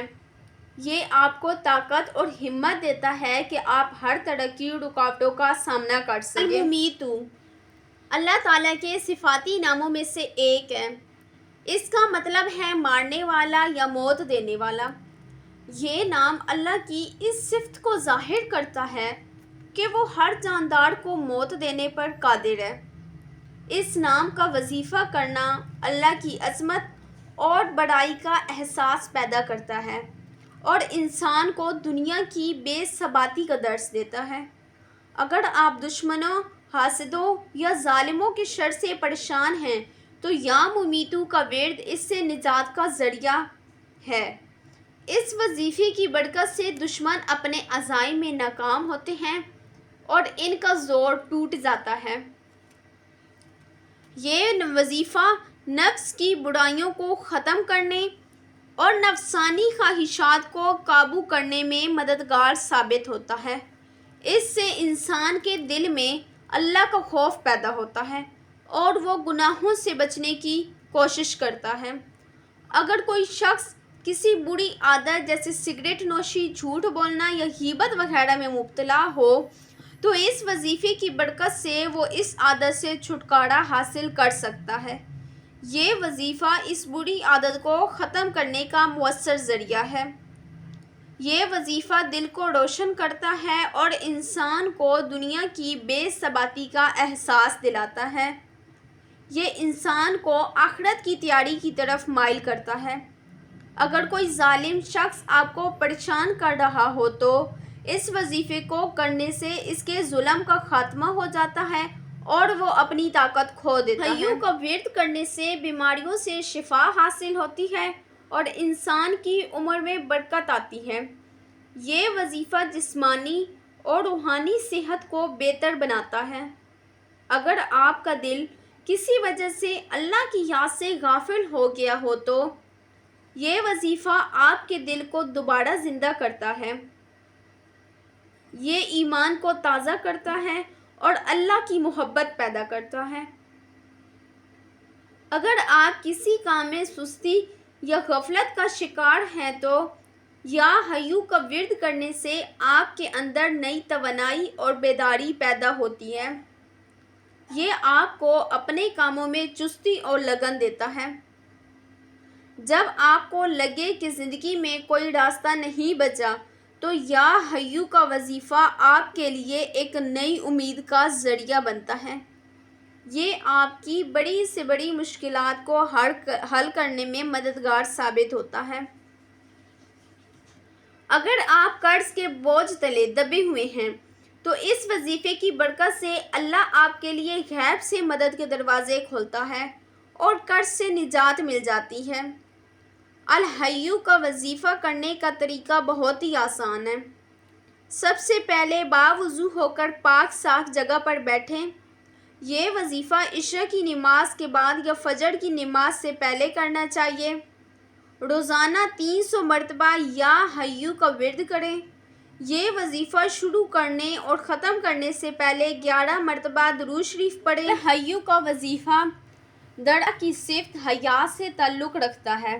یہ آپ کو طاقت اور ہمت دیتا ہے کہ آپ ہر طرح کی رکاوٹوں کا سامنا کر سکیں۔ الممیتو اللہ تعالیٰ کے صفاتی ناموں میں سے ایک ہے۔ اس کا مطلب ہے مارنے والا یا موت دینے والا۔ یہ نام اللہ کی اس صفت کو ظاہر کرتا ہے کہ وہ ہر جاندار کو موت دینے پر قادر ہے۔ اس نام کا وظیفہ کرنا اللہ کی عظمت اور بڑائی کا احساس پیدا کرتا ہے اور انسان کو دنیا کی بے ثباتی کا درس دیتا ہے۔ اگر آپ دشمنوں، حاسدوں یا ظالموں کے شر سے پریشان ہیں تو یا ممیتو کا ورد اس سے نجات کا ذریعہ ہے۔ اس وظیفے کی برکت سے دشمن اپنے عزائم میں ناکام ہوتے ہیں اور ان کا زور ٹوٹ جاتا ہے۔ یہ وظیفہ نفس کی برائیوں کو ختم کرنے اور نفسانی خواہشات کو قابو کرنے میں مددگار ثابت ہوتا ہے۔ اس سے انسان کے دل میں اللہ کا خوف پیدا ہوتا ہے اور وہ گناہوں سے بچنے کی کوشش کرتا ہے۔ اگر کوئی شخص کسی بری عادت جیسے سگریٹ نوشی، جھوٹ بولنا یا غیبت وغیرہ میں مبتلا ہو تو اس وظیفے کی برکت سے وہ اس عادت سے چھٹکارا حاصل کر سکتا ہے۔ یہ وظیفہ اس بری عادت کو ختم کرنے کا مؤثر ذریعہ ہے۔ یہ وظیفہ دل کو روشن کرتا ہے اور انسان کو دنیا کی بے ثباتی کا احساس دلاتا ہے۔ یہ انسان کو آخرت کی تیاری کی طرف مائل کرتا ہے۔ اگر کوئی ظالم شخص آپ کو پریشان کر رہا ہو تو اس وظیفے کو کرنے سے اس کے ظلم کا خاتمہ ہو جاتا ہے اور وہ اپنی طاقت کھو دیتا ہے۔ حیو کا ورد کرنے سے بیماریوں سے شفا حاصل ہوتی ہے اور انسان کی عمر میں برکت آتی ہے۔ یہ وظیفہ جسمانی اور روحانی صحت کو بہتر بناتا ہے۔ اگر آپ کا دل کسی وجہ سے اللہ کی یاد سے غافل ہو گیا ہو تو یہ وظیفہ آپ کے دل کو دوبارہ زندہ کرتا ہے۔ یہ ایمان کو تازہ کرتا ہے اور اللہ کی محبت پیدا کرتا ہے۔ اگر آپ کسی کام میں سستی یا غفلت کا شکار ہیں تو یا حیو کا ورد کرنے سے آپ کے اندر نئی توانائی اور بیداری پیدا ہوتی ہے۔ یہ آپ کو اپنے کاموں میں چستی اور لگن دیتا ہے۔ جب آپ کو لگے کہ زندگی میں کوئی راستہ نہیں بچا تو یا حیو کا وظیفہ آپ کے لیے ایک نئی امید کا ذریعہ بنتا ہے۔ یہ آپ کی بڑی سے بڑی مشکلات کو حل کرنے میں مددگار ثابت ہوتا ہے۔ اگر آپ قرض کے بوجھ تلے دبے ہوئے ہیں تو اس وظیفے کی برکت سے اللہ آپ کے لیے غیب سے مدد کے دروازے کھولتا ہے اور قرض سے نجات مل جاتی ہے۔ الحیو کا وظیفہ کرنے کا طریقہ بہت ہی آسان ہے۔ سب سے پہلے باوضو ہو کر پاک صاف جگہ پر بیٹھیں۔ یہ وظیفہ عشاء کی نماز کے بعد یا فجر کی نماز سے پہلے کرنا چاہیے۔ روزانہ 300 مرتبہ یا حیو کا ورد کریں۔ یہ وظیفہ شروع کرنے اور ختم کرنے سے پہلے 11 مرتبہ درود شریف پڑھیں۔ حیو کا وظیفہ درا کی صفت حیا سے تعلق رکھتا ہے۔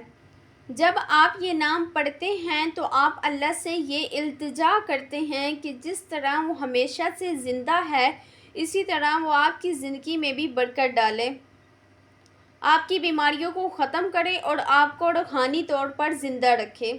جب آپ یہ نام پڑھتے ہیں تو آپ اللہ سے یہ التجا کرتے ہیں کہ جس طرح وہ ہمیشہ سے زندہ ہے اسی طرح وہ آپ کی زندگی میں بھی برکت ڈالے، آپ کی بیماریوں کو ختم کرے اور آپ کو روحانی طور پر زندہ رکھے۔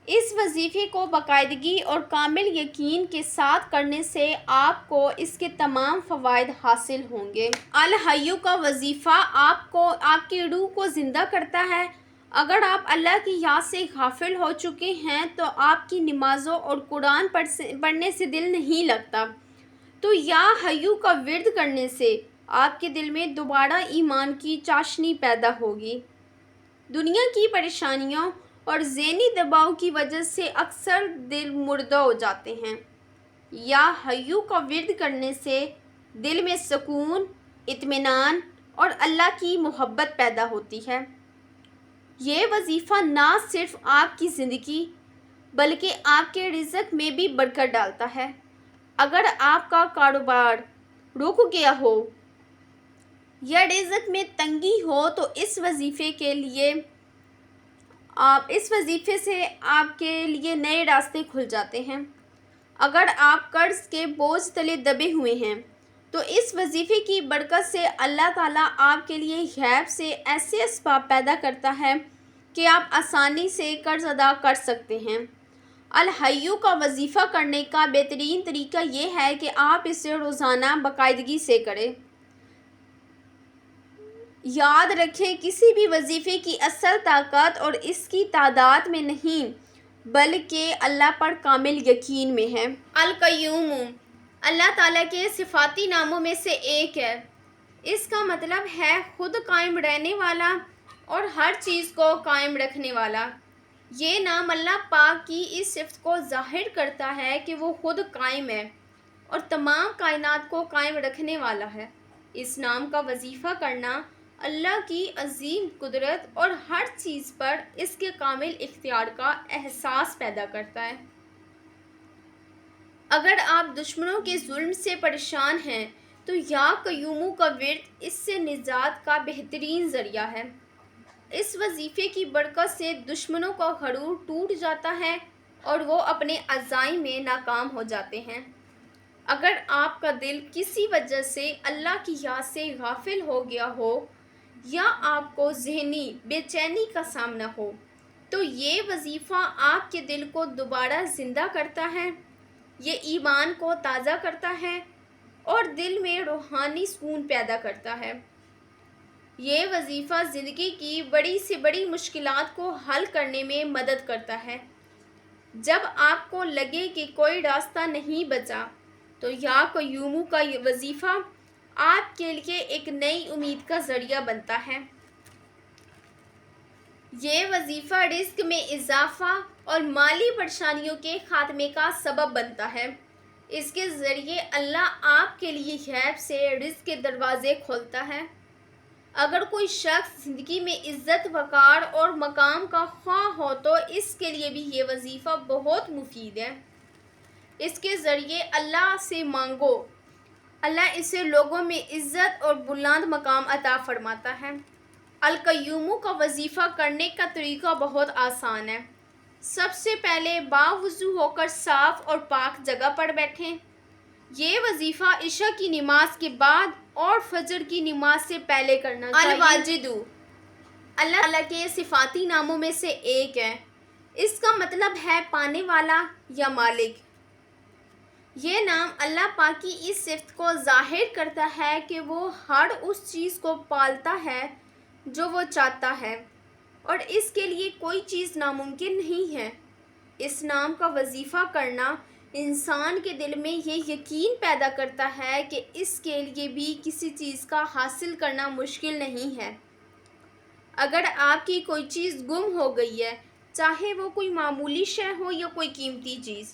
اس وظیفے کو باقاعدگی اور کامل یقین کے ساتھ کرنے سے آپ کو اس کے تمام فوائد حاصل ہوں گے۔ الحیو کا وظیفہ آپ کی روح کو زندہ کرتا ہے۔ اگر آپ اللہ کی یاد سے غافل ہو چکے ہیں تو آپ کی نمازوں اور قرآن پڑھنے سے دل نہیں لگتا، تو یا حیو کا ورد کرنے سے آپ کے دل میں دوبارہ ایمان کی چاشنی پیدا ہوگی۔ دنیا کی پریشانیوں اور ذہنی دباؤ کی وجہ سے اکثر دل مردہ ہو جاتے ہیں۔ یا حیو کا ورد کرنے سے دل میں سکون، اطمینان اور اللہ کی محبت پیدا ہوتی ہے۔ یہ وظیفہ نہ صرف آپ کی زندگی بلکہ آپ کے رزق میں بھی برکت ڈالتا ہے۔ اگر آپ کا کاروبار رک گیا ہو یا رزق میں تنگی ہو تو اس وظیفے سے آپ کے لیے نئے راستے کھل جاتے ہیں۔ اگر آپ قرض کے بوجھ تلے دبے ہوئے ہیں تو اس وظیفے کی برکت سے اللہ تعالیٰ آپ کے لیے غیب سے ایسے اسباب پیدا کرتا ہے کہ آپ آسانی سے قرض ادا کر سکتے ہیں۔ الحیو کا وظیفہ کرنے کا بہترین طریقہ یہ ہے کہ آپ اسے روزانہ باقاعدگی سے کریں۔ یاد رکھیں، کسی بھی وظیفے کی اصل طاقت اور اس کی تعداد میں نہیں بلکہ اللہ پر کامل یقین میں ہے۔ القیوم اللہ تعالیٰ کے صفاتی ناموں میں سے ایک ہے۔ اس کا مطلب ہے خود قائم رہنے والا اور ہر چیز کو قائم رکھنے والا۔ یہ نام اللہ پاک کی اس صفت کو ظاہر کرتا ہے کہ وہ خود قائم ہے اور تمام کائنات کو قائم رکھنے والا ہے۔ اس نام کا وظیفہ کرنا اللہ کی عظیم قدرت اور ہر چیز پر اس کے کامل اختیار کا احساس پیدا کرتا ہے۔ اگر آپ دشمنوں کے ظلم سے پریشان ہیں تو یا قیوم کا ورد اس سے نجات کا بہترین ذریعہ ہے۔ اس وظیفے کی برکت سے دشمنوں کا غرور ٹوٹ جاتا ہے اور وہ اپنے عزائم میں ناکام ہو جاتے ہیں۔ اگر آپ کا دل کسی وجہ سے اللہ کی یاد سے غافل ہو گیا ہو یا آپ کو ذہنی بے چینی کا سامنا ہو تو یہ وظیفہ آپ کے دل کو دوبارہ زندہ کرتا ہے، یہ ایمان کو تازہ کرتا ہے اور دل میں روحانی سکون پیدا کرتا ہے۔ یہ وظیفہ زندگی کی بڑی سے بڑی مشکلات کو حل کرنے میں مدد کرتا ہے۔ جب آپ کو لگے کہ کوئی راستہ نہیں بچا تو یا قیوم کا وظیفہ آپ کے لیے ایک نئی امید کا ذریعہ بنتا ہے۔ یہ وظیفہ رزق میں اضافہ اور مالی پریشانیوں کے خاتمے کا سبب بنتا ہے۔ اس کے ذریعے اللہ آپ کے لیے غیب سے رزق کے دروازے کھولتا ہے۔ اگر کوئی شخص زندگی میں عزت، وقار اور مقام کا خواہ ہو تو اس کے لیے بھی یہ وظیفہ بہت مفید ہے۔ اس کے ذریعے اللہ سے مانگو، اللہ اسے لوگوں میں عزت اور بلند مقام عطا فرماتا ہے۔ القیوم کا وظیفہ کرنے کا طریقہ بہت آسان ہے۔ سب سے پہلے باوضو ہو کر صاف اور پاک جگہ پر بیٹھیں۔ یہ وظیفہ عشاء کی نماز کے بعد اور فجر کی نماز سے پہلے کرنا چاہیے۔ الواجد اللہ تعالیٰ کے صفاتی ناموں میں سے ایک ہے۔ اس کا مطلب ہے پانے والا یا مالک۔ یہ نام اللہ پاک کی اس صفت کو ظاہر کرتا ہے کہ وہ ہر اس چیز کو پالتا ہے جو وہ چاہتا ہے اور اس کے لیے کوئی چیز ناممکن نہیں ہے۔ اس نام کا وظیفہ کرنا انسان کے دل میں یہ یقین پیدا کرتا ہے کہ اس کے لیے بھی کسی چیز کا حاصل کرنا مشکل نہیں ہے۔ اگر آپ کی کوئی چیز گم ہو گئی ہے، چاہے وہ کوئی معمولی شے ہو یا کوئی قیمتی چیز،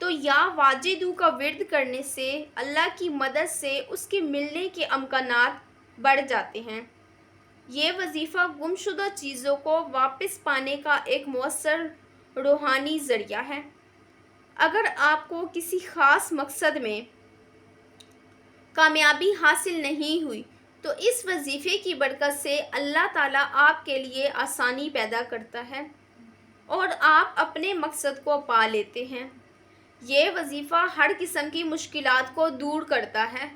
تو یا واجدو کا ورد کرنے سے اللہ کی مدد سے اس کے ملنے کے امکانات بڑھ جاتے ہیں۔ یہ وظیفہ گمشدہ چیزوں کو واپس پانے کا ایک مؤثر روحانی ذریعہ ہے۔ اگر آپ کو کسی خاص مقصد میں کامیابی حاصل نہیں ہوئی تو اس وظیفے کی برکت سے اللہ تعالیٰ آپ کے لیے آسانی پیدا کرتا ہے اور آپ اپنے مقصد کو پا لیتے ہیں۔ یہ وظیفہ ہر قسم کی مشکلات کو دور کرتا ہے۔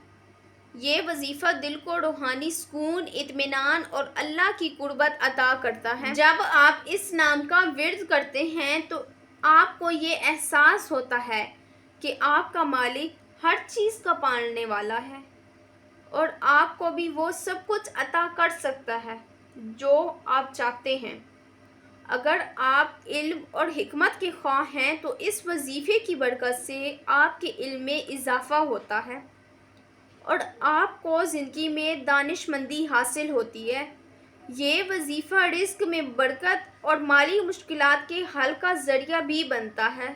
یہ وظیفہ دل کو روحانی سکون، اطمینان اور اللہ کی قربت عطا کرتا ہے۔ جب آپ اس نام کا ورد کرتے ہیں تو آپ کو یہ احساس ہوتا ہے کہ آپ کا مالک ہر چیز کا پالنے والا ہے اور آپ کو بھی وہ سب کچھ عطا کر سکتا ہے جو آپ چاہتے ہیں۔ اگر آپ علم اور حکمت کے خواہ ہیں تو اس وظیفے کی برکت سے آپ کے علم میں اضافہ ہوتا ہے اور آپ کو زندگی میں دانش مندی حاصل ہوتی ہے۔ یہ وظیفہ رزق میں برکت اور مالی مشکلات کے حل کا ذریعہ بھی بنتا ہے۔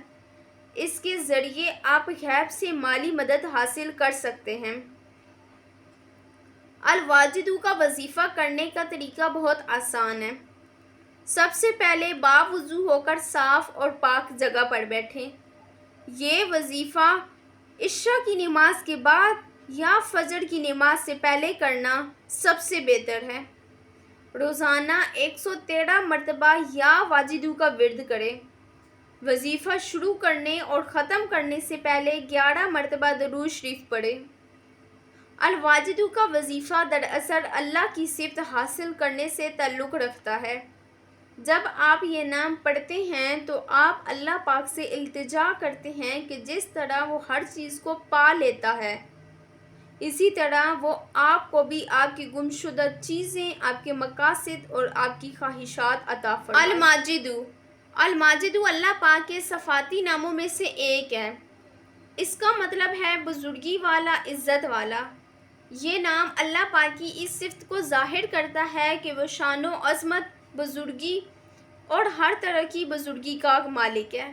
اس کے ذریعے آپ غیب سے مالی مدد حاصل کر سکتے ہیں۔ الواجدو کا وظیفہ کرنے کا طریقہ بہت آسان ہے۔ سب سے پہلے باوضو ہو کر صاف اور پاک جگہ پر بیٹھیں۔ یہ وظیفہ عشاء کی نماز کے بعد یا فجر کی نماز سے پہلے کرنا سب سے بہتر ہے۔ روزانہ 113 مرتبہ یا واجدو کا ورد کریں۔ وظیفہ شروع کرنے اور ختم کرنے سے پہلے 11 مرتبہ درود شریف پڑھیں۔ الواجدو کا وظیفہ دراصل اللہ کی صفت حاصل کرنے سے تعلق رکھتا ہے۔ جب آپ یہ نام پڑھتے ہیں تو آپ اللہ پاک سے التجا کرتے ہیں کہ جس طرح وہ ہر چیز کو پا لیتا ہے اسی طرح وہ آپ کو بھی آپ کی گمشدہ چیزیں، آپ کے مقاصد اور آپ کی خواہشات عطا فرمائے۔ الماجدو اللہ پاک کے صفاتی ناموں میں سے ایک ہے۔ اس کا مطلب ہے بزرگی والا، عزت والا۔ یہ نام اللہ پاک کی اس صفت کو ظاہر کرتا ہے کہ وہ شان و عظمت، بزرگی اور ہر طرح کی بزرگی کا مالک ہے۔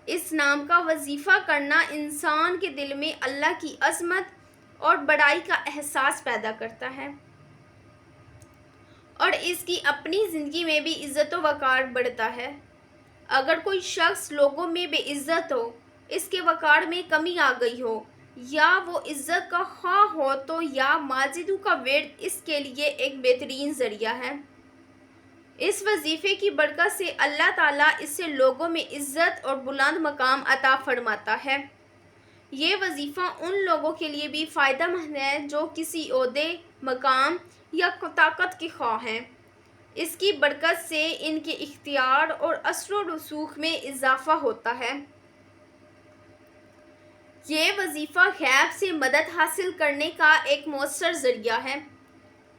اس نام کا وظیفہ کرنا انسان کے دل میں اللہ کی عظمت اور بڑائی کا احساس پیدا کرتا ہے اور اس کی اپنی زندگی میں بھی عزت و وقار بڑھتا ہے۔ اگر کوئی شخص لوگوں میں بے عزت ہو، اس کے وقار میں کمی آ گئی ہو یا وہ عزت کا خواہ ہو تو یا ماجدو کا ورد اس کے لیے ایک بہترین ذریعہ ہے۔ اس وظیفے کی برکت سے اللہ تعالیٰ اس سے لوگوں میں عزت اور بلند مقام عطا فرماتا ہے۔ یہ وظیفہ ان لوگوں کے لیے بھی فائدہ مند ہے جو کسی عہدے، مقام یا طاقت کے خواہ ہیں۔ اس کی برکت سے ان کے اختیار اور اثر و رسوخ میں اضافہ ہوتا ہے۔ یہ وظیفہ غیب سے مدد حاصل کرنے کا ایک مؤثر ذریعہ ہے۔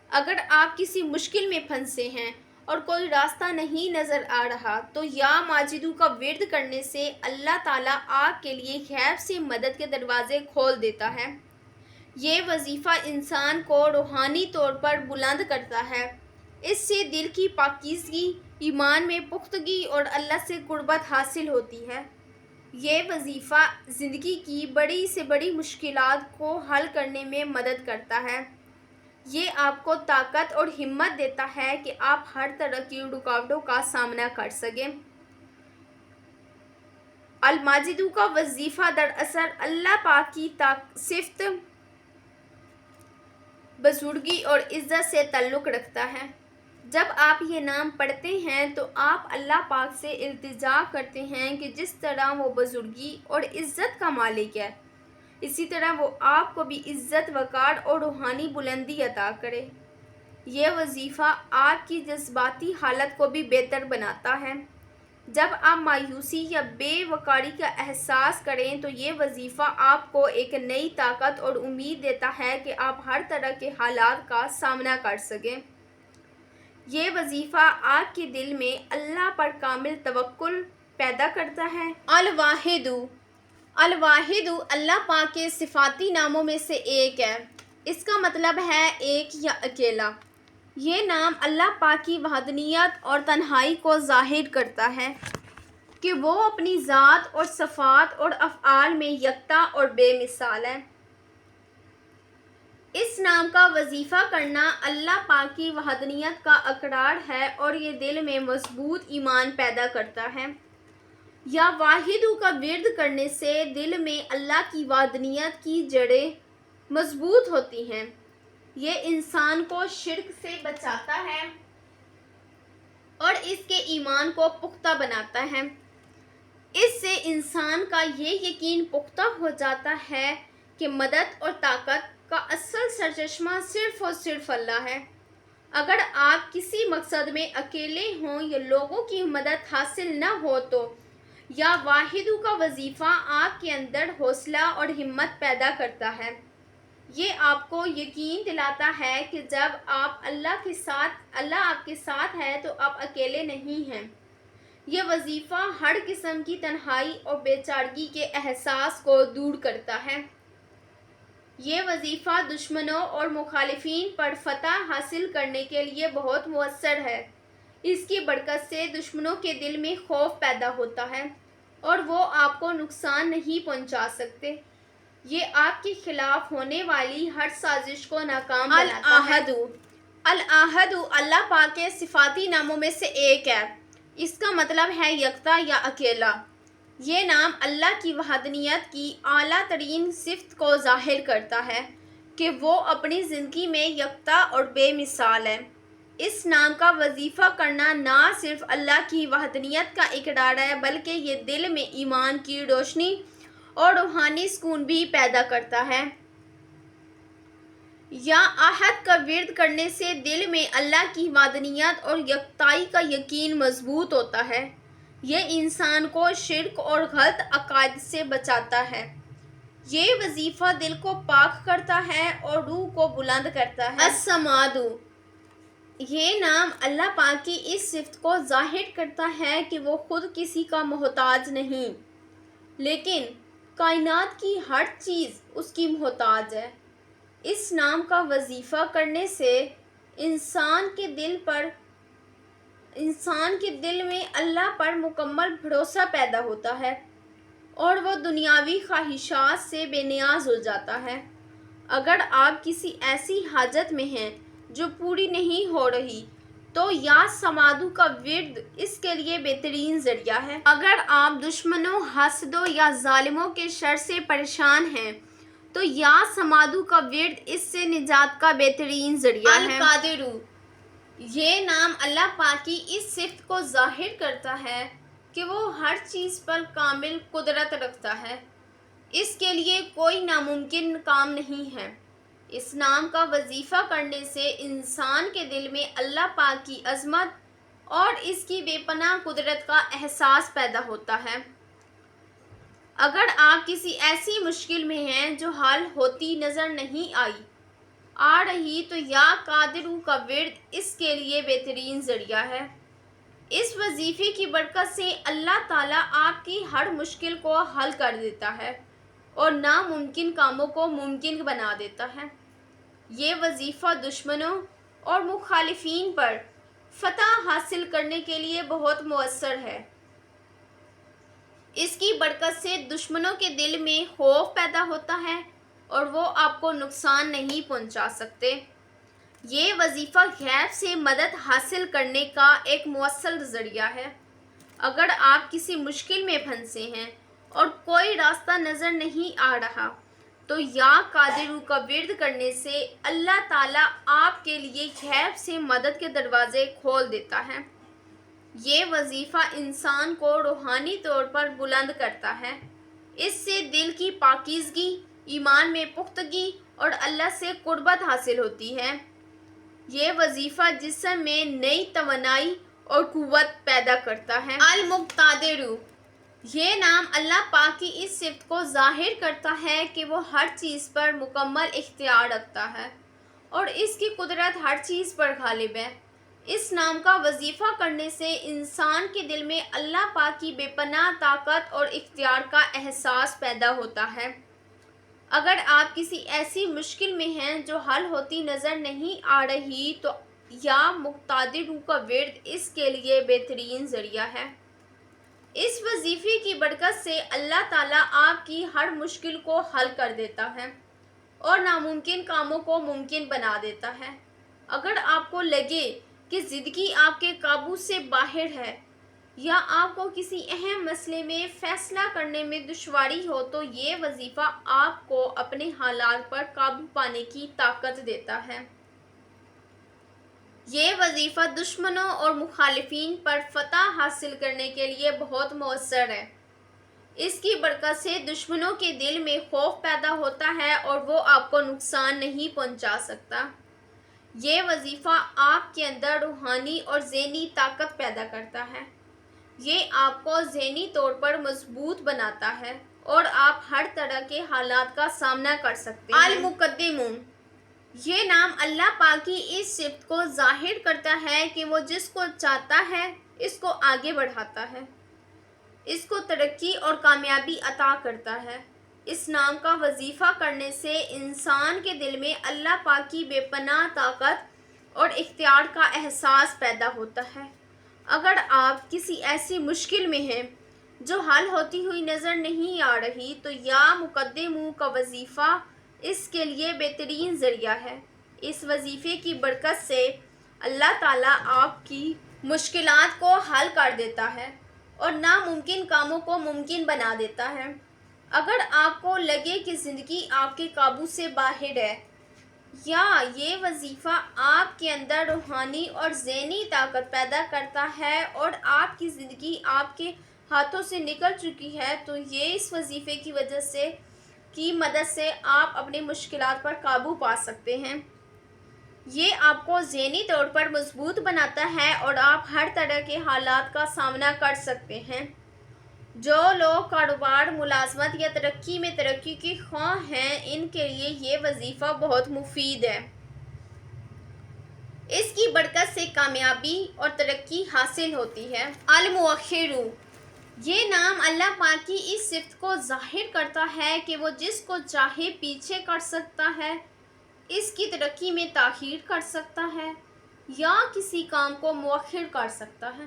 اگر آپ کسی مشکل میں پھنسے ہیں اور کوئی راستہ نہیں نظر آ رہا تو یا ماجدو کا ورد کرنے سے اللہ تعالیٰ آپ کے لیے غیب سے مدد کے دروازے کھول دیتا ہے۔ یہ وظیفہ انسان کو روحانی طور پر بلند کرتا ہے۔ اس سے دل کی پاکیزگی، ایمان میں پختگی اور اللہ سے قربت حاصل ہوتی ہے۔ یہ وظیفہ زندگی کی بڑی سے بڑی مشکلات کو حل کرنے میں مدد کرتا ہے۔ یہ آپ کو طاقت اور ہمت دیتا ہے کہ آپ ہر طرح کی رکاوٹوں کا سامنا کر سکیں۔ الماجدو کا وظیفہ دراصل اللہ پاک کی صفت بزرگی اور عزت سے تعلق رکھتا ہے۔ جب آپ یہ نام پڑھتے ہیں تو آپ اللہ پاک سے التجا کرتے ہیں کہ جس طرح وہ بزرگی اور عزت کا مالک ہے اسی طرح وہ آپ کو بھی عزت، وقار اور روحانی بلندی عطا کرے۔ یہ وظیفہ آپ کی جذباتی حالت کو بھی بہتر بناتا ہے۔ جب آپ مایوسی یا بے وقاری کا احساس کریں تو یہ وظیفہ آپ کو ایک نئی طاقت اور امید دیتا ہے کہ آپ ہر طرح کے حالات کا سامنا کر سکیں۔ یہ وظیفہ آپ کے دل میں اللہ پر کامل توکل پیدا کرتا ہے۔ الواحدو اللہ پاک کے صفاتی ناموں میں سے ایک ہے۔ اس کا مطلب ہے ایک یا اکیلا۔ یہ نام اللہ پاک کی وحدانیت اور تنہائی کو ظاہر کرتا ہے کہ وہ اپنی ذات اور صفات اور افعال میں یکتا اور بے مثال ہے۔ اس نام کا وظیفہ کرنا اللہ پاک کی وحدانیت کا اقرار ہے اور یہ دل میں مضبوط ایمان پیدا کرتا ہے۔ یا واحدو کا ورد کرنے سے دل میں اللہ کی وحدانیت کی جڑیں مضبوط ہوتی ہیں۔ یہ انسان کو شرک سے بچاتا ہے اور اس کے ایمان کو پختہ بناتا ہے۔ اس سے انسان کا یہ یقین پختہ ہو جاتا ہے کہ مدد اور طاقت کا اصل سرچشمہ صرف اور صرف اللہ ہے۔ اگر آپ کسی مقصد میں اکیلے ہوں یا لوگوں کی مدد حاصل نہ ہو تو یا واحدو کا وظیفہ آپ کے اندر حوصلہ اور ہمت پیدا کرتا ہے۔ یہ آپ کو یقین دلاتا ہے کہ جب اللہ آپ کے ساتھ ہے تو آپ اکیلے نہیں ہیں۔ یہ وظیفہ ہر قسم کی تنہائی اور بے چارگی کے احساس کو دور کرتا ہے۔ یہ وظیفہ دشمنوں اور مخالفین پر فتح حاصل کرنے کے لیے بہت مؤثر ہے۔ اس کی برکت سے دشمنوں کے دل میں خوف پیدا ہوتا ہے اور وہ آپ کو نقصان نہیں پہنچا سکتے۔ یہ آپ کے خلاف ہونے والی ہر سازش کو ناکام بناتا ہے۔ العہد اللہ پاک کے صفاتی ناموں میں سے ایک ہے۔ اس کا مطلب ہے یکتا یا اکیلا۔ یہ نام اللہ کی وحدانیت کی اعلیٰ ترین صفت کو ظاہر کرتا ہے کہ وہ اپنی زندگی میں یکتا اور بے مثال ہے۔ اس نام کا وظیفہ کرنا نہ صرف اللہ کی وحدانیت کا اقرار ہے بلکہ یہ دل میں ایمان کی روشنی اور روحانی سکون بھی پیدا کرتا ہے۔ یا احد کا ورد کرنے سے دل میں اللہ کی وحدانیت اور یکتائی کا یقین مضبوط ہوتا ہے۔ یہ انسان کو شرک اور غلط عقائد سے بچاتا ہے۔ یہ وظیفہ دل کو پاک کرتا ہے اور روح کو بلند کرتا ہے۔ الصمد یہ نام اللہ پاک کی اس صفت کو ظاہر کرتا ہے کہ وہ خود کسی کا محتاج نہیں لیکن کائنات کی ہر چیز اس کی محتاج ہے۔ اس نام کا وظیفہ کرنے سے انسان کے دل میں اللہ پر مکمل بھروسہ پیدا ہوتا ہے اور وہ دنیاوی خواہشات سے بے نیاز ہو جاتا ہے۔ اگر آپ کسی ایسی حاجت میں ہیں جو پوری نہیں ہو رہی تو یا سمادو کا ورد اس کے لیے بہترین ذریعہ ہے۔ اگر آپ دشمنوں، حاسدوں یا ظالموں کے شر سے پریشان ہیں تو یا سمادو کا ورد اس سے نجات کا بہترین ذریعہ ہے۔ القادر یہ نام اللہ پاک کی اس صفت کو ظاہر کرتا ہے کہ وہ ہر چیز پر کامل قدرت رکھتا ہے۔ اس کے لیے کوئی ناممکن کام نہیں ہے۔ اس نام کا وظیفہ کرنے سے انسان کے دل میں اللہ پاک کی عظمت اور اس کی بے پناہ قدرت کا احساس پیدا ہوتا ہے۔ اگر آپ کسی ایسی مشکل میں ہیں جو حل ہوتی نظر نہیں آ رہی تو یا قادرو کا ورد اس کے لیے بہترین ذریعہ ہے۔ اس وظیفے کی برکت سے اللہ تعالیٰ آپ کی ہر مشکل کو حل کر دیتا ہے اور ناممکن کاموں کو ممکن بنا دیتا ہے۔ یہ وظیفہ دشمنوں اور مخالفین پر فتح حاصل کرنے کے لیے بہت مؤثر ہے۔ اس کی برکت سے دشمنوں کے دل میں خوف پیدا ہوتا ہے اور وہ آپ کو نقصان نہیں پہنچا سکتے۔ یہ وظیفہ غیب سے مدد حاصل کرنے کا ایک مؤثر ذریعہ ہے۔ اگر آپ کسی مشکل میں پھنسے ہیں اور کوئی راستہ نظر نہیں آ رہا تو یا قادرو کا ورد کرنے سے اللہ تعالیٰ آپ کے لیے غیب سے مدد کے دروازے کھول دیتا ہے۔ یہ وظیفہ انسان کو روحانی طور پر بلند کرتا ہے۔ اس سے دل کی پاکیزگی، ایمان میں پختگی اور اللہ سے قربت حاصل ہوتی ہے۔ یہ وظیفہ جسم میں نئی توانائی اور قوت پیدا کرتا ہے۔ المقتدر یہ نام اللہ پاک کی اس صفت کو ظاہر کرتا ہے کہ وہ ہر چیز پر مکمل اختیار رکھتا ہے اور اس کی قدرت ہر چیز پر غالب ہے۔ اس نام کا وظیفہ کرنے سے انسان کے دل میں اللہ پاک کی بے پناہ طاقت اور اختیار کا احساس پیدا ہوتا ہے۔ اگر آپ کسی ایسی مشکل میں ہیں جو حل ہوتی نظر نہیں آ رہی تو یا مقتدر کا ورد اس کے لیے بہترین ذریعہ ہے۔ اس وظیفے کی برکت سے اللہ تعالیٰ آپ کی ہر مشکل کو حل کر دیتا ہے۔ اور ناممکن کاموں کو ممکن بنا دیتا ہے۔ اگر آپ کو لگے کہ زندگی آپ کے قابو سے باہر ہے یا آپ کو کسی اہم مسئلے میں فیصلہ کرنے میں دشواری ہو تو یہ وظیفہ آپ کو اپنے حالات پر قابو پانے کی طاقت دیتا ہے۔ یہ وظیفہ دشمنوں اور مخالفین پر فتح حاصل کرنے کے لیے بہت مؤثر ہے۔ اس کی برکت سے دشمنوں کے دل میں خوف پیدا ہوتا ہے اور وہ آپ کو نقصان نہیں پہنچا سکتا۔ یہ وظیفہ آپ کے اندر روحانی اور ذہنی طاقت پیدا کرتا ہے۔ یہ آپ کو ذہنی طور پر مضبوط بناتا ہے اور آپ ہر طرح کے حالات کا سامنا کر سکتے ہیں۔ المقدمون، یہ نام اللہ پاک کی اس صفت کو ظاہر کرتا ہے کہ وہ جس کو چاہتا ہے اس کو آگے بڑھاتا ہے، اس کو ترقی اور کامیابی عطا کرتا ہے۔ اس نام کا وظیفہ کرنے سے انسان کے دل میں اللہ پاک کی بے پناہ طاقت اور اختیار کا احساس پیدا ہوتا ہے۔ اگر آپ کسی ایسی مشکل میں ہیں جو حل ہوتی ہوئی نظر نہیں آ رہی تو یا مقدموں کا وظیفہ اس کے لیے بہترین ذریعہ ہے۔ اس وظیفے کی برکت سے اللہ تعالیٰ آپ کی مشکلات کو حل کر دیتا ہے اور ناممکن کاموں کو ممکن بنا دیتا ہے۔ اگر آپ کو لگے کہ زندگی آپ کے قابو سے باہر ہے یا یہ وظیفہ آپ کے اندر روحانی اور ذہنی طاقت پیدا کرتا ہے اور آپ کی زندگی آپ کے ہاتھوں سے نکل چکی ہے تو یہ اس وظیفے کی مدد سے آپ اپنی مشکلات پر قابو پا سکتے ہیں۔ یہ آپ کو ذہنی طور پر مضبوط بناتا ہے اور آپ ہر طرح کے حالات کا سامنا کر سکتے ہیں۔ جو لوگ کاروبار، ملازمت یا ترقی میں ترقی کے خواہاں ہیں ان کے لیے یہ وظیفہ بہت مفید ہے۔ اس کی برکت سے کامیابی اور ترقی حاصل ہوتی ہے۔ المؤخر، یہ نام اللہ پاک کی اس صفت کو ظاہر کرتا ہے کہ وہ جس کو چاہے پیچھے کر سکتا ہے، اس کی ترقی میں تاخیر کر سکتا ہے یا کسی کام کو مؤخر کر سکتا ہے۔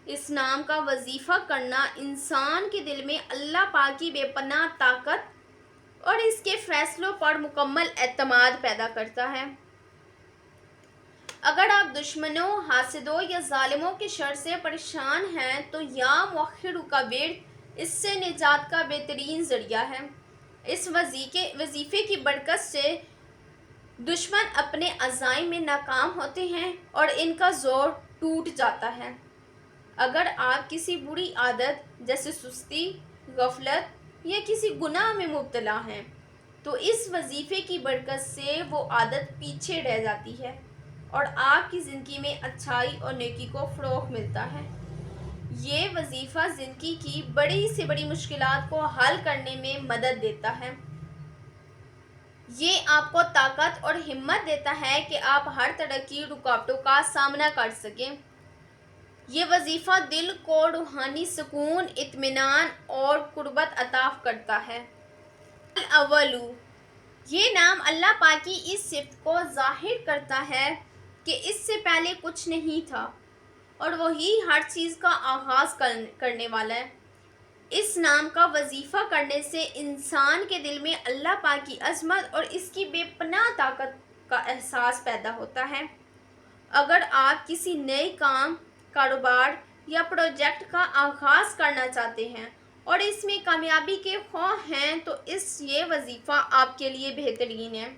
اس نام کا وظیفہ کرنا انسان کے دل میں اللہ پاک کی بے پناہ طاقت اور اس کے فیصلوں پر مکمل اعتماد پیدا کرتا ہے۔ اگر آپ دشمنوں، حاسدوں یا ظالموں کے شر سے پریشان ہیں تو یا مؤخر کا ورد اس سے نجات کا بہترین ذریعہ ہے۔ اس وظیفے کی برکت سے دشمن اپنے عزائم میں ناکام ہوتے ہیں اور ان کا زور ٹوٹ جاتا ہے۔ اگر آپ کسی بری عادت جیسے سستی، غفلت یا کسی گناہ میں مبتلا ہیں تو اس وظیفے کی برکت سے وہ عادت پیچھے رہ جاتی ہے اور آپ کی زندگی میں اچھائی اور نیکی کو فروغ ملتا ہے۔ یہ وظیفہ زندگی کی بڑی سے بڑی مشکلات کو حل کرنے میں مدد دیتا ہے۔ یہ آپ کو طاقت اور ہمت دیتا ہے کہ آپ ہر طرح کی رکاوٹوں کا سامنا کر سکیں۔ یہ وظیفہ دل کو روحانی سکون، اطمینان اور قربت عطا کرتا ہے۔ الاول، یہ نام اللہ پاک کی اس صفت کو ظاہر کرتا ہے کہ اس سے پہلے کچھ نہیں تھا اور وہی ہر چیز کا آغاز کرنے والا ہے۔ اس نام کا وظیفہ کرنے سے انسان کے دل میں اللہ پاک کی عظمت اور اس کی بے پناہ طاقت کا احساس پیدا ہوتا ہے۔ اگر آپ کسی نئے کام، کاروبار یا پروجیکٹ کا آغاز کرنا چاہتے ہیں اور اس میں کامیابی کے خواہاں ہیں تو یہ وظیفہ آپ کے لیے بہترین ہے۔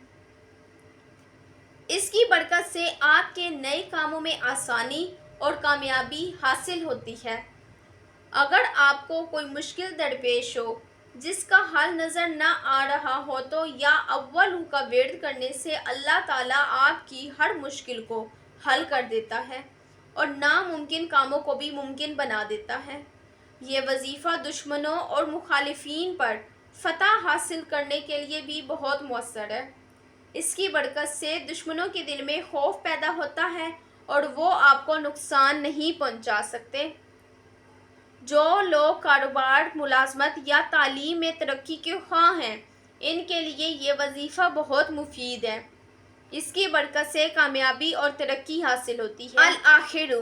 اس کی برکت سے آپ کے نئے کاموں میں آسانی اور کامیابی حاصل ہوتی ہے۔ اگر آپ کو کوئی مشکل درپیش ہو جس کا حل نظر نہ آ رہا ہو تو یا اول کا ورد کرنے سے اللہ تعالیٰ آپ کی ہر مشکل کو حل کر دیتا ہے اور ناممکن کاموں کو بھی ممکن بنا دیتا ہے۔ یہ وظیفہ دشمنوں اور مخالفین پر فتح حاصل کرنے کے لیے بھی بہت مؤثر ہے۔ اس کی برکت سے دشمنوں کے دل میں خوف پیدا ہوتا ہے اور وہ آپ کو نقصان نہیں پہنچا سکتے۔ جو لوگ کاروبار، ملازمت یا تعلیم میں ترقی کے خواہاں ہیں ان کے لیے یہ وظیفہ بہت مفید ہے۔ اس کی برکت سے کامیابی اور ترقی حاصل ہوتی ہے۔ الآخر،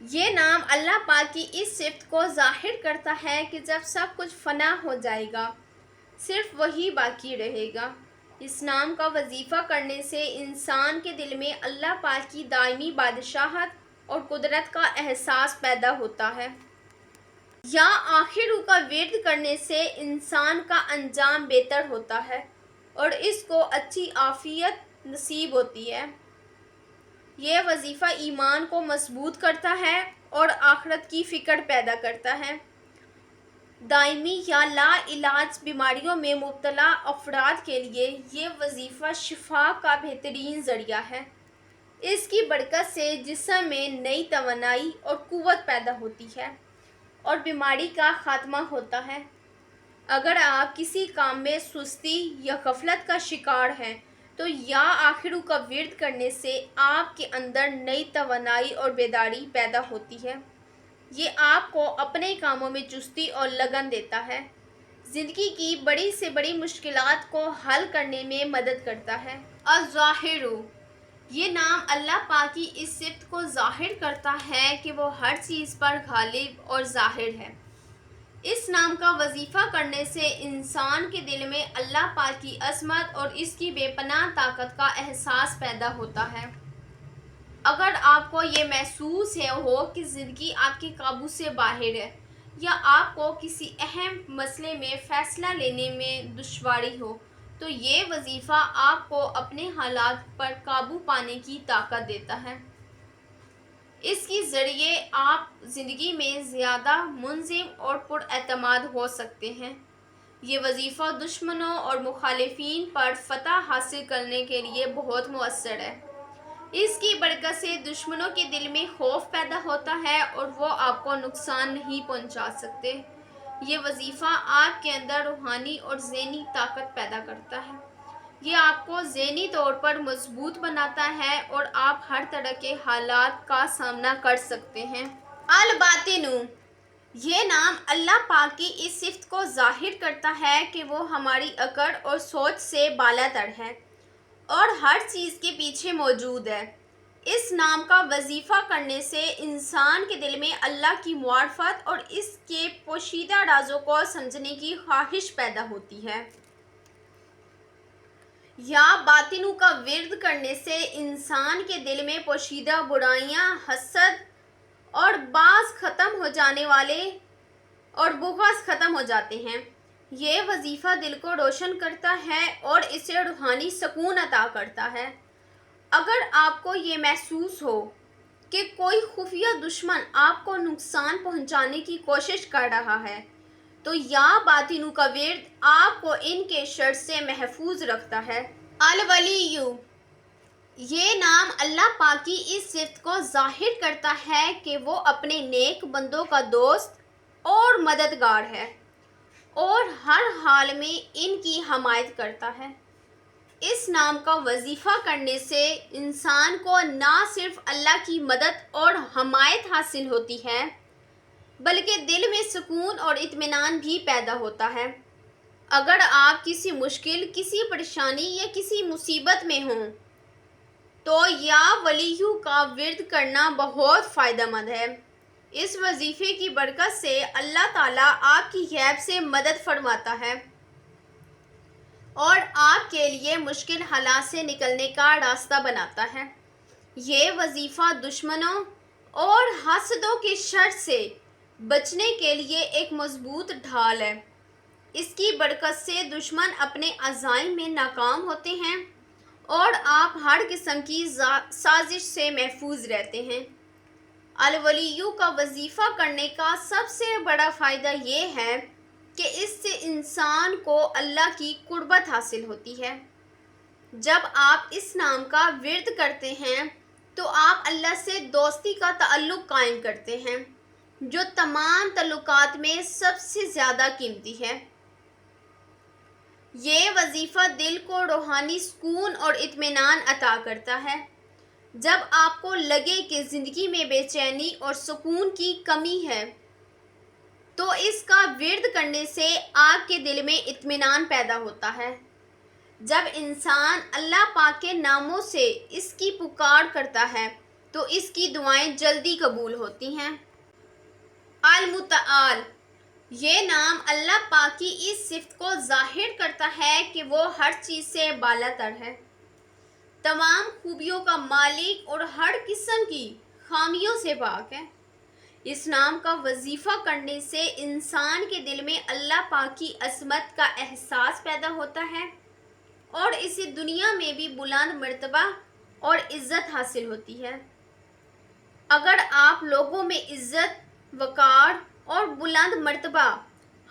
یہ نام اللہ پاک کی اس صفت کو ظاہر کرتا ہے کہ جب سب کچھ فنا ہو جائے گا صرف وہی باقی رہے گا۔ اس نام کا وظیفہ کرنے سے انسان کے دل میں اللہ پاک کی دائمی بادشاہت اور قدرت کا احساس پیدا ہوتا ہے۔ یا آخر کا ورد کرنے سے انسان کا انجام بہتر ہوتا ہے اور اس کو اچھی عافیت نصیب ہوتی ہے۔ یہ وظیفہ ایمان کو مضبوط کرتا ہے اور آخرت کی فکر پیدا کرتا ہے۔ دائمی یا لا علاج بیماریوں میں مبتلا افراد کے لیے یہ وظیفہ شفا کا بہترین ذریعہ ہے۔ اس کی برکت سے جسم میں نئی توانائی اور قوت پیدا ہوتی ہے اور بیماری کا خاتمہ ہوتا ہے۔ اگر آپ کسی کام میں سستی یا غفلت کا شکار ہیں تو یا آخر کا ورد کرنے سے آپ کے اندر نئی توانائی اور بیداری پیدا ہوتی ہے۔ یہ آپ کو اپنے کاموں میں چستی اور لگن دیتا ہے۔ زندگی کی بڑی سے بڑی مشکلات کو حل کرنے میں مدد کرتا ہے۔ الظاہر، یہ نام اللہ پاک کی اس صفت کو ظاہر کرتا ہے کہ وہ ہر چیز پر غالب اور ظاہر ہے۔ اس نام کا وظیفہ کرنے سے انسان کے دل میں اللہ پاک کی عظمت اور اس کی بے پناہ طاقت کا احساس پیدا ہوتا ہے۔ اگر آپ کو یہ محسوس ہو کہ زندگی آپ کے قابو سے باہر ہے یا آپ کو کسی اہم مسئلے میں فیصلہ لینے میں دشواری ہو تو یہ وظیفہ آپ کو اپنے حالات پر قابو پانے کی طاقت دیتا ہے۔ اس کے ذریعے آپ زندگی میں زیادہ منظم اور پراعتماد ہو سکتے ہیں۔ یہ وظیفہ دشمنوں اور مخالفین پر فتح حاصل کرنے کے لیے بہت مؤثر ہے۔ اس کی برکت سے دشمنوں کے دل میں خوف پیدا ہوتا ہے اور وہ آپ کو نقصان نہیں پہنچا سکتے۔ یہ وظیفہ آپ کے اندر روحانی اور ذہنی طاقت پیدا کرتا ہے۔ یہ آپ کو ذہنی طور پر مضبوط بناتا ہے اور آپ ہر طرح کے حالات کا سامنا کر سکتے ہیں۔ الباطن، یہ نام اللہ پاک کی اس صفت کو ظاہر کرتا ہے کہ وہ ہماری عقل اور سوچ سے بالا تر ہے اور ہر چیز کے پیچھے موجود ہے۔ اس نام کا وظیفہ کرنے سے انسان کے دل میں اللہ کی معرفت اور اس کے پوشیدہ رازوں کو سمجھنے کی خواہش پیدا ہوتی ہے۔ یا باطن کا ورد کرنے سے انسان کے دل میں پوشیدہ برائیاں، حسد اور بعض ختم ہو جانے والے اور بغض ختم ہو جاتے ہیں۔ یہ وظیفہ دل کو روشن کرتا ہے اور اسے روحانی سکون عطا کرتا ہے۔ اگر آپ کو یہ محسوس ہو کہ کوئی خفیہ دشمن آپ کو نقصان پہنچانے کی کوشش کر رہا ہے تو یا باطن کا ورد آپ کو ان کے شر سے محفوظ رکھتا ہے۔ الولی، یہ نام اللہ پاک کی اس صفت کو ظاہر کرتا ہے کہ وہ اپنے نیک بندوں کا دوست اور مددگار ہے اور ہر حال میں ان کی حمایت کرتا ہے۔ اس نام کا وظیفہ کرنے سے انسان کو نہ صرف اللہ کی مدد اور حمایت حاصل ہوتی ہے بلکہ دل میں سکون اور اطمینان بھی پیدا ہوتا ہے۔ اگر آپ کسی مشکل، کسی پریشانی یا کسی مصیبت میں ہوں تو یا ولیہ کا ورد کرنا بہت فائدہ مند ہے۔ اس وظیفے کی برکت سے اللہ تعالیٰ آپ کی غیب سے مدد فرماتا ہے اور آپ کے لیے مشکل حالات سے نکلنے کا راستہ بناتا ہے۔ یہ وظیفہ دشمنوں اور حاسدوں کے شر سے بچنے کے لیے ایک مضبوط ڈھال ہے۔ اس کی برکت سے دشمن اپنے عزائم میں ناکام ہوتے ہیں اور آپ ہر قسم کی سازش سے محفوظ رہتے ہیں۔ الولی کا وظیفہ کرنے کا سب سے بڑا فائدہ یہ ہے کہ اس سے انسان کو اللہ کی قربت حاصل ہوتی ہے۔ جب آپ اس نام کا ورد کرتے ہیں تو آپ اللہ سے دوستی کا تعلق قائم کرتے ہیں جو تمام تعلقات میں سب سے زیادہ قیمتی ہے۔ یہ وظیفہ دل کو روحانی سکون اور اطمینان عطا کرتا ہے۔ جب آپ کو لگے کہ زندگی میں بے چینی اور سکون کی کمی ہے تو اس کا ورد کرنے سے آپ کے دل میں اطمینان پیدا ہوتا ہے۔ جب انسان اللہ پاک کے ناموں سے اس کی پکار کرتا ہے تو اس کی دعائیں جلدی قبول ہوتی ہیں۔ المتعال، یہ نام اللہ پاک کی اس صفت کو ظاہر کرتا ہے کہ وہ ہر چیز سے بالا تر ہے، تمام خوبیوں کا مالک اور ہر قسم کی خامیوں سے پاک ہے۔ اس نام کا وظیفہ کرنے سے انسان کے دل میں اللہ پاک کی عظمت کا احساس پیدا ہوتا ہے اور اسے دنیا میں بھی بلند مرتبہ اور عزت حاصل ہوتی ہے۔ اگر آپ لوگوں میں عزت، وقار اور بلند مرتبہ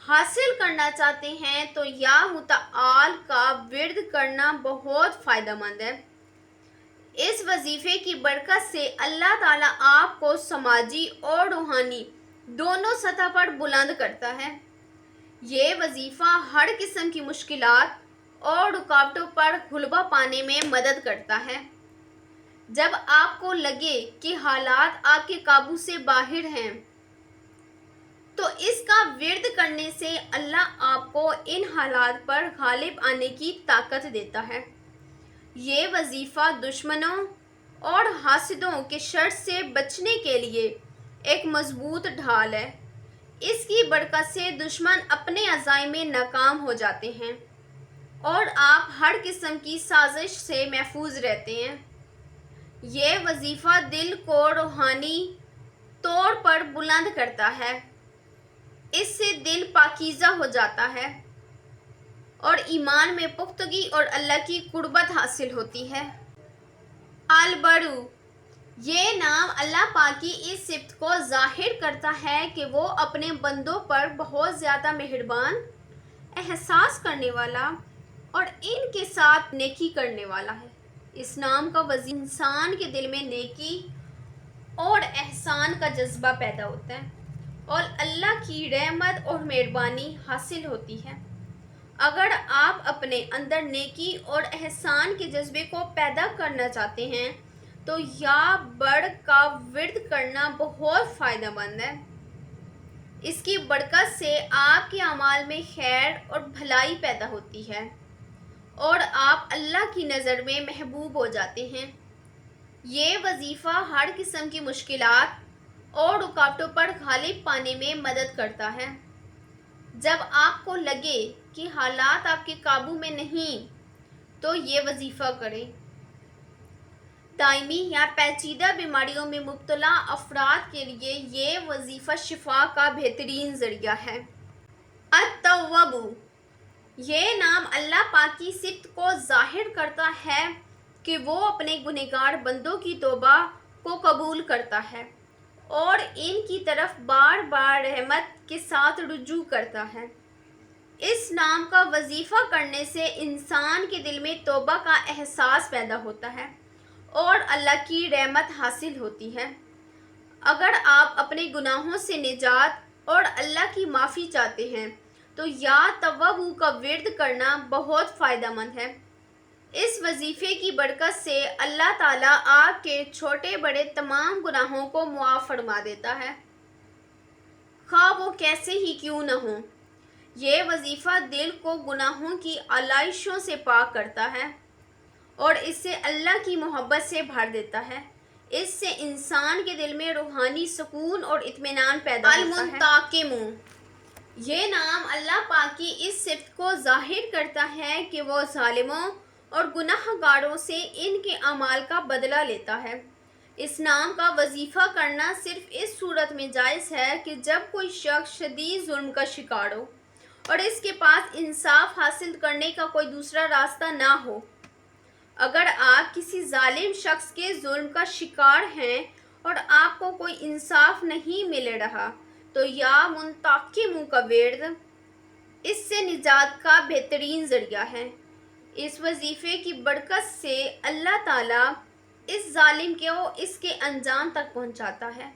حاصل کرنا چاہتے ہیں تو یا متعال کا ورد کرنا بہت فائدہ مند ہے۔ اس وظیفے کی برکت سے اللہ تعالیٰ آپ کو سماجی اور روحانی دونوں سطح پر بلند کرتا ہے۔ یہ وظیفہ ہر قسم کی مشکلات اور رکاوٹوں پر غلبہ پانے میں مدد کرتا ہے۔ جب آپ کو لگے کہ حالات آپ کے قابو سے باہر ہیں تو اس کا ورد کرنے سے اللہ آپ کو ان حالات پر غالب آنے کی طاقت دیتا ہے۔ یہ وظیفہ دشمنوں اور حاسدوں کے شر سے بچنے کے لیے ایک مضبوط ڈھال ہے۔ اس کی برکت سے دشمن اپنے عزائم میں ناکام ہو جاتے ہیں اور آپ ہر قسم کی سازش سے محفوظ رہتے ہیں۔ یہ وظیفہ دل کو روحانی طور پر بلند کرتا ہے۔ اس سے دل پاکیزہ ہو جاتا ہے اور ایمان میں پختگی اور اللہ کی قربت حاصل ہوتی ہے۔ البرو، یہ نام اللہ پاک کی اس صفت کو ظاہر کرتا ہے کہ وہ اپنے بندوں پر بہت زیادہ مہربان، احساس کرنے والا اور ان کے ساتھ نیکی کرنے والا ہے۔ اس نام کا وظیفہ انسان کے دل میں نیکی اور احسان کا جذبہ پیدا ہوتا ہے اور اللہ کی رحمت اور مہربانی حاصل ہوتی ہے۔ اگر آپ اپنے اندر نیکی اور احسان کے جذبے کو پیدا کرنا چاہتے ہیں تو یا بڑ کا ورد کرنا بہت فائدہ مند ہے۔ اس کی برکت سے آپ کے اعمال میں خیر اور بھلائی پیدا ہوتی ہے اور آپ اللہ کی نظر میں محبوب ہو جاتے ہیں۔ یہ وظیفہ ہر قسم کی مشکلات اور رکاوٹوں پر غالب پانے میں مدد کرتا ہے۔ جب آپ کو لگے کہ حالات آپ کے قابو میں نہیں تو یہ وظیفہ کریں۔ دائمی یا پیچیدہ بیماریوں میں مبتلا افراد کے لیے یہ وظیفہ شفا کا بہترین ذریعہ ہے۔ التواب، یہ نام اللہ پاک کی صفت کو ظاہر کرتا ہے کہ وہ اپنے گنہگار بندوں کی توبہ کو قبول کرتا ہے اور ان کی طرف بار بار رحمت کے ساتھ رجوع کرتا ہے۔ اس نام کا وظیفہ کرنے سے انسان کے دل میں توبہ کا احساس پیدا ہوتا ہے اور اللہ کی رحمت حاصل ہوتی ہے۔ اگر آپ اپنے گناہوں سے نجات اور اللہ کی معافی چاہتے ہیں تو یا توابو کا ورد کرنا بہت فائدہ مند ہے۔ اس وظیفے کی برکت سے اللہ تعالیٰ آپ کے چھوٹے بڑے تمام گناہوں کو معاف فرما دیتا ہے، خواہ وہ کیسے ہی کیوں نہ ہوں۔ یہ وظیفہ دل کو گناہوں کی علائشوں سے پاک کرتا ہے اور اس سے اللہ کی محبت سے بھر دیتا ہے۔ اس سے انسان کے دل میں روحانی سکون اور اطمینان پیدا ہوتا ہے۔ المنتقم، یہ نام اللہ پاک کی اس صفت کو ظاہر کرتا ہے کہ وہ ظالموں اور گناہ گاروں سے ان کے اعمال کا بدلہ لیتا ہے۔ اس نام کا وظیفہ کرنا صرف اس صورت میں جائز ہے کہ جب کوئی شخص شدید ظلم کا شکار ہو اور اس کے پاس انصاف حاصل کرنے کا کوئی دوسرا راستہ نہ ہو۔ اگر آپ کسی ظالم شخص کے ظلم کا شکار ہیں اور آپ کو کوئی انصاف نہیں مل رہا تو یا منتقم کا ورد اس سے نجات کا بہترین ذریعہ ہے۔ اس وظیفے کی برکت سے اللہ تعالیٰ اس ظالم کو اس کے انجام تک پہنچاتا ہے۔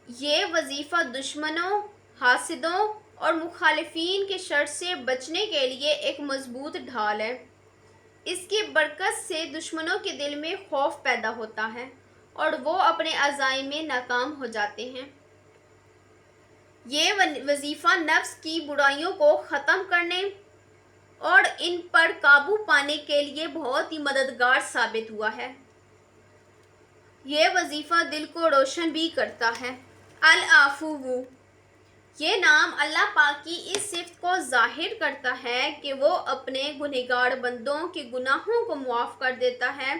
یہ وظیفہ دشمنوں، حاسدوں اور مخالفین کے شر سے بچنے کے لیے ایک مضبوط ڈھال ہے۔ اس کی برکت سے دشمنوں کے دل میں خوف پیدا ہوتا ہے اور وہ اپنے عزائم میں ناکام ہو جاتے ہیں۔ یہ وظیفہ نفس کی برائیوں کو ختم کرنے اور ان پر قابو پانے کے لیے بہت ہی مددگار ثابت ہوا ہے۔ یہ وظیفہ دل کو روشن بھی کرتا ہے۔ العفو، یہ نام اللہ پاک کی اس صفت کو ظاہر کرتا ہے کہ وہ اپنے گنہگار بندوں کے گناہوں کو معاف کر دیتا ہے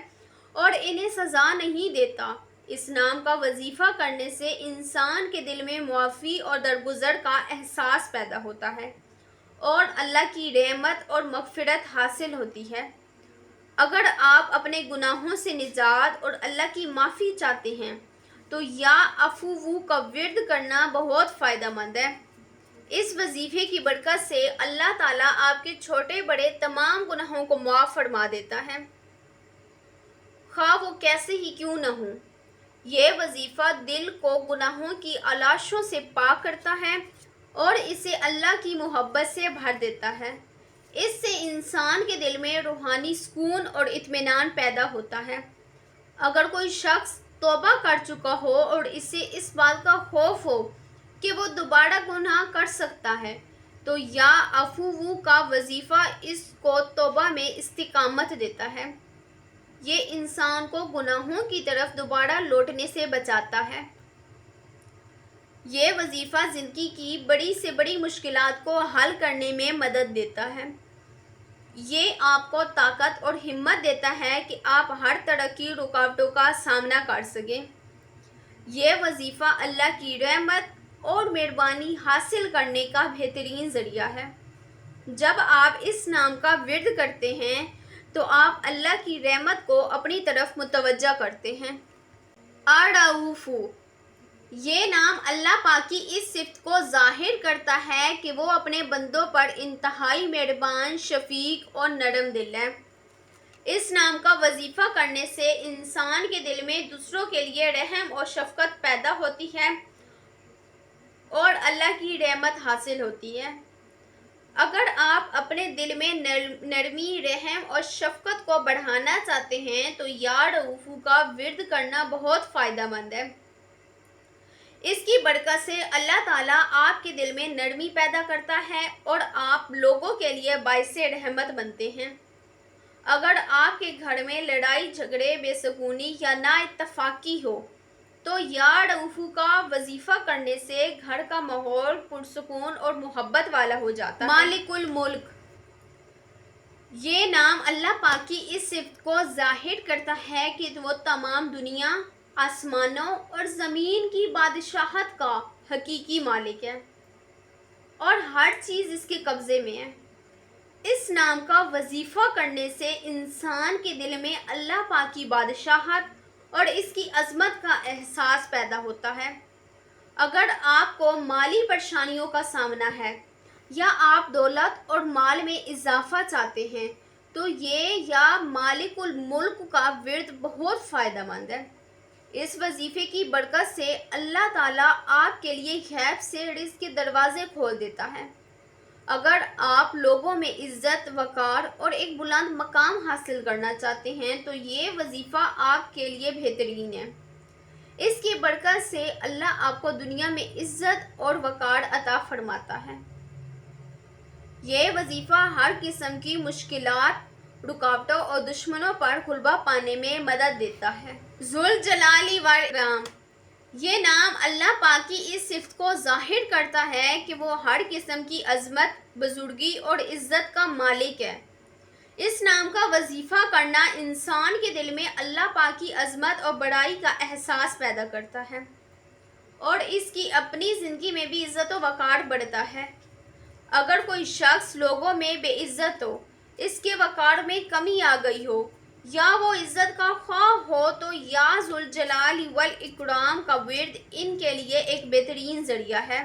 اور انہیں سزا نہیں دیتا۔ اس نام کا وظیفہ کرنے سے انسان کے دل میں معافی اور درگزر کا احساس پیدا ہوتا ہے اور اللہ کی رحمت اور مغفرت حاصل ہوتی ہے۔ اگر آپ اپنے گناہوں سے نجات اور اللہ کی معافی چاہتے ہیں تو یا عفو کا ورد کرنا بہت فائدہ مند ہے۔ اس وظیفے کی برکت سے اللہ تعالیٰ آپ کے چھوٹے بڑے تمام گناہوں کو معاف فرما دیتا ہے، خواہ وہ کیسے ہی کیوں نہ ہوں۔ یہ وظیفہ دل کو گناہوں کی علاشوں سے پاک کرتا ہے اور اسے اللہ کی محبت سے بھر دیتا ہے۔ اس سے انسان کے دل میں روحانی سکون اور اطمینان پیدا ہوتا ہے۔ اگر کوئی شخص توبہ کر چکا ہو اور اسے اس بات کا خوف ہو کہ وہ دوبارہ گناہ کر سکتا ہے تو یا عفو کا وظیفہ اس کو توبہ میں استقامت دیتا ہے۔ یہ انسان کو گناہوں کی طرف دوبارہ لوٹنے سے بچاتا ہے۔ یہ وظیفہ زندگی کی بڑی سے بڑی مشکلات کو حل کرنے میں مدد دیتا ہے۔ یہ آپ کو طاقت اور ہمت دیتا ہے کہ آپ ہر طرح کی رکاوٹوں کا سامنا کر سکیں۔ یہ وظیفہ اللہ کی رحمت اور مہربانی حاصل کرنے کا بہترین ذریعہ ہے۔ جب آپ اس نام کا ورد کرتے ہیں تو آپ اللہ کی رحمت کو اپنی طرف متوجہ کرتے ہیں۔ الرؤوف، یہ نام اللہ پاک کی اس صفت کو ظاہر کرتا ہے کہ وہ اپنے بندوں پر انتہائی مہربان، شفیق اور نرم دل ہے۔ اس نام کا وظیفہ کرنے سے انسان کے دل میں دوسروں کے لیے رحم اور شفقت پیدا ہوتی ہے اور اللہ کی رحمت حاصل ہوتی ہے۔ اگر آپ اپنے دل میں نرمی، رحم اور شفقت کو بڑھانا چاہتے ہیں تو یا رؤوف کا ورد کرنا بہت فائدہ مند ہے۔ اس کی برکت سے اللہ تعالیٰ آپ کے دل میں نرمی پیدا کرتا ہے اور آپ لوگوں کے لیے باعث رحمت بنتے ہیں۔ اگر آپ کے گھر میں لڑائی جھگڑے، بے سکونی یا نا اتفاقی ہو تو یا رؤوف کا وظیفہ کرنے سے گھر کا ماحول پرسکون اور محبت والا ہو جاتا ہے۔ مالک الملک، یہ نام اللہ پاک کی اس صفت کو ظاہر کرتا ہے کہ وہ تمام دنیا، آسمانوں اور زمین کی بادشاہت کا حقیقی مالک ہے اور ہر چیز اس کے قبضے میں ہے۔ اس نام کا وظیفہ کرنے سے انسان کے دل میں اللہ پاک کی بادشاہت اور اس کی عظمت کا احساس پیدا ہوتا ہے۔ اگر آپ کو مالی پریشانیوں کا سامنا ہے یا آپ دولت اور مال میں اضافہ چاہتے ہیں تو یہ یا مالک الملک کا ورد بہت فائدہ مند ہے۔ اس وظیفے کی برکت سے اللہ تعالیٰ آپ کے لیے غیب سے رزق کے دروازے کھول دیتا ہے۔ اگر آپ لوگوں میں عزت، وقار اور ایک بلند مقام حاصل کرنا چاہتے ہیں تو یہ وظیفہ آپ کے لیے بہترین ہے۔ اس کی برکت سے اللہ آپ کو دنیا میں عزت اور وقار عطا فرماتا ہے۔ یہ وظیفہ ہر قسم کی مشکلات، رکاوٹوں اور دشمنوں پر غلبہ پانے میں مدد دیتا ہے۔ ذوالجلال والاکرام، یہ نام اللہ پاک کی اس صفت کو ظاہر کرتا ہے کہ وہ ہر قسم کی عظمت، بزرگی اور عزت کا مالک ہے۔ اس نام کا وظیفہ کرنا انسان کے دل میں اللہ پاک کی عظمت اور بڑائی کا احساس پیدا کرتا ہے اور اس کی اپنی زندگی میں بھی عزت و وقار بڑھتا ہے۔ اگر کوئی شخص لوگوں میں بے عزت ہو، اس کے وقار میں کمی آ گئی ہو یا وہ عزت کا خواہ ہو تو یا ذوالجلال والاکرام کا ورد ان کے لیے ایک بہترین ذریعہ ہے۔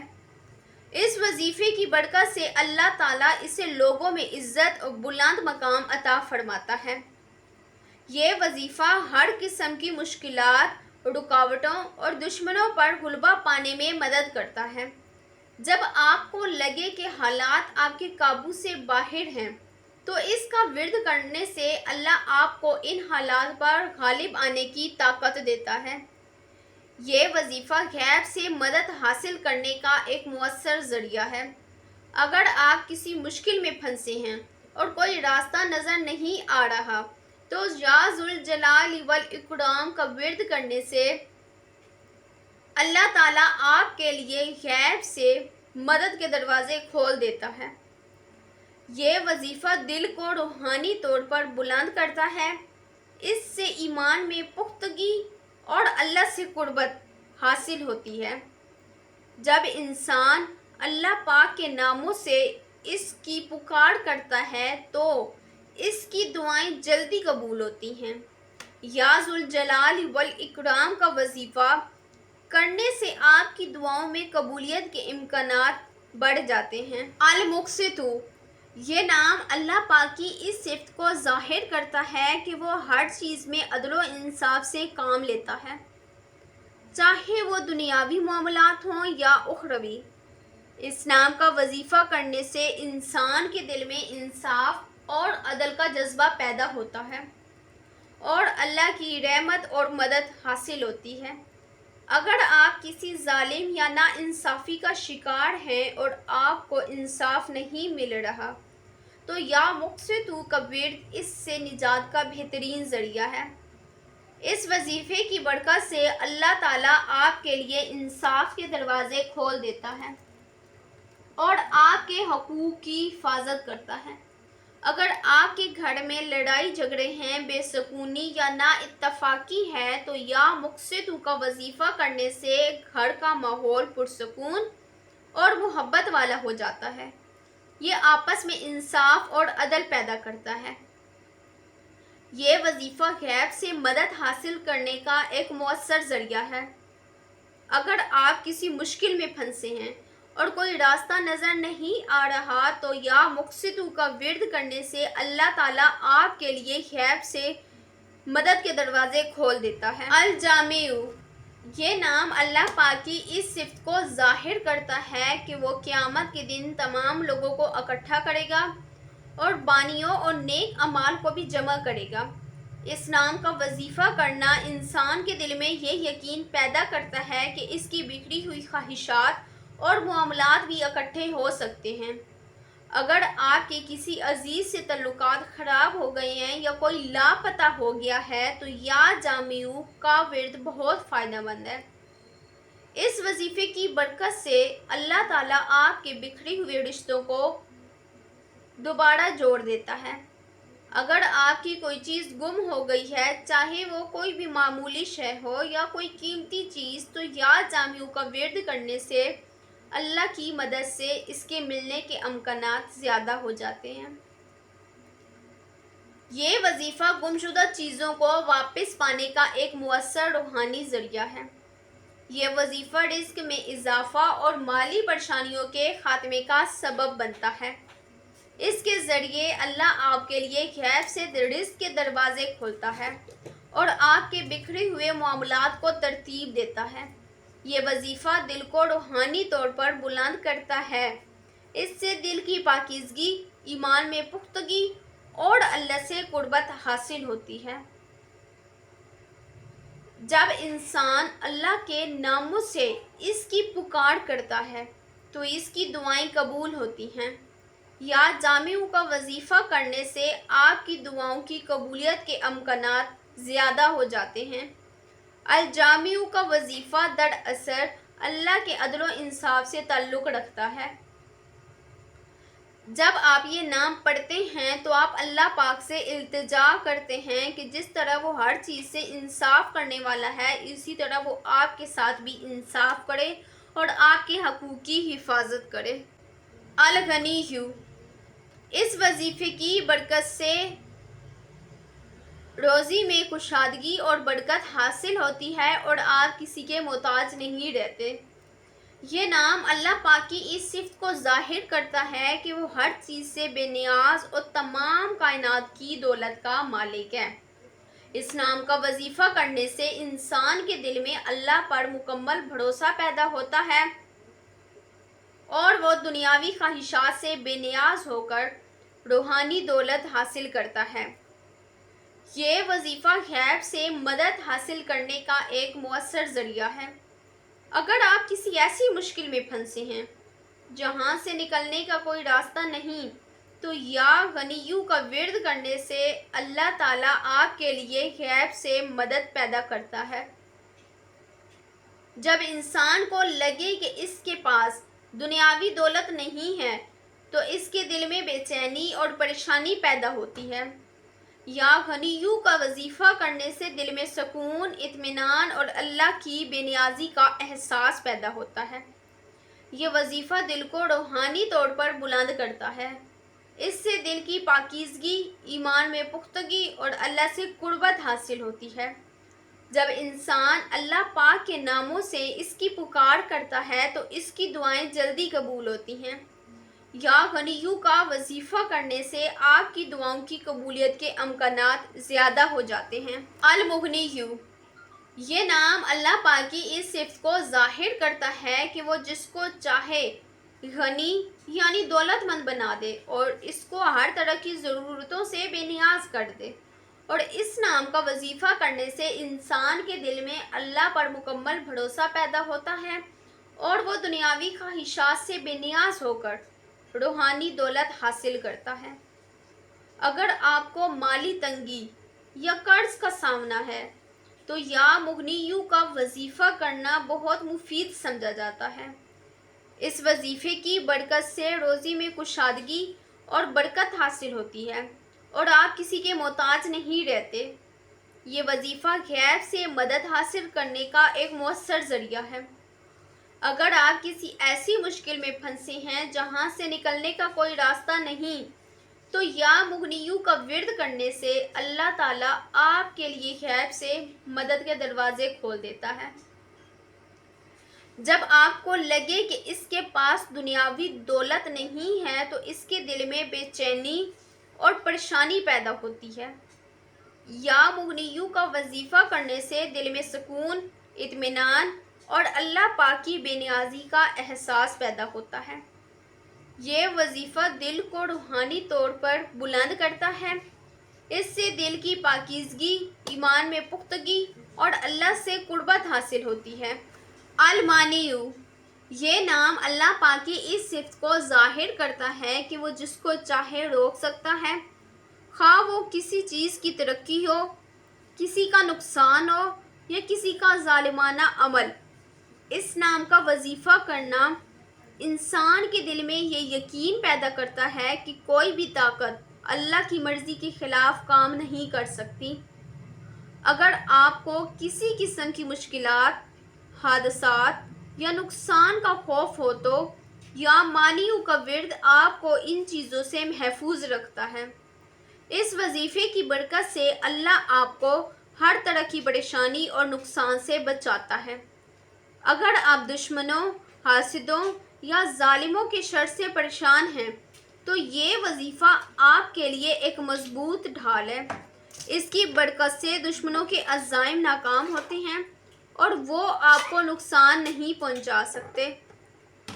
اس وظیفے کی برکت سے اللہ تعالیٰ اسے لوگوں میں عزت اور بلند مقام عطا فرماتا ہے۔ یہ وظیفہ ہر قسم کی مشکلات، رکاوٹوں اور دشمنوں پر غلبہ پانے میں مدد کرتا ہے۔ جب آپ کو لگے کہ حالات آپ کے قابو سے باہر ہیں تو اس کا ورد کرنے سے اللہ آپ کو ان حالات پر غالب آنے کی طاقت دیتا ہے۔ یہ وظیفہ غیب سے مدد حاصل کرنے کا ایک مؤثر ذریعہ ہے۔ اگر آپ کسی مشکل میں پھنسے ہیں اور کوئی راستہ نظر نہیں آ رہا تو یا ذوالجلال والاکرام کا ورد کرنے سے اللہ تعالیٰ آپ کے لیے غیب سے مدد کے دروازے کھول دیتا ہے۔ یہ وظیفہ دل کو روحانی طور پر بلند کرتا ہے، اس سے ایمان میں پختگی اور اللہ سے قربت حاصل ہوتی ہے۔ جب انسان اللہ پاک کے ناموں سے اس کی پکار کرتا ہے تو اس کی دعائیں جلدی قبول ہوتی ہیں۔ یا ذوالجلال والاکرام کا وظیفہ کرنے سے آپ کی دعاؤں میں قبولیت کے امکانات بڑھ جاتے ہیں۔ المقسط، یہ نام اللہ پاک کی اس صفت کو ظاہر کرتا ہے کہ وہ ہر چیز میں عدل و انصاف سے کام لیتا ہے، چاہے وہ دنیاوی معاملات ہوں یا اخروی۔ اس نام کا وظیفہ کرنے سے انسان کے دل میں انصاف اور عدل کا جذبہ پیدا ہوتا ہے اور اللہ کی رحمت اور مدد حاصل ہوتی ہے۔ اگر آپ کسی ظالم یا ناانصافی کا شکار ہیں اور آپ کو انصاف نہیں مل رہا تو یا مقسطو کا ورد اس سے نجات کا بہترین ذریعہ ہے۔ اس وظیفے کی برکت سے اللہ تعالیٰ آپ کے لیے انصاف کے دروازے کھول دیتا ہے اور آپ کے حقوق کی حفاظت کرتا ہے۔ اگر آپ کے گھر میں لڑائی جھگڑے ہیں، بے سکونی یا نا اتفاقی ہے تو یا مقسطو کا وظیفہ کرنے سے گھر کا ماحول پرسکون اور محبت والا ہو جاتا ہے۔ یہ آپس میں انصاف اور عدل پیدا کرتا ہے۔ یہ وظیفہ غیب سے مدد حاصل کرنے کا ایک مؤثر ذریعہ ہے۔ اگر آپ کسی مشکل میں پھنسے ہیں اور کوئی راستہ نظر نہیں آ رہا تو یا مقسطو کا ورد کرنے سے اللہ تعالیٰ آپ کے لیے غیب سے مدد کے دروازے کھول دیتا ہے۔ الجامع، یہ نام اللہ پاک کی اس صفت کو ظاہر کرتا ہے کہ وہ قیامت کے دن تمام لوگوں کو اکٹھا کرے گا اور بانیوں اور نیک اعمال کو بھی جمع کرے گا۔ اس نام کا وظیفہ کرنا انسان کے دل میں یہ یقین پیدا کرتا ہے کہ اس کی بگڑی ہوئی خواہشات اور معاملات بھی اکٹھے ہو سکتے ہیں۔ اگر آپ کے کسی عزیز سے تعلقات خراب ہو گئے ہیں یا کوئی لاپتہ ہو گیا ہے تو یا جامع کا ورد بہت فائدہ مند ہے۔ اس وظیفے کی برکت سے اللہ تعالیٰ آپ کے بکھرے ہوئے رشتوں کو دوبارہ جوڑ دیتا ہے۔ اگر آپ کی کوئی چیز گم ہو گئی ہے، چاہے وہ کوئی بھی معمولی شے ہو یا کوئی قیمتی چیز، تو یا جامع کا ورد کرنے سے اللہ کی مدد سے اس کے ملنے کے امکانات زیادہ ہو جاتے ہیں۔ یہ وظیفہ گمشدہ چیزوں کو واپس پانے کا ایک مؤثر روحانی ذریعہ ہے۔ یہ وظیفہ رزق میں اضافہ اور مالی پریشانیوں کے خاتمے کا سبب بنتا ہے۔ اس کے ذریعے اللہ آپ کے لیے غیب سے رزق کے دروازے کھولتا ہے اور آپ کے بکھرے ہوئے معاملات کو ترتیب دیتا ہے۔ یہ وظیفہ دل کو روحانی طور پر بلند کرتا ہے، اس سے دل کی پاکیزگی، ایمان میں پختگی اور اللہ سے قربت حاصل ہوتی ہے۔ جب انسان اللہ کے ناموں سے اس کی پکار کرتا ہے تو اس کی دعائیں قبول ہوتی ہیں۔ یا جامع کا وظیفہ کرنے سے آپ کی دعاؤں کی قبولیت کے امکانات زیادہ ہو جاتے ہیں۔ الجامع کا وظیفہ دراصل اللہ کے عدل و انصاف سے تعلق رکھتا ہے۔ جب آپ یہ نام پڑھتے ہیں تو آپ اللہ پاک سے التجا کرتے ہیں کہ جس طرح وہ ہر چیز سے انصاف کرنے والا ہے، اسی طرح وہ آپ کے ساتھ بھی انصاف کرے اور آپ کے حقوق کی حفاظت کرے۔ الغنی، اس وظیفے کی برکت سے روزی میں کشادگی اور برکت حاصل ہوتی ہے اور آپ کسی کے محتاج نہیں رہتے۔ یہ نام اللہ پاک کی اس صفت کو ظاہر کرتا ہے کہ وہ ہر چیز سے بے نیاز اور تمام کائنات کی دولت کا مالک ہے۔ اس نام کا وظیفہ کرنے سے انسان کے دل میں اللہ پر مکمل بھروسہ پیدا ہوتا ہے اور وہ دنیاوی خواہشات سے بے نیاز ہو کر روحانی دولت حاصل کرتا ہے۔ یہ وظیفہ غیب سے مدد حاصل کرنے کا ایک مؤثر ذریعہ ہے۔ اگر آپ کسی ایسی مشکل میں پھنسے ہیں جہاں سے نکلنے کا کوئی راستہ نہیں تو یا غنیو کا ورد کرنے سے اللہ تعالیٰ آپ کے لیے غیب سے مدد پیدا کرتا ہے۔ جب انسان کو لگے کہ اس کے پاس دنیاوی دولت نہیں ہے تو اس کے دل میں بے چینی اور پریشانی پیدا ہوتی ہے۔ یا غنیوں کا وظیفہ کرنے سے دل میں سکون، اطمینان اور اللہ کی بے نیازی کا احساس پیدا ہوتا ہے۔ یہ وظیفہ دل کو روحانی طور پر بلند کرتا ہے۔ اس سے دل کی پاکیزگی، ایمان میں پختگی اور اللہ سے قربت حاصل ہوتی ہے۔ جب انسان اللہ پاک کے ناموں سے اس کی پکار کرتا ہے تو اس کی دعائیں جلدی قبول ہوتی ہیں۔ یا غنیوں کا وظیفہ کرنے سے آپ کی دعاؤں کی قبولیت کے امکانات زیادہ ہو جاتے ہیں۔ المغنیُ، یہ نام اللہ پاک کی اس صفت کو ظاہر کرتا ہے کہ وہ جس کو چاہے غنی یعنی دولت مند بنا دے اور اس کو ہر طرح کی ضرورتوں سے بے نیاز کر دے۔ اور اس نام کا وظیفہ کرنے سے انسان کے دل میں اللہ پر مکمل بھروسہ پیدا ہوتا ہے اور وہ دنیاوی خواہشات سے بے نیاز ہو کر روحانی دولت حاصل کرتا ہے۔ اگر آپ کو مالی تنگی یا قرض کا سامنا ہے تو یا مغنیوں کا وظیفہ کرنا بہت مفید سمجھا جاتا ہے۔ اس وظیفے کی برکت سے روزی میں کشادگی اور برکت حاصل ہوتی ہے اور آپ کسی کے محتاج نہیں رہتے۔ یہ وظیفہ غیب سے مدد حاصل کرنے کا ایک مؤثر ذریعہ ہے۔ اگر آپ کسی ایسی مشکل میں پھنسے ہیں جہاں سے نکلنے کا کوئی راستہ نہیں تو یا مغنیوں کا ورد کرنے سے اللہ تعالیٰ آپ کے لیے غیب سے مدد کے دروازے کھول دیتا ہے۔ جب آپ کو لگے کہ اس کے پاس دنیاوی دولت نہیں ہے تو اس کے دل میں بے چینی اور پریشانی پیدا ہوتی ہے۔ یا مغنیوں کا وظیفہ کرنے سے دل میں سکون، اطمینان اور اللہ پاک کی بے نیازی کا احساس پیدا ہوتا ہے۔ یہ وظیفہ دل کو روحانی طور پر بلند کرتا ہے۔ اس سے دل کی پاکیزگی، ایمان میں پختگی اور اللہ سے قربت حاصل ہوتی ہے۔ المانع، یہ نام اللہ پاک کی اس صفت کو ظاہر کرتا ہے کہ وہ جس کو چاہے روک سکتا ہے، خواہ وہ کسی چیز کی ترقی ہو، کسی کا نقصان ہو یا کسی کا ظالمانہ عمل۔ اس نام کا وظیفہ کرنا انسان کے دل میں یہ یقین پیدا کرتا ہے کہ کوئی بھی طاقت اللہ کی مرضی کے خلاف کام نہیں کر سکتی۔ اگر آپ کو کسی قسم کی مشکلات، حادثات یا نقصان کا خوف ہو تو یا مانیوں کا ورد آپ کو ان چیزوں سے محفوظ رکھتا ہے۔ اس وظیفے کی برکت سے اللہ آپ کو ہر طرح کی پریشانی اور نقصان سے بچاتا ہے۔ اگر آپ دشمنوں، حاسدوں یا ظالموں کے شر سے پریشان ہیں تو یہ وظیفہ آپ کے لیے ایک مضبوط ڈھال ہے۔ اس کی برکت سے دشمنوں کے عزائم ناکام ہوتے ہیں اور وہ آپ کو نقصان نہیں پہنچا سکتے۔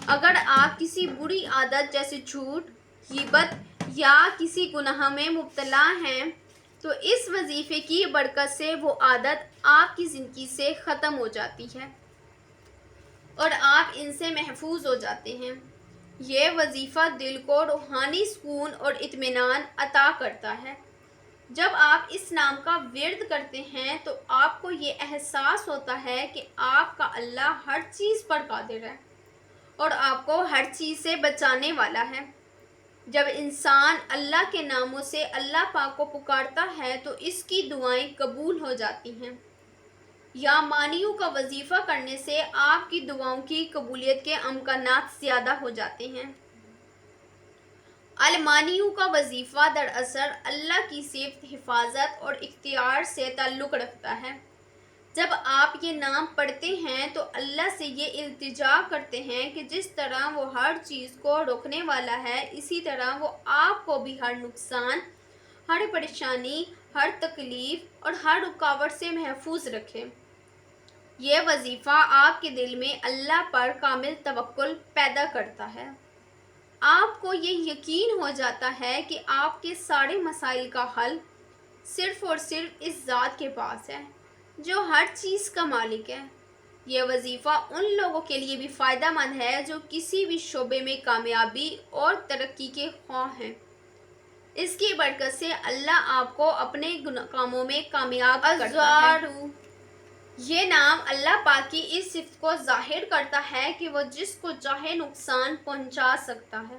اگر آپ کسی بری عادت جیسے جھوٹ، غیبت یا کسی گناہ میں مبتلا ہیں تو اس وظیفے کی برکت سے وہ عادت آپ کی زندگی سے ختم ہو جاتی ہے اور آپ ان سے محفوظ ہو جاتے ہیں۔ یہ وظیفہ دل کو روحانی سکون اور اطمینان عطا کرتا ہے۔ جب آپ اس نام کا ورد کرتے ہیں تو آپ کو یہ احساس ہوتا ہے کہ آپ کا اللہ ہر چیز پر قادر ہے اور آپ کو ہر چیز سے بچانے والا ہے۔ جب انسان اللہ کے ناموں سے اللہ پاک کو پکارتا ہے تو اس کی دعائیں قبول ہو جاتی ہیں۔ یا مانیوں کا وظیفہ کرنے سے آپ کی دعاؤں کی قبولیت کے امکانات زیادہ ہو جاتے ہیں۔ المانیوں کا وظیفہ دراصل اللہ کی صفت حفاظت اور اختیار سے تعلق رکھتا ہے۔ جب آپ یہ نام پڑھتے ہیں تو اللہ سے یہ التجا کرتے ہیں کہ جس طرح وہ ہر چیز کو روکنے والا ہے اسی طرح وہ آپ کو بھی ہر نقصان، ہر پریشانی، ہر تکلیف اور ہر رکاوٹ سے محفوظ رکھے۔ یہ وظیفہ آپ کے دل میں اللہ پر کامل توکل پیدا کرتا ہے۔ آپ کو یہ یقین ہو جاتا ہے کہ آپ کے سارے مسائل کا حل صرف اور صرف اس ذات کے پاس ہے جو ہر چیز کا مالک ہے۔ یہ وظیفہ ان لوگوں کے لیے بھی فائدہ مند ہے جو کسی بھی شعبے میں کامیابی اور ترقی کے خواہاں ہیں۔ اس کی برکت سے اللہ آپ کو اپنے کاموں میں کامیاب کرتا ہے۔ یہ نام اللہ پاک کی اس صفت کو ظاہر کرتا ہے کہ وہ جس کو چاہے نقصان پہنچا سکتا ہے،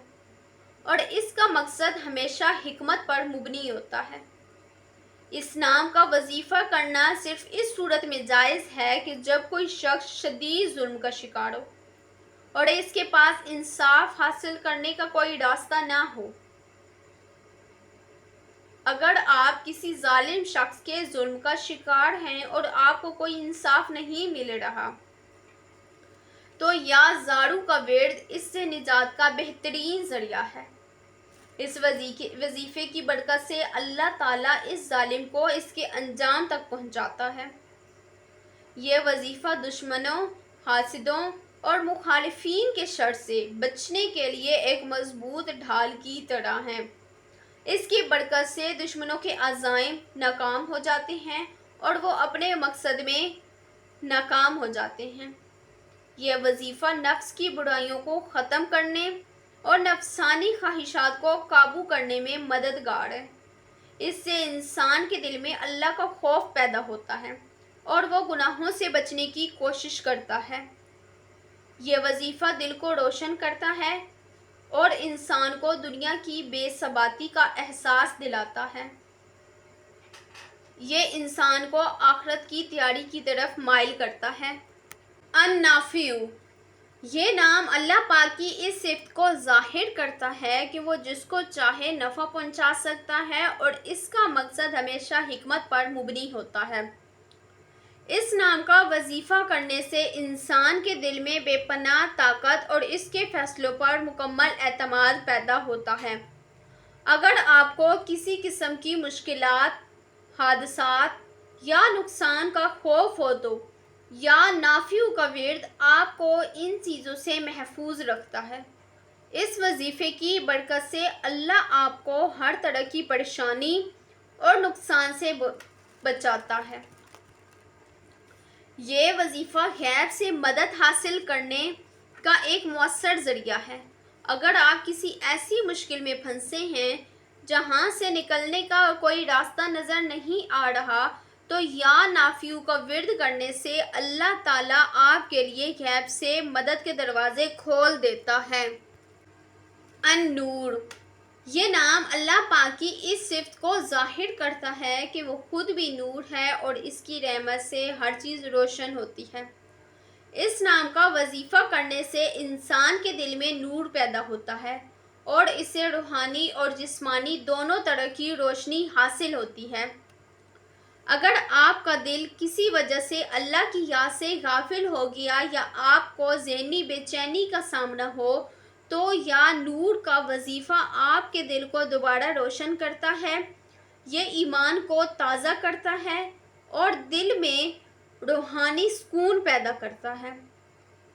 اور اس کا مقصد ہمیشہ حکمت پر مبنی ہوتا ہے۔ اس نام کا وظیفہ کرنا صرف اس صورت میں جائز ہے کہ جب کوئی شخص شدید ظلم کا شکار ہو اور اس کے پاس انصاف حاصل کرنے کا کوئی راستہ نہ ہو۔ اگر آپ کسی ظالم شخص کے ظلم کا شکار ہیں اور آپ کو کوئی انصاف نہیں مل رہا، تو یا زارو کا ورد اس سے نجات کا بہترین ذریعہ ہے۔ اس وظیفے کی برکت سے اللہ تعالیٰ اس ظالم کو اس کے انجام تک پہنچاتا ہے۔ یہ وظیفہ دشمنوں، حاسدوں اور مخالفین کے شر سے بچنے کے لیے ایک مضبوط ڈھال کی طرح ہے۔ اس کی برکت سے دشمنوں کے عزائم ناکام ہو جاتے ہیں اور وہ اپنے مقصد میں ناکام ہو جاتے ہیں۔ یہ وظیفہ نفس کی برائیوں کو ختم کرنے اور نفسانی خواہشات کو قابو کرنے میں مددگار ہے۔ اس سے انسان کے دل میں اللہ کا خوف پیدا ہوتا ہے اور وہ گناہوں سے بچنے کی کوشش کرتا ہے۔ یہ وظیفہ دل کو روشن کرتا ہے اور انسان کو دنیا کی بے ثباتی کا احساس دلاتا ہے۔ یہ انسان کو آخرت کی تیاری کی طرف مائل کرتا ہے۔ النافع، یہ نام اللہ پاک کی اس صفت کو ظاہر کرتا ہے کہ وہ جس کو چاہے نفع پہنچا سکتا ہے اور اس کا مقصد ہمیشہ حکمت پر مبنی ہوتا ہے۔ اس نام کا وظیفہ کرنے سے انسان کے دل میں بے پناہ طاقت اور اس کے فیصلوں پر مکمل اعتماد پیدا ہوتا ہے۔ اگر آپ کو کسی قسم کی مشکلات، حادثات یا نقصان کا خوف ہو تو یا نافع کا ورد آپ کو ان چیزوں سے محفوظ رکھتا ہے۔ اس وظیفے کی برکت سے اللہ آپ کو ہر طرح کی پریشانی اور نقصان سے بچاتا ہے۔ یہ وظیفہ غیب سے مدد حاصل کرنے کا ایک مؤثر ذریعہ ہے۔ اگر آپ کسی ایسی مشکل میں پھنسے ہیں جہاں سے نکلنے کا کوئی راستہ نظر نہیں آ رہا، تو یا نافع کا ورد کرنے سے اللہ تعالیٰ آپ کے لیے غیب سے مدد کے دروازے کھول دیتا ہے۔ النور، یہ نام اللہ پاک کی اس صفت کو ظاہر کرتا ہے کہ وہ خود بھی نور ہے اور اس کی رحمت سے ہر چیز روشن ہوتی ہے۔ اس نام کا وظیفہ کرنے سے انسان کے دل میں نور پیدا ہوتا ہے اور اسے روحانی اور جسمانی دونوں طرح کی روشنی حاصل ہوتی ہے۔ اگر آپ کا دل کسی وجہ سے اللہ کی یاد سے غافل ہو گیا یا آپ کو ذہنی بے چینی کا سامنا ہو، تو یا نور کا وظیفہ آپ کے دل کو دوبارہ روشن کرتا ہے۔ یہ ایمان کو تازہ کرتا ہے اور دل میں روحانی سکون پیدا کرتا ہے۔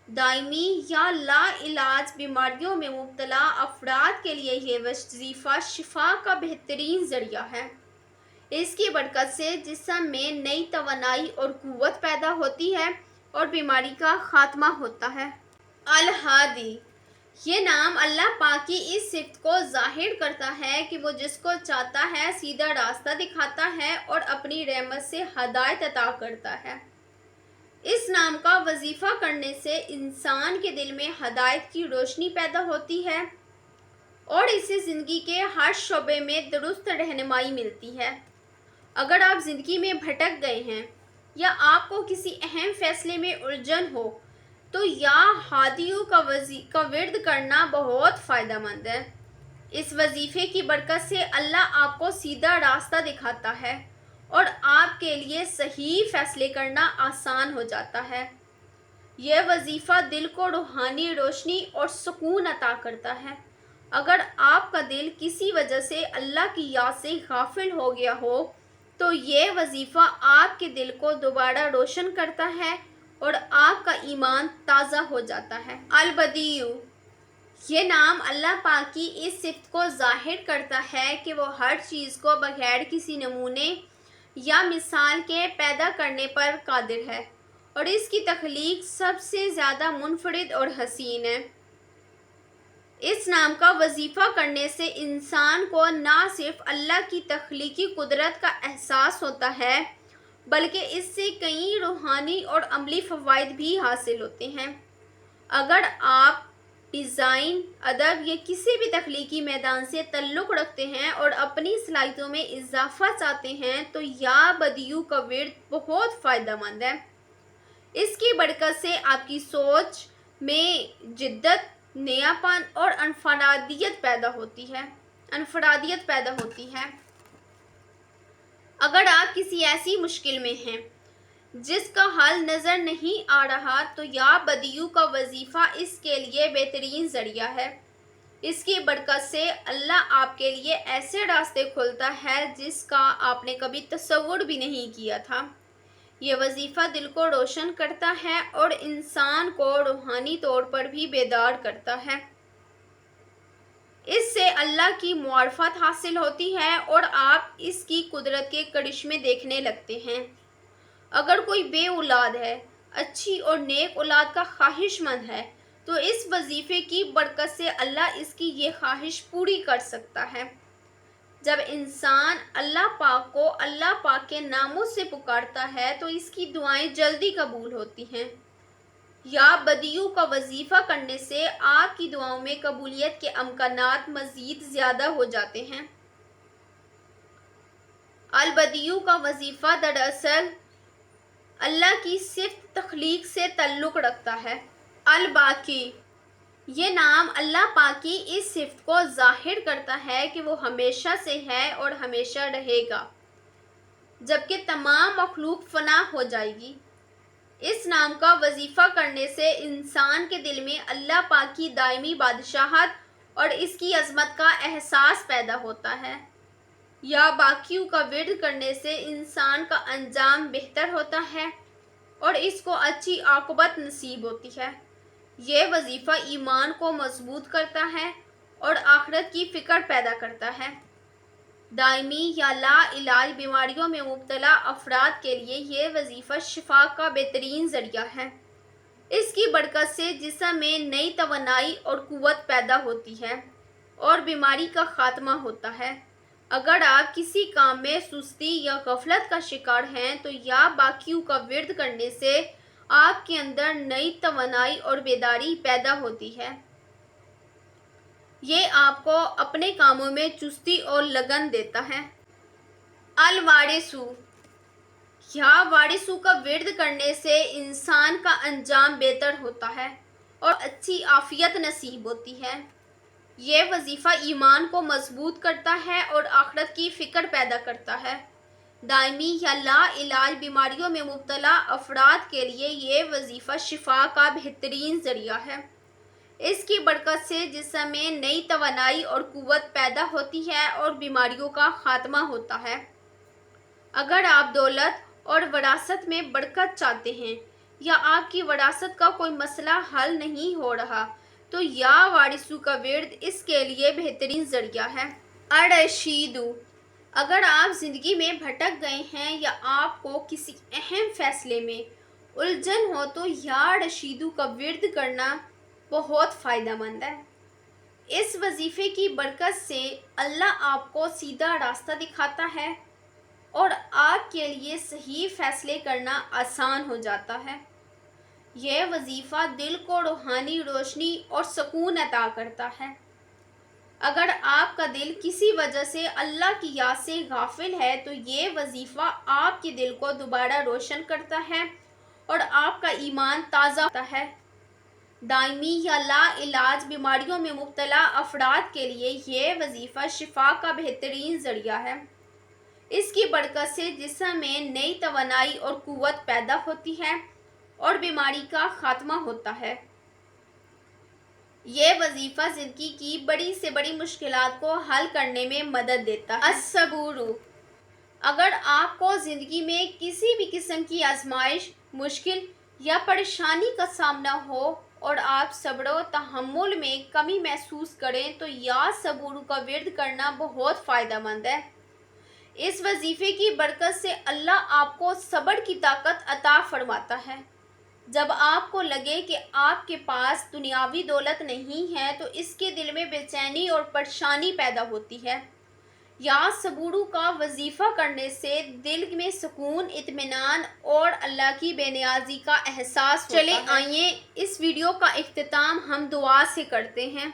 دائمی یا لا علاج بیماریوں میں مبتلا افراد کے لیے یہ وظیفہ شفا کا بہترین ذریعہ ہے۔ اس کی برکت سے جسم میں نئی توانائی اور قوت پیدا ہوتی ہے اور بیماری کا خاتمہ ہوتا ہے۔ الہادی، یہ نام اللہ پاک کی اس صفت کو ظاہر کرتا ہے کہ وہ جس کو چاہتا ہے سیدھا راستہ دکھاتا ہے اور اپنی رحمت سے ہدایت عطا کرتا ہے۔ اس نام کا وظیفہ کرنے سے انسان کے دل میں ہدایت کی روشنی پیدا ہوتی ہے اور اسے زندگی کے ہر شعبے میں درست رہنمائی ملتی ہے۔ اگر آپ زندگی میں بھٹک گئے ہیں یا آپ کو کسی اہم فیصلے میں الجھن ہو، تو یا ہادیوں کا ورد کرنا بہت فائدہ مند ہے۔ اس وظیفے کی برکت سے اللہ آپ کو سیدھا راستہ دکھاتا ہے اور آپ کے لیے صحیح فیصلے کرنا آسان ہو جاتا ہے۔ یہ وظیفہ دل کو روحانی روشنی اور سکون عطا کرتا ہے۔ اگر آپ کا دل کسی وجہ سے اللہ کی یاد سے غافل ہو گیا ہو، تو یہ وظیفہ آپ کے دل کو دوبارہ روشن کرتا ہے اور آپ کا ایمان تازہ ہو جاتا ہے۔ البدیع، یہ نام اللہ پاک کی اس صفت کو ظاہر کرتا ہے کہ وہ ہر چیز کو بغیر کسی نمونے یا مثال کے پیدا کرنے پر قادر ہے اور اس کی تخلیق سب سے زیادہ منفرد اور حسین ہے۔ اس نام کا وظیفہ کرنے سے انسان کو نہ صرف اللہ کی تخلیقی قدرت کا احساس ہوتا ہے بلکہ اس سے کئی روحانی اور عملی فوائد بھی حاصل ہوتے ہیں۔ اگر آپ ڈیزائن، ادب یا کسی بھی تخلیقی میدان سے تعلق رکھتے ہیں اور اپنی صلاحیتوں میں اضافہ چاہتے ہیں تو یا بدیو کا ورد بہت فائدہ مند ہے۔ اس کی برکت سے آپ کی سوچ میں جدت، نیاپن اور انفرادیت پیدا ہوتی ہے۔ اگر آپ کسی ایسی مشکل میں ہیں جس کا حل نظر نہیں آ رہا تو یا بدیو کا وظیفہ اس کے لیے بہترین ذریعہ ہے۔ اس کی برکت سے اللہ آپ کے لیے ایسے راستے کھولتا ہے جس کا آپ نے کبھی تصور بھی نہیں کیا تھا۔ یہ وظیفہ دل کو روشن کرتا ہے اور انسان کو روحانی طور پر بھی بیدار کرتا ہے۔ اس سے اللہ کی معرفت حاصل ہوتی ہے اور آپ اس کی قدرت کے کرشمے دیکھنے لگتے ہیں۔ اگر کوئی بے اولاد ہے، اچھی اور نیک اولاد کا خواہش مند ہے تو اس وظیفے کی برکت سے اللہ اس کی یہ خواہش پوری کر سکتا ہے۔ جب انسان اللہ پاک کو اللہ پاک کے ناموں سے پکارتا ہے تو اس کی دعائیں جلدی قبول ہوتی ہیں۔ یا بدیو کا وظیفہ کرنے سے آپ کی دعاؤں میں قبولیت کے امکانات مزید زیادہ ہو جاتے ہیں۔ البدیو کا وظیفہ دراصل اللہ کی صفت تخلیق سے تعلق رکھتا ہے۔ الباقی، یہ نام اللہ پاک کی اس صفت کو ظاہر کرتا ہے کہ وہ ہمیشہ سے ہے اور ہمیشہ رہے گا، جبکہ تمام مخلوق فنا ہو جائے گی۔ اس نام کا وظیفہ کرنے سے انسان کے دل میں اللہ پاک کی دائمی بادشاہت اور اس کی عظمت کا احساس پیدا ہوتا ہے۔ یا باقیوں کا ورد کرنے سے انسان کا انجام بہتر ہوتا ہے اور اس کو اچھی عاقبت نصیب ہوتی ہے۔ یہ وظیفہ ایمان کو مضبوط کرتا ہے اور آخرت کی فکر پیدا کرتا ہے۔ دائمی یا لا علاج بیماریوں میں مبتلا افراد کے لیے یہ وظیفہ شفا کا بہترین ذریعہ ہے۔ اس کی برکت سے جسم میں نئی توانائی اور قوت پیدا ہوتی ہے اور بیماری کا خاتمہ ہوتا ہے۔ اگر آپ کسی کام میں سستی یا غفلت کا شکار ہیں تو یا باقیوں کا ورد کرنے سے آپ کے اندر نئی توانائی اور بیداری پیدا ہوتی ہے۔ یہ آپ کو اپنے کاموں میں چستی اور لگن دیتا ہے۔ الوارثو، یا وارثوں کا ورد کرنے سے انسان کا انجام بہتر ہوتا ہے اور اچھی عافیت نصیب ہوتی ہے۔ یہ وظیفہ ایمان کو مضبوط کرتا ہے اور آخرت کی فکر پیدا کرتا ہے۔ دائمی یا لا علاج بیماریوں میں مبتلا افراد کے لیے یہ وظیفہ شفا کا بہترین ذریعہ ہے۔ اس کی برکت سے جسم میں نئی توانائی اور قوت پیدا ہوتی ہے اور بیماریوں کا خاتمہ ہوتا ہے۔ اگر آپ دولت اور وراثت میں برکت چاہتے ہیں یا آپ کی وراثت کا کوئی مسئلہ حل نہیں ہو رہا تو یا وارثوں کا ورد اس کے لیے بہترین ذریعہ ہے۔ الرشیدو، اگر آپ زندگی میں بھٹک گئے ہیں یا آپ کو کسی اہم فیصلے میں الجھن ہو تو یا رشیدو کا ورد کرنا بہت فائدہ مند ہے۔ اس وظیفے کی برکت سے اللہ آپ کو سیدھا راستہ دکھاتا ہے اور آپ کے لیے صحیح فیصلے کرنا آسان ہو جاتا ہے۔ یہ وظیفہ دل کو روحانی روشنی اور سکون عطا کرتا ہے۔ اگر آپ کا دل کسی وجہ سے اللہ کی یاد سے غافل ہے تو یہ وظیفہ آپ کے دل کو دوبارہ روشن کرتا ہے اور آپ کا ایمان تازہ ہوتا ہے۔ دائمی یا لا علاج بیماریوں میں مبتلا افراد کے لیے یہ وظیفہ شفا کا بہترین ذریعہ ہے۔ اس کی برکت سے جسم میں نئی توانائی اور قوت پیدا ہوتی ہے اور بیماری کا خاتمہ ہوتا ہے۔ یہ وظیفہ زندگی کی بڑی سے بڑی مشکلات کو حل کرنے میں مدد دیتا ہے۔ الصبور، اگر آپ کو زندگی میں کسی بھی قسم کی آزمائش، مشکل یا پریشانی کا سامنا ہو اور آپ صبر و تحمل میں کمی محسوس کریں تو یا صبور کا ورد کرنا بہت فائدہ مند ہے۔ اس وظیفے کی برکت سے اللہ آپ کو صبر کی طاقت عطا فرماتا ہے۔ جب آپ کو لگے کہ آپ کے پاس دنیاوی دولت نہیں ہے تو اس کے دل میں بے چینی اور پریشانی پیدا ہوتی ہے۔ یا صبورو کا وظیفہ کرنے سے دل میں سکون، اطمینان اور اللہ کی بے نیازی کا احساس ہوتا ہے۔ چلیں آئیے اس ویڈیو کا اختتام ہم دعا سے کرتے ہیں۔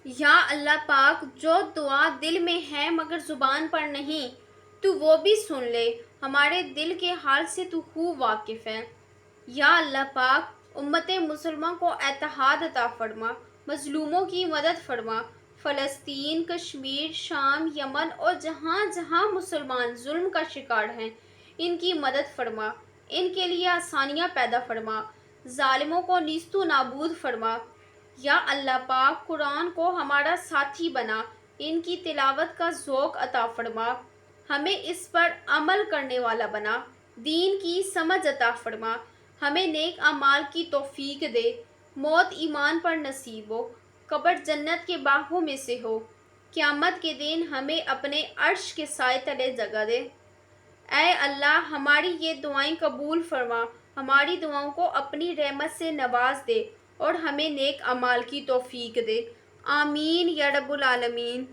یا اللہ پاک، جو دعا دل میں ہے مگر زبان پر نہیں، تو وہ بھی سن لے۔ ہمارے دل کے حال سے تو خوب واقف ہے۔ یا اللہ پاک، امت مسلمہ کو اتحاد عطا فرما، مظلوموں کی مدد فرما۔ فلسطین، کشمیر، شام، یمن اور جہاں جہاں مسلمان ظلم کا شکار ہیں، ان کی مدد فرما، ان کے لیے آسانیاں پیدا فرما، ظالموں کو نیست و نابود فرما۔ یا اللہ پاک، قرآن کو ہمارا ساتھی بنا، ان کی تلاوت کا ذوق عطا فرما، ہمیں اس پر عمل کرنے والا بنا، دین کی سمجھ عطا فرما، ہمیں نیک اعمال کی توفیق دے، موت ایمان پر نصیب ہو، قبر جنت کے باغوں میں سے ہو، قیامت کے دن ہمیں اپنے عرش کے سائے تلے جگہ دے۔ اے اللہ، ہماری یہ دعائیں قبول فرما، ہماری دعاؤں کو اپنی رحمت سے نواز دے اور ہمیں نیک اعمال کی توفیق دے۔ آمین یا رب العالمین۔